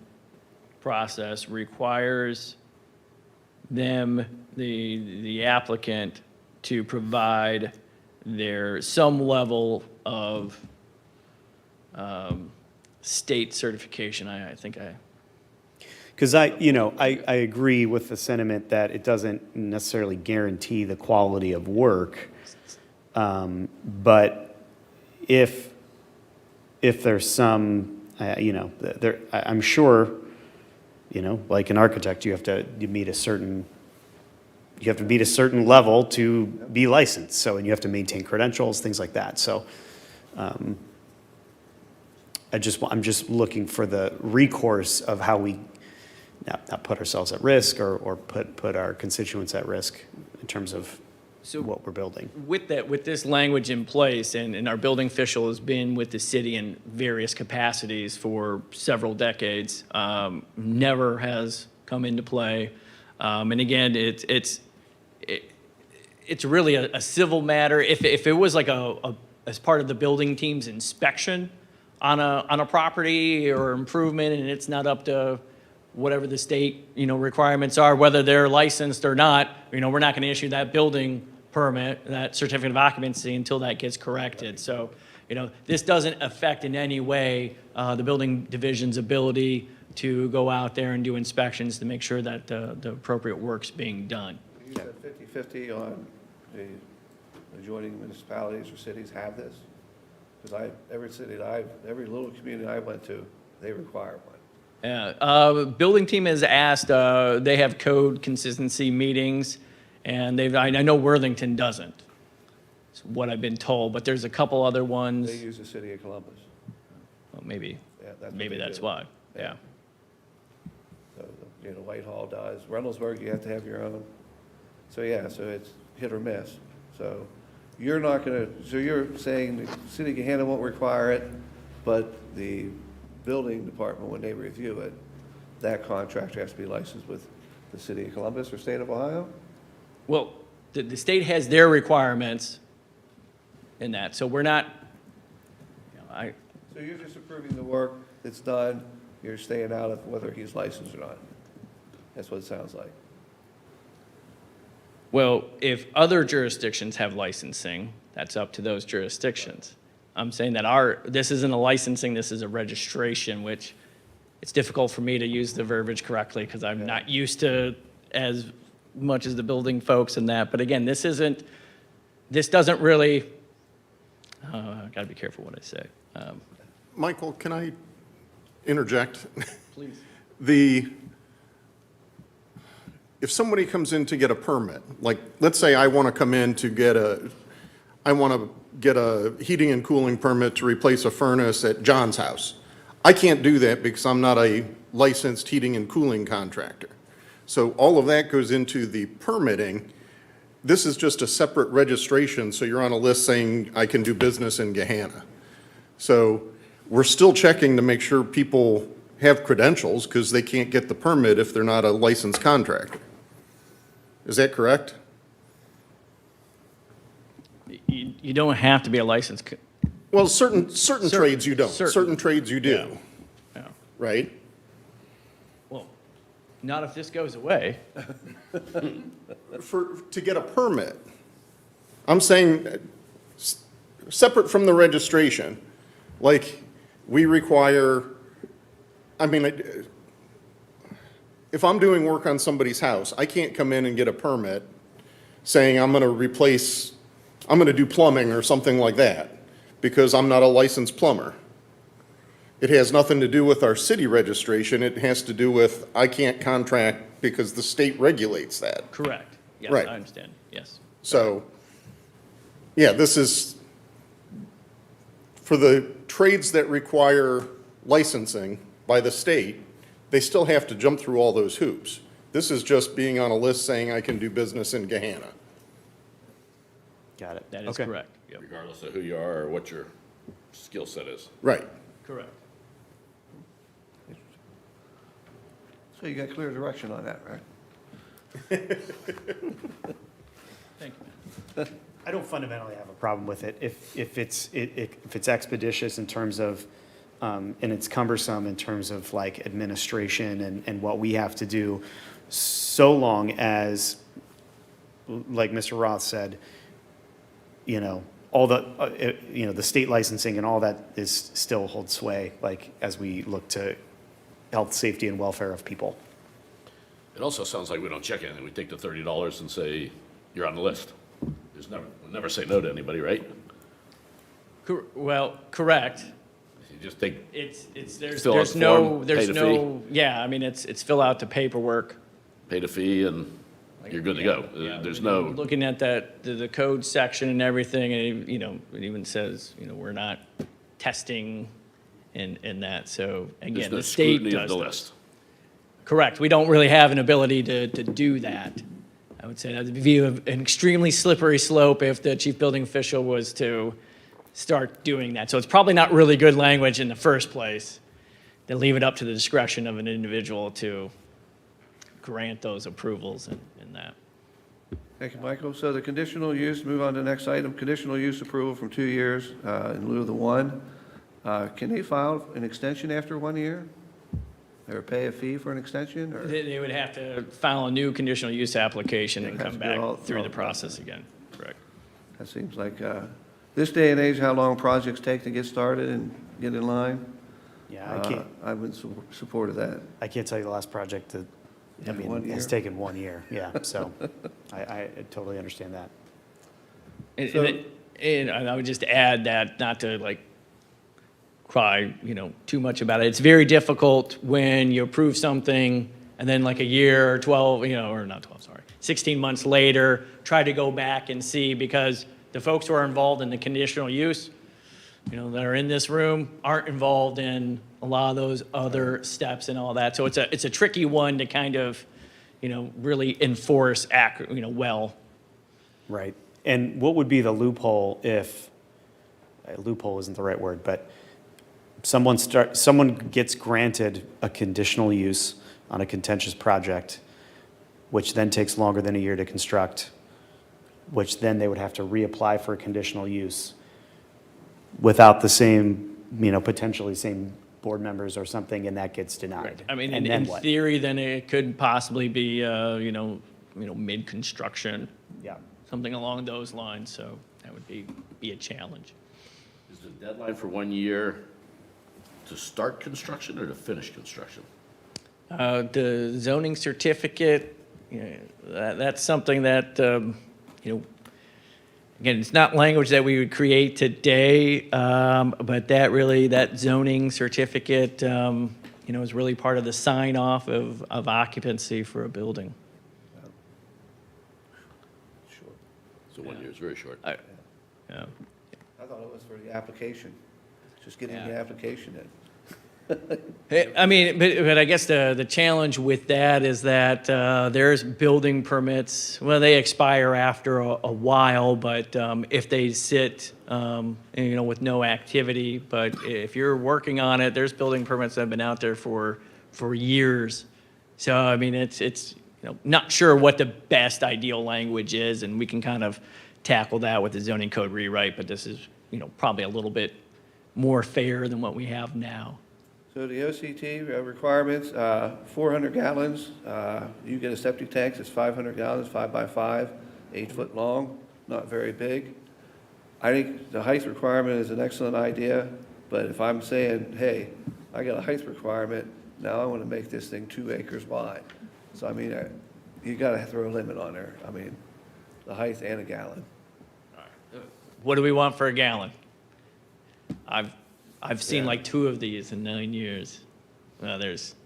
process requires them, the applicant, to provide some level of state certification. I think Because I agree with the sentiment that it doesn't necessarily guarantee the quality of work. But if there's some, I'm sure, like an architect, you have to meet a certain level to be licensed. So, and you have to maintain credentials, things like that. So, I'm just looking for the recourse of how we not put ourselves at risk or put our constituents at risk in terms of what we're building. with this language in place, and our building official has been with the city in various capacities for several decades, never has come into play. And again, it's really a civil matter. If it was like as part of the building team's inspection on a property or improvement, and it's not up to whatever the state, requirements are, whether they're licensed or not, we're not going to issue that building permit, that certificate of occupancy until that gets corrected. So, this doesn't affect in any way the building division's ability to go out there and do inspections to make sure that the appropriate work's being done. You said 50/50 on the adjoining municipalities or cities have this? Because every little community I went to, they require one. Yeah, building team has asked, they have code consistency meetings, and I know Worthington doesn't. It's what I've been told, but there's a couple other ones. They use the city of Columbus. Well, maybe What that's do. why, yeah. So, Whitehall does. Reynoldsburg, you have to have your own. So, so it's hit or miss. So you're saying the city of Gahanna won't require it, but the building department, when they review it, that contractor has to be licensed with the city of Columbus or state of Ohio? Well, the state has their requirements in that, so we're not, So you're just approving the work that's done, you're staying out of whether he's licensed or not? That's what it sounds like. well, if other jurisdictions have licensing, that's up to those jurisdictions. I'm saying that this isn't a licensing, this is a registration, which it's difficult for me to use the verbiage correctly because I'm not used to as much as the building folks and that. But again, this doesn't really, I gotta be careful what I say. Michael, can I interject? Please. If somebody comes in to get a permit, like, let's say I want to come in to get a heating and cooling permit to replace a furnace at John's house. I can't do that because I'm not a licensed heating and cooling contractor. So all of that goes into the permitting. This is just a separate registration, so you're on a list saying I can do business in Gahanna. So we're still checking to make sure people have credentials because they can't get the permit if they're not a licensed contractor. Is that correct? You don't have to be a licensed. Well, certain trades you don't. Certain trades you do, Yeah. right? Well, not if this goes away. To get a permit. I'm saying, separate from the registration, like, we require, if I'm doing work on somebody's house, I can't come in and get a permit saying I'm going to do plumbing or something like that, because I'm not a licensed plumber. It has nothing to do with our city registration. It has to do with, I can't contract because the state regulates that. Correct. Yes, Right. I understand. Yes. So, this is, for the trades that require licensing by the state, they still have to jump through all those hoops. This is just being on a list saying I can do business in Gahanna. Got it. That is Okay. correct. Yep. Regardless of who you are or what your skill set is. Right. Correct. So you got clear direction on that, right? Thank you. I don't fundamentally have a problem with it if it's expeditious in terms of, and it's cumbersome in terms of like administration and what we have to do, so long as like Mr. Roth said, all the, the state licensing and all that is still holds sway, like, as we look to health, safety, and welfare of people. It also sounds like we don't check anything. We take the $30 and say, you're on the list. We'll never say no to anybody, right? Well, correct. You just take, There's Fill out the no, form, there's pay the no, yeah, I mean, it's fill out the paperwork. pay the fee, and you're good to go. There's no, Looking at the code section and everything, and, it even says, we're not testing and that, so, there's again, no the state scrutiny of does the those. list. Correct. We don't really have an ability to do that. I would say that would be an extremely slippery slope if the chief building official was to start doing that. So it's probably not really good language in the first place, to leave it up to the discretion of an individual to grant those approvals and that. Thank you, Michael. So the conditional use, move on to the next item, conditional use approval from 2 years in lieu of the 1. Can they file an extension after 1 year? Or pay a fee for an extension, or? They would have to file a new conditional use application and It has come to be back all- through all- the process again. Correct. That seems like, this day and age, how long projects take to get started and get in line? Yeah, I can't, I've been supportive of that. I can't tell you the last project that, I In mean, 1 it's year? taken 1 year, yeah, so I totally understand that. And I would just add that, not to cry, too much about it. It's very difficult when you approve something and then a year or 12, or not 12, sorry, 16 months later, try to go back and see, because the folks who are involved in the conditional use, that are in this room aren't involved in a lot of those other steps and all that. So it's a tricky one to kind of, really enforce well. Right. And what would be the loophole if, loophole isn't the right word, but someone gets granted a conditional use on a contentious project, which then takes longer than a year to construct, which then they would have to reapply for a conditional use without the same, potentially same board members or something, and that gets denied. I mean, And in then what? theory, then it could possibly be, mid-construction, Yeah. something along those lines, so that would be a challenge. Is the deadline for 1 year to start construction or to finish construction? The zoning certificate, that's something that, again, it's not language that we would create today, but that zoning certificate, is really part of the sign-off of occupancy for a building. Short. So 1 year is very short. Yeah. I thought it was for the application, just getting the Yeah. application in. I mean, but I guess the challenge with that is that there's building permits, well, they expire after a while, but if they sit, with no activity, but if you're working on it, there's building permits that have been out there for years. So, I mean, it's not sure what the best ideal language is, and we can kind of tackle that with the zoning code rewrite, but this is, probably a little bit more fair than what we have now. So the OCT requirements, 400 gallons, you get a septic tank that's 500 gallons, 5 by 5, 8 foot long, not very big. I think the height requirement is an excellent idea, but if I'm saying, hey, I got a height requirement, now I want to make this thing 2 acres wide. So I mean, you got to throw a limit on there. I mean, the height and a gallon. What do we want for a gallon? I've seen 2 of these in 9 years. Well, there's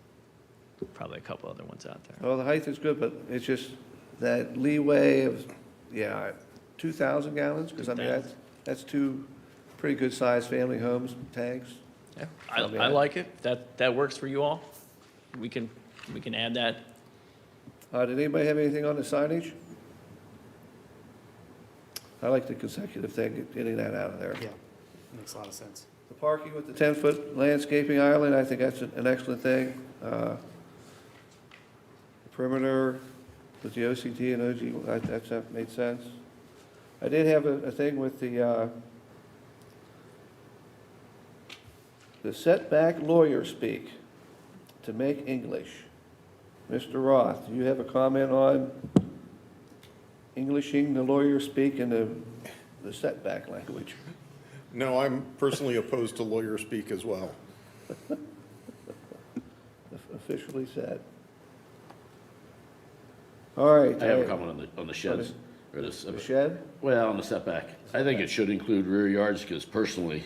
probably a couple other ones out there. Well, the height is good, but it's just that leeway of, 2,000 gallons, because I mean, that's 2 pretty good sized family homes, tanks. Yeah, I like it. That works for you all. We can add that. Did anybody have anything on the signage? I like the consecutive thing, getting that out of there. Yeah, makes a lot of sense. The parking with the 10-foot landscaping island, I think that's an excellent thing. Perimeter with the OCT and OG, that made sense. I did have a thing with the setback lawyer speak to make English. Mr. Roth, do you have a comment on Englishing the lawyer speak in the setback language. No, I'm personally opposed to lawyer speak as well. Officially said. All right. I have a comment on the sheds. Or The shed? Well, on the setback. I think it should include rear yards, because personally,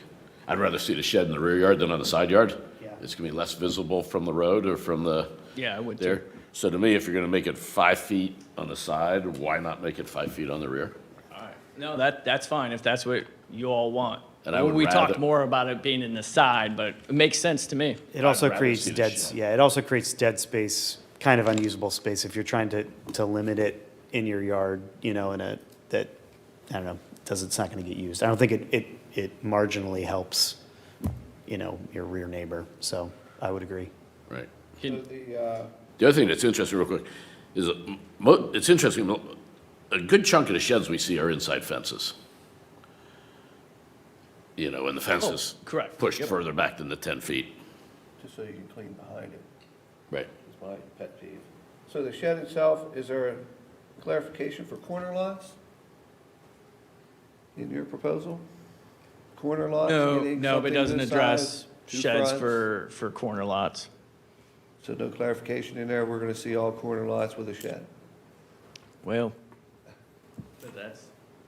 I'd rather see the shed in the rear yard than on the side yard. Yeah. It's gonna be less visible from the road or from the. Yeah, I would too. There. So to me, if you're gonna make it 5 feet on the side, why not make it 5 feet on the rear? All right. No, that's fine if that's what you all want. And I would We talked rather- more about it being in the side, but it makes sense to me. It also rather creates see the dead, shed. yeah, it also creates dead space, kind of unusable space if you're trying to limit it in your yard, you know, in a, that, I don't know, it's not gonna get used. I don't think it marginally helps, you know, your rear neighbor, so I would agree. Right. So The other thing that's interesting, real quick, is it's interesting, a good chunk of the sheds we see are inside fences. You know, and the fence is correct. pushed Yep. further back than the 10 feet. just so you can clean behind it, Right. is my pet peeve. So the shed itself, is there a clarification for corner lots in your proposal? Corner lots? No, meaning no, but it something doesn't this address size, two sheds fronts? for corner lots. So no clarification in there, we're gonna see all corner lots with a shed. Well,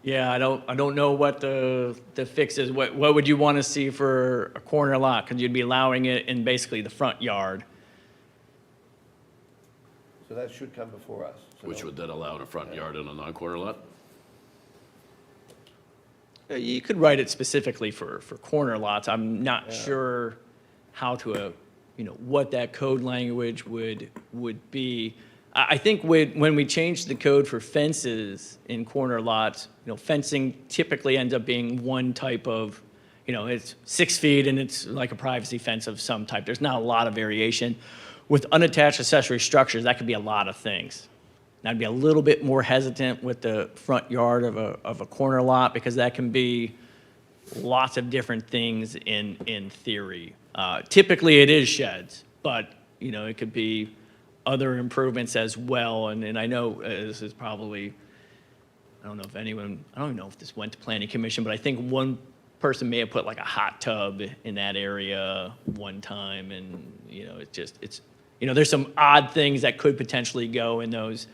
yeah, I don't know what the fix is. What would you want to see for a corner lot? Because you'd be allowing it in basically the front yard. So that should come before us. So Which would then allow in a front yard and a non-corner lot? You could write it specifically for corner lots. I'm not sure how to, you know, what that code language would be. I think when we changed the code for fences in corner lots, you know, fencing typically ends up being one type of, you know, it's 6 feet and it's like a privacy fence of some type. There's not a lot of variation. With unattached accessory structures, that could be a lot of things. And I'd be a little bit more hesitant with the front yard of a corner lot because that can be lots of different things in theory. Typically, it is sheds, but, you know, it could be other improvements as well. And I know this is probably, I don't even know if this went to planning commission, but I think one person may have put like a hot tub in that area one time. And, you know, you know, there's some odd things that could potentially go in those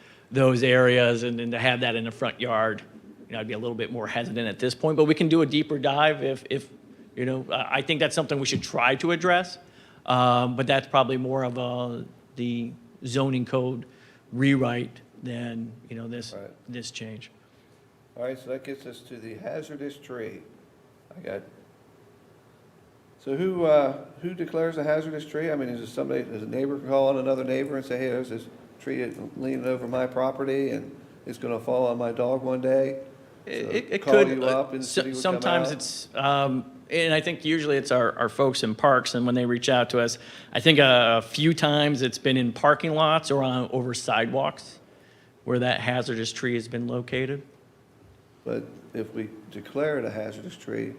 areas. And then to have that in the front yard, you know, I'd be a little bit more hesitant at this point, but we can do a deeper dive if you know, I think that's something we should try to address. But that's probably more of the zoning code rewrite than, you know, this change. All right, so that gets us to the hazardous tree. So who declares a hazardous tree? I mean, is it somebody, does a neighbor call on another neighbor and say, hey, there's this tree leaning over my property and it's gonna fall on my dog one day? It call could. you up and the city would come Sometimes out? it's, and I think usually it's our folks in parks, and when they reach out to us, I think a few times it's been in parking lots or over sidewalks where that hazardous tree has been located. But if we declare it a hazardous tree,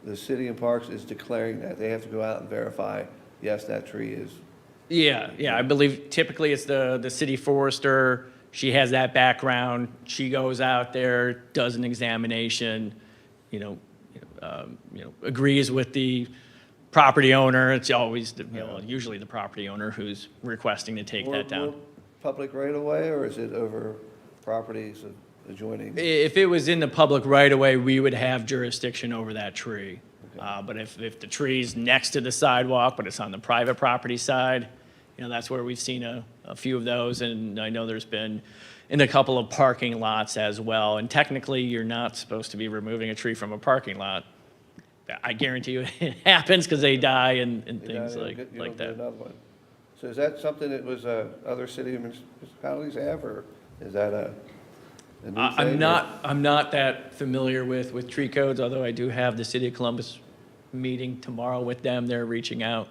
the city and parks is declaring that. They have to go out and verify, yes, that tree is. Yeah, I believe typically it's the city forester. She has that background. She goes out there, does an examination, agrees with the property owner. It's always, usually the property owner who's requesting to take that down. More public right of way, or is it over properties adjoining? If it was in the public right of way, we would have jurisdiction over that tree. But if the tree's next to the sidewalk, but it's on the private property side, you know, that's where we've seen a few of those. And I know there's been in a couple of parking lots as well. And technically, you're not supposed to be removing a tree from a parking lot. I guarantee you it happens because they die and things like that. Another one. So is that something that was other city municipalities have, or is that a new thing? I'm not that familiar with tree codes, although I do have the City of Columbus meeting tomorrow with them. They're reaching out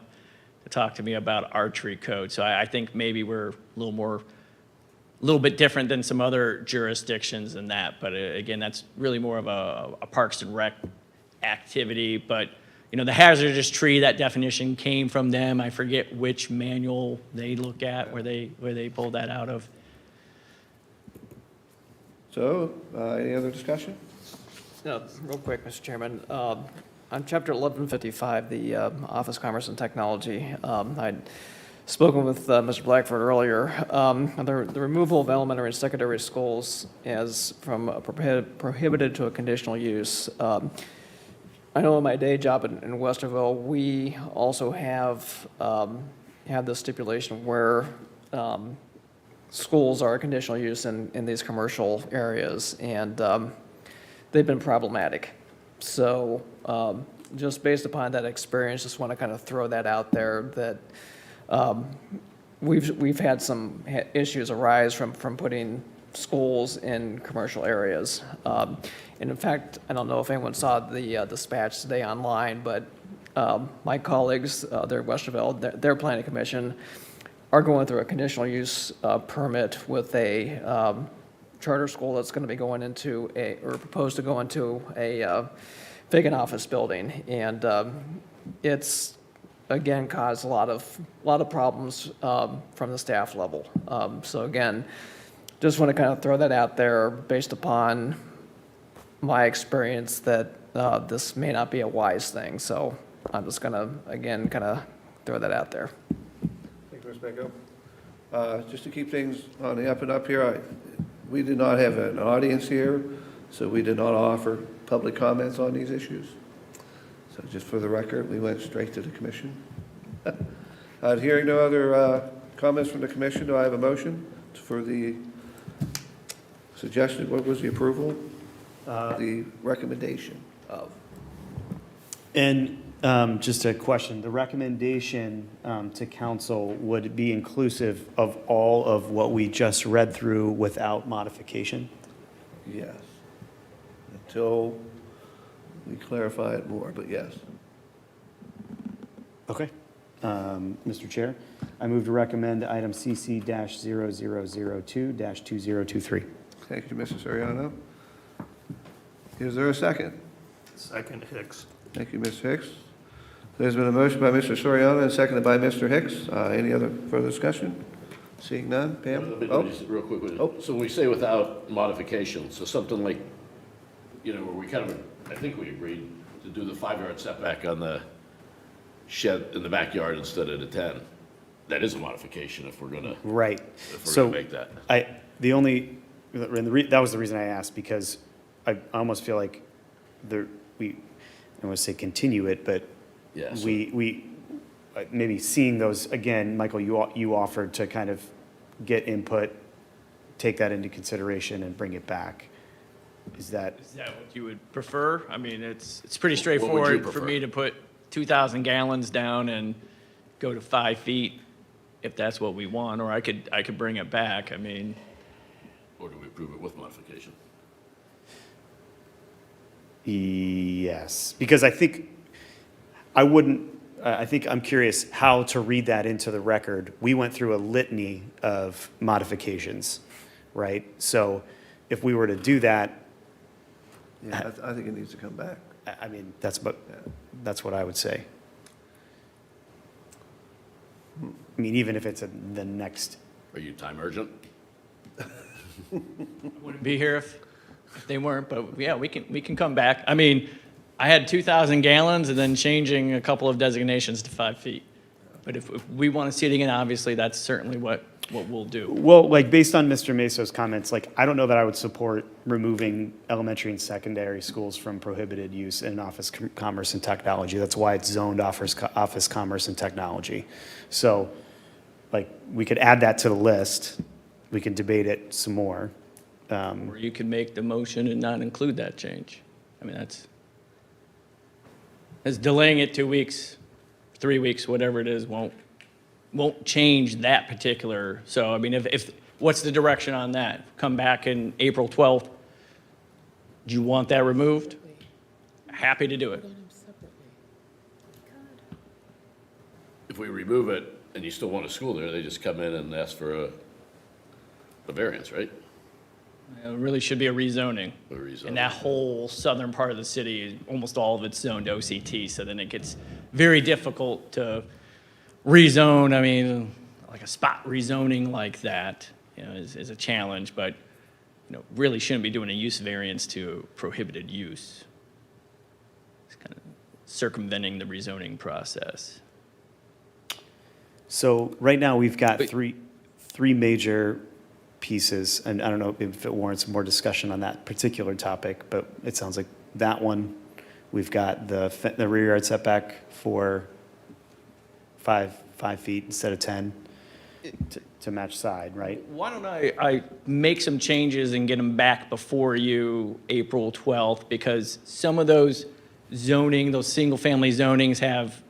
to talk to me about our tree code. So I think maybe we're a little bit different than some other jurisdictions in that. But again, that's really more of a Parks and Rec activity. But you know, the hazardous tree, that definition came from them. I forget which manual they look at where they pulled that out of. So, any other discussion? Real quick, Mr. Chairman. On Chapter 1155, the Office Commerce and Technology, I'd spoken with Mr. Blackford earlier. The removal of elementary and secondary schools as from a prohibited to a conditional use. I know in my day job in Westerville, we also have this stipulation where schools are a conditional use in these commercial areas, and they've been problematic. So just based upon that experience, just want to kind of throw that out there that we've had some issues arise from putting schools in commercial areas. And in fact, I don't know if anyone saw the dispatch today online, but my colleagues, they're Westerville, their planning commission are going through a conditional use permit with a charter school that's going to be going into or proposed to go into a vacant office building. And it's, again, caused a lot of problems from the staff level. So again, just want to kind of throw that out there based upon my experience that this may not be a wise thing. So I'm just going to, again, kind of throw that out there. Thank you, Mr. Mako. Just to keep things on the up and up here, we did not have an audience here, so we did not offer public comments on these issues. So just for the record, we went straight to the commission. Hearing no other comments from the commission, do I have a motion for the suggested, what was the approval? The recommendation of. And just a question, the recommendation to council would be inclusive of all of what we just read through without modification? Yes. Until we clarify it more, but yes. Okay. Mr. Chair, I move to recommend item CC-0002-2023. Thank you, Mr. Soriano. Is there a second? Second, Hicks. Thank you, Ms. Hicks. There's been a motion by Mr. Soriano and seconded by Mr. Hicks. Any other further discussion? Seeing none, Pam? Just real quick. So when we say without modification, so something like, where we kind of, I think we agreed to do the 5-yard setback on the shed in the backyard instead of the 10. That is a modification if we're gonna. Right. If we're So gonna make that. that was the reason I asked, because I almost feel like I want to say continue it, but Yeah, so- we maybe seeing those, again, Michael, you offered to kind of get input, take that into consideration and bring it back. Is that? Is that what you would prefer? I mean, it's pretty What would you straightforward for prefer? me to put 2,000 gallons down and go to 5 feet if that's what we want, or I could bring it back. I mean, Or do we approve it with modification? Yes, because I think I'm curious how to read that into the record. We went through a litany of modifications, right? So if we were to do that, Yeah, I think it needs to come back. I mean, that's what I would say. I mean, even if it's the next. Are you time urgent? I wouldn't be here if they weren't, but yeah, we can come back. I mean, I had 2,000 gallons and then changing a couple of designations to 5 feet. But if we want to see it again, obviously, that's certainly what we'll do. Well, like based on Mr. Meso's comments, like I don't know that I would support removing elementary and secondary schools from prohibited use in office commerce and technology. That's why it's zoned office commerce and technology. So, like we could add that to the list. We can debate it some more. Or you could make the motion and not include that change. I mean, that's delaying it 2 weeks, 3 weeks, whatever it is, won't change that particular. So, I mean, if what's the direction on that? Come back in April 12th. Do you want that removed? Happy to do it. Vote on them separately. If we remove it and you still want a school there, they just come in and ask for a variance, right? It really should be a rezoning. A rezoning. And that whole southern part of the city, almost all of it's zoned OCT, so then it gets very difficult to rezone. I mean, like a spot rezoning like that, is a challenge, but really shouldn't be doing a use variance to prohibited use. It's kind of circumventing the rezoning process. So right now, we've got three major pieces, and I don't know if it warrants more discussion on that particular topic, but it sounds like that one, we've got the rear yard setback for 5 feet instead of 10 to match side, right? Why don't I make some changes and get them back before you April 12th, because some of those single-family zonings have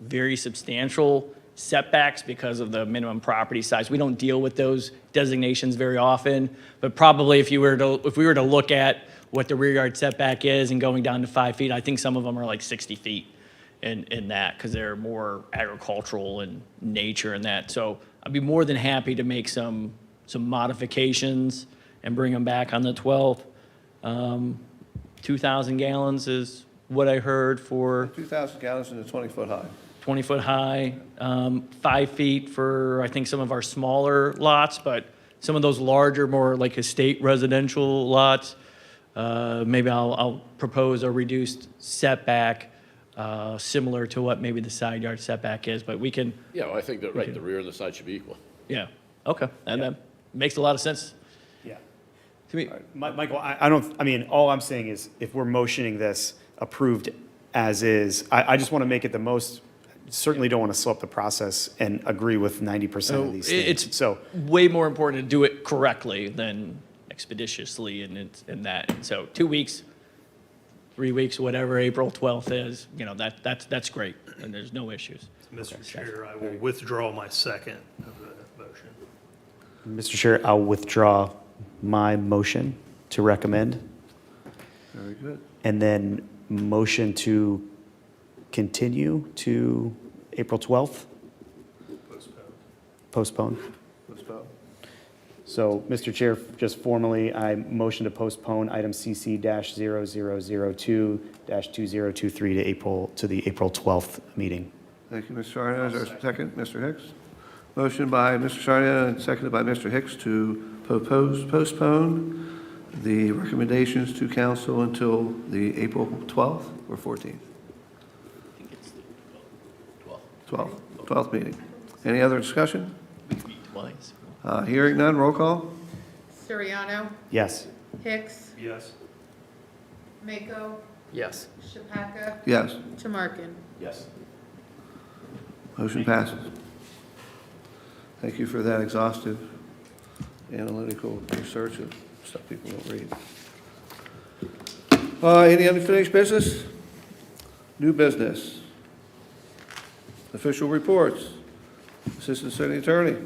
very substantial setbacks because of the minimum property size. We don't deal with those designations very often, but probably if we were to look at what the rear yard setback is and going down to 5 feet, I think some of them are like 60 feet in that, because they're more agricultural in nature and that. So I'd be more than happy to make some modifications and bring them back on the 12th. 2,000 gallons is what I heard for 2,000 gallons and a 20-foot high. 20-foot high, 5 feet for, I think, some of our smaller lots, but some of those larger, more like estate residential lots, maybe I'll propose a reduced setback, similar to what maybe the side yard setback is, but we can, Yeah, well, I think that, right, the rear and the side should be equal. yeah, okay, and that makes a lot of sense Yeah. to me. Michael, I mean, all I'm saying is if we're motioning this approved as is, I just want to make it the most, certainly don't want to slow up the process and agree with 90% of these things. It's So, way more important to do it correctly than expeditiously and that. And so 2 weeks, 3 weeks, whatever April 12th is, that's great, and there's no issues. Mr. Chair, I will withdraw my second of the motion. Mr. Chair, I'll withdraw my motion to recommend, Very good. and then motion to continue to April 12th? Postpone. Postpone. So, Mr. Chair, just formally, I motion to postpone item CC-0002-2023 to the April 12th meeting. Thank you, Mr. Sarnia. Is there a second? Mr. Hicks? Motion by Mr. Sarnia and seconded by Mr. Hicks to postpone the recommendations to council until the April 12th or 14th? 12th meeting. Any other discussion? Twice. Hearing none, roll call? Suriano, Yes. Hicks, Yes. Mako, Yes. Shataka, Yes. Tamarkin. Yes. Motion passes. Thank you for that exhaustive analytical research of stuff people don't read. Any unfinished business? New business? Official reports? Assistant City Attorney?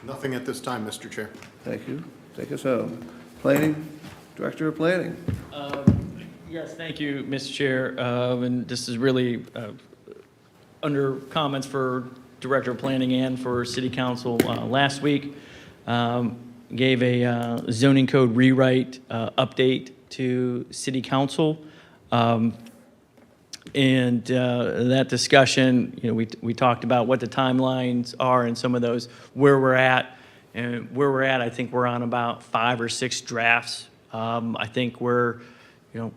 Nothing at this time, Mr. Chair. Thank you. Take us home. Planning, Director of Planning. Yes, thank you, Mr. Chair. And this is really under comments for Director of Planning and for City Council last week. Gave a zoning code rewrite update to City Council. And that discussion, we talked about what the timelines are and some of those, where we're at. And where we're at, I think we're on about 5 or 6 drafts. I think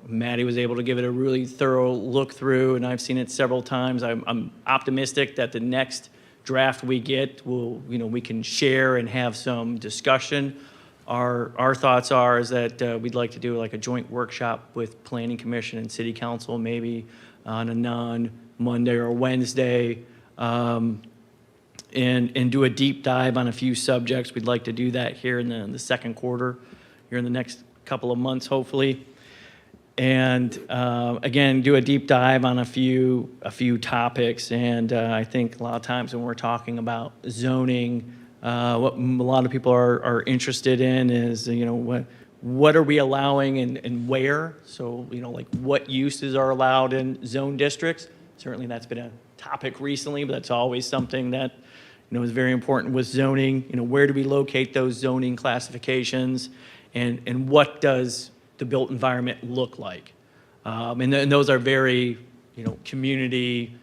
Maddie was able to give it a really thorough look through, and I've seen it several times. I'm optimistic that the next draft we get we can share and have some discussion. Our thoughts is that we'd like to do like a joint workshop with Planning Commission and City Council, maybe on a non-Monday or Wednesday, and do a deep dive on a few subjects. We'd like to do that here in the second quarter, here in the next couple of months, hopefully. And again, do a deep dive on a few topics. And I think a lot of times when we're talking about zoning, what a lot of people are interested in is, what are we allowing and where? So, like what uses are allowed in zone districts? Certainly that's been a topic recently, but that's always something that, is very important with zoning. Where do we locate those zoning classifications? And what does the built environment look like? And those are very, community,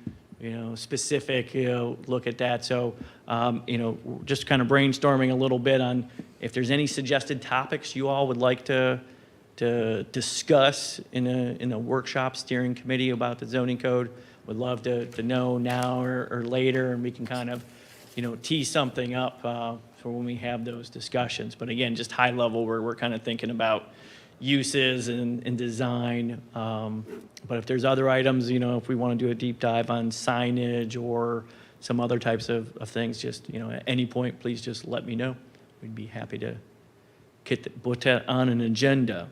specific, look at that. So, just kind of brainstorming a little bit on, if there's any suggested topics you all would like to discuss in a workshop steering committee about the zoning code, would love to know now or later, and we can kind of, tee something up for when we have those discussions. But again, just high level, we're kind of thinking about uses and design. But if there's other items, if we want to do a deep dive on signage or some other types of things, just, at any point, please just let me know. We'd be happy to put that on an agenda.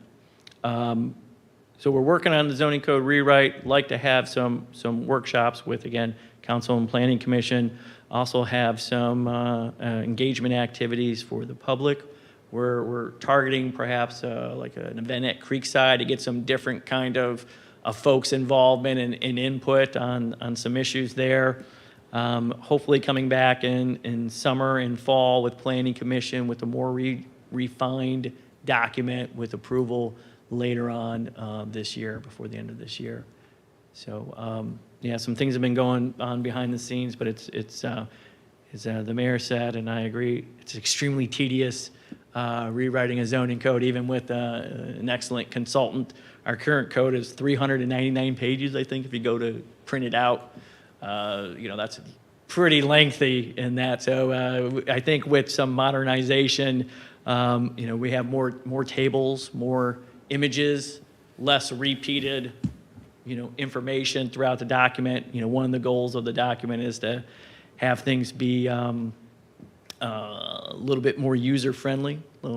So we're working on the zoning code rewrite. Like to have some workshops with, again, Council and Planning Commission. Also have some engagement activities for the public. We're targeting perhaps like an event at Creekside to get some different kind of folks' involvement and input on some issues there. Hopefully coming back in summer and fall with Planning Commission with a more refined document with approval later on this year, before the end of this year. So, yeah, some things have been going on behind the scenes, but it's as the mayor said, and I agree, it's extremely tedious rewriting a zoning code, even with an excellent consultant. Our current code is 399 pages, I think, if you go to print it out. That's pretty lengthy in that. So I think with some modernization, we have more tables, more images, less repeated, information throughout the document. One of the goals of the document is to have things be a little bit more user-friendly, a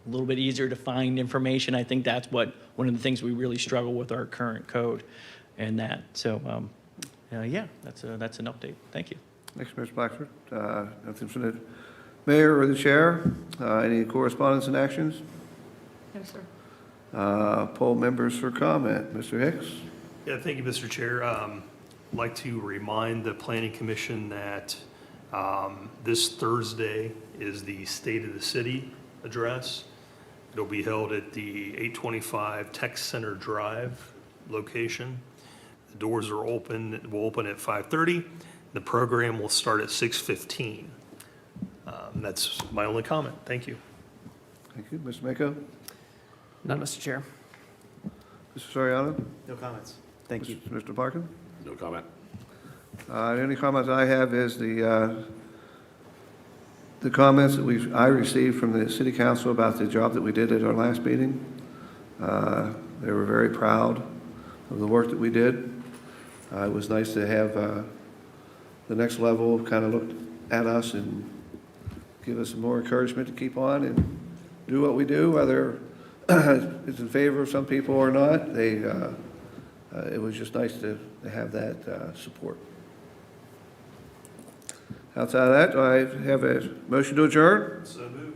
little bit easier to find information. I think that's one of the things we really struggle with our current code and that. So, yeah, that's an update. Thank you. Thanks, Mr. Blackford. Nothing from the mayor or the chair. Any correspondence and actions? No, sir. Poll members for comment. Mr. Hicks? Yeah, thank you, Mr. Chair. I'd like to remind the Planning Commission that this Thursday is the State of the City address. It'll be held at the 825 Tech Center Drive location. The doors are open. It will open at 5:30. The program will start at 6:15. That's my only comment. Thank you. Thank you. Mr. Mako? None, Mr. Chair. Mr. Soriano? No comments. Thank you. Mr. Parkin? No comment. The only comments I have is the comments that I received from the city council about the job that we did at our last meeting. They were very proud of the work that we did. It was nice to have the next level kind of look at us and give us some more encouragement to keep on and do what we do, whether it's in favor of some people or not. It was just nice to have that support. Outside of that, do I have a motion to adjourn? So moved.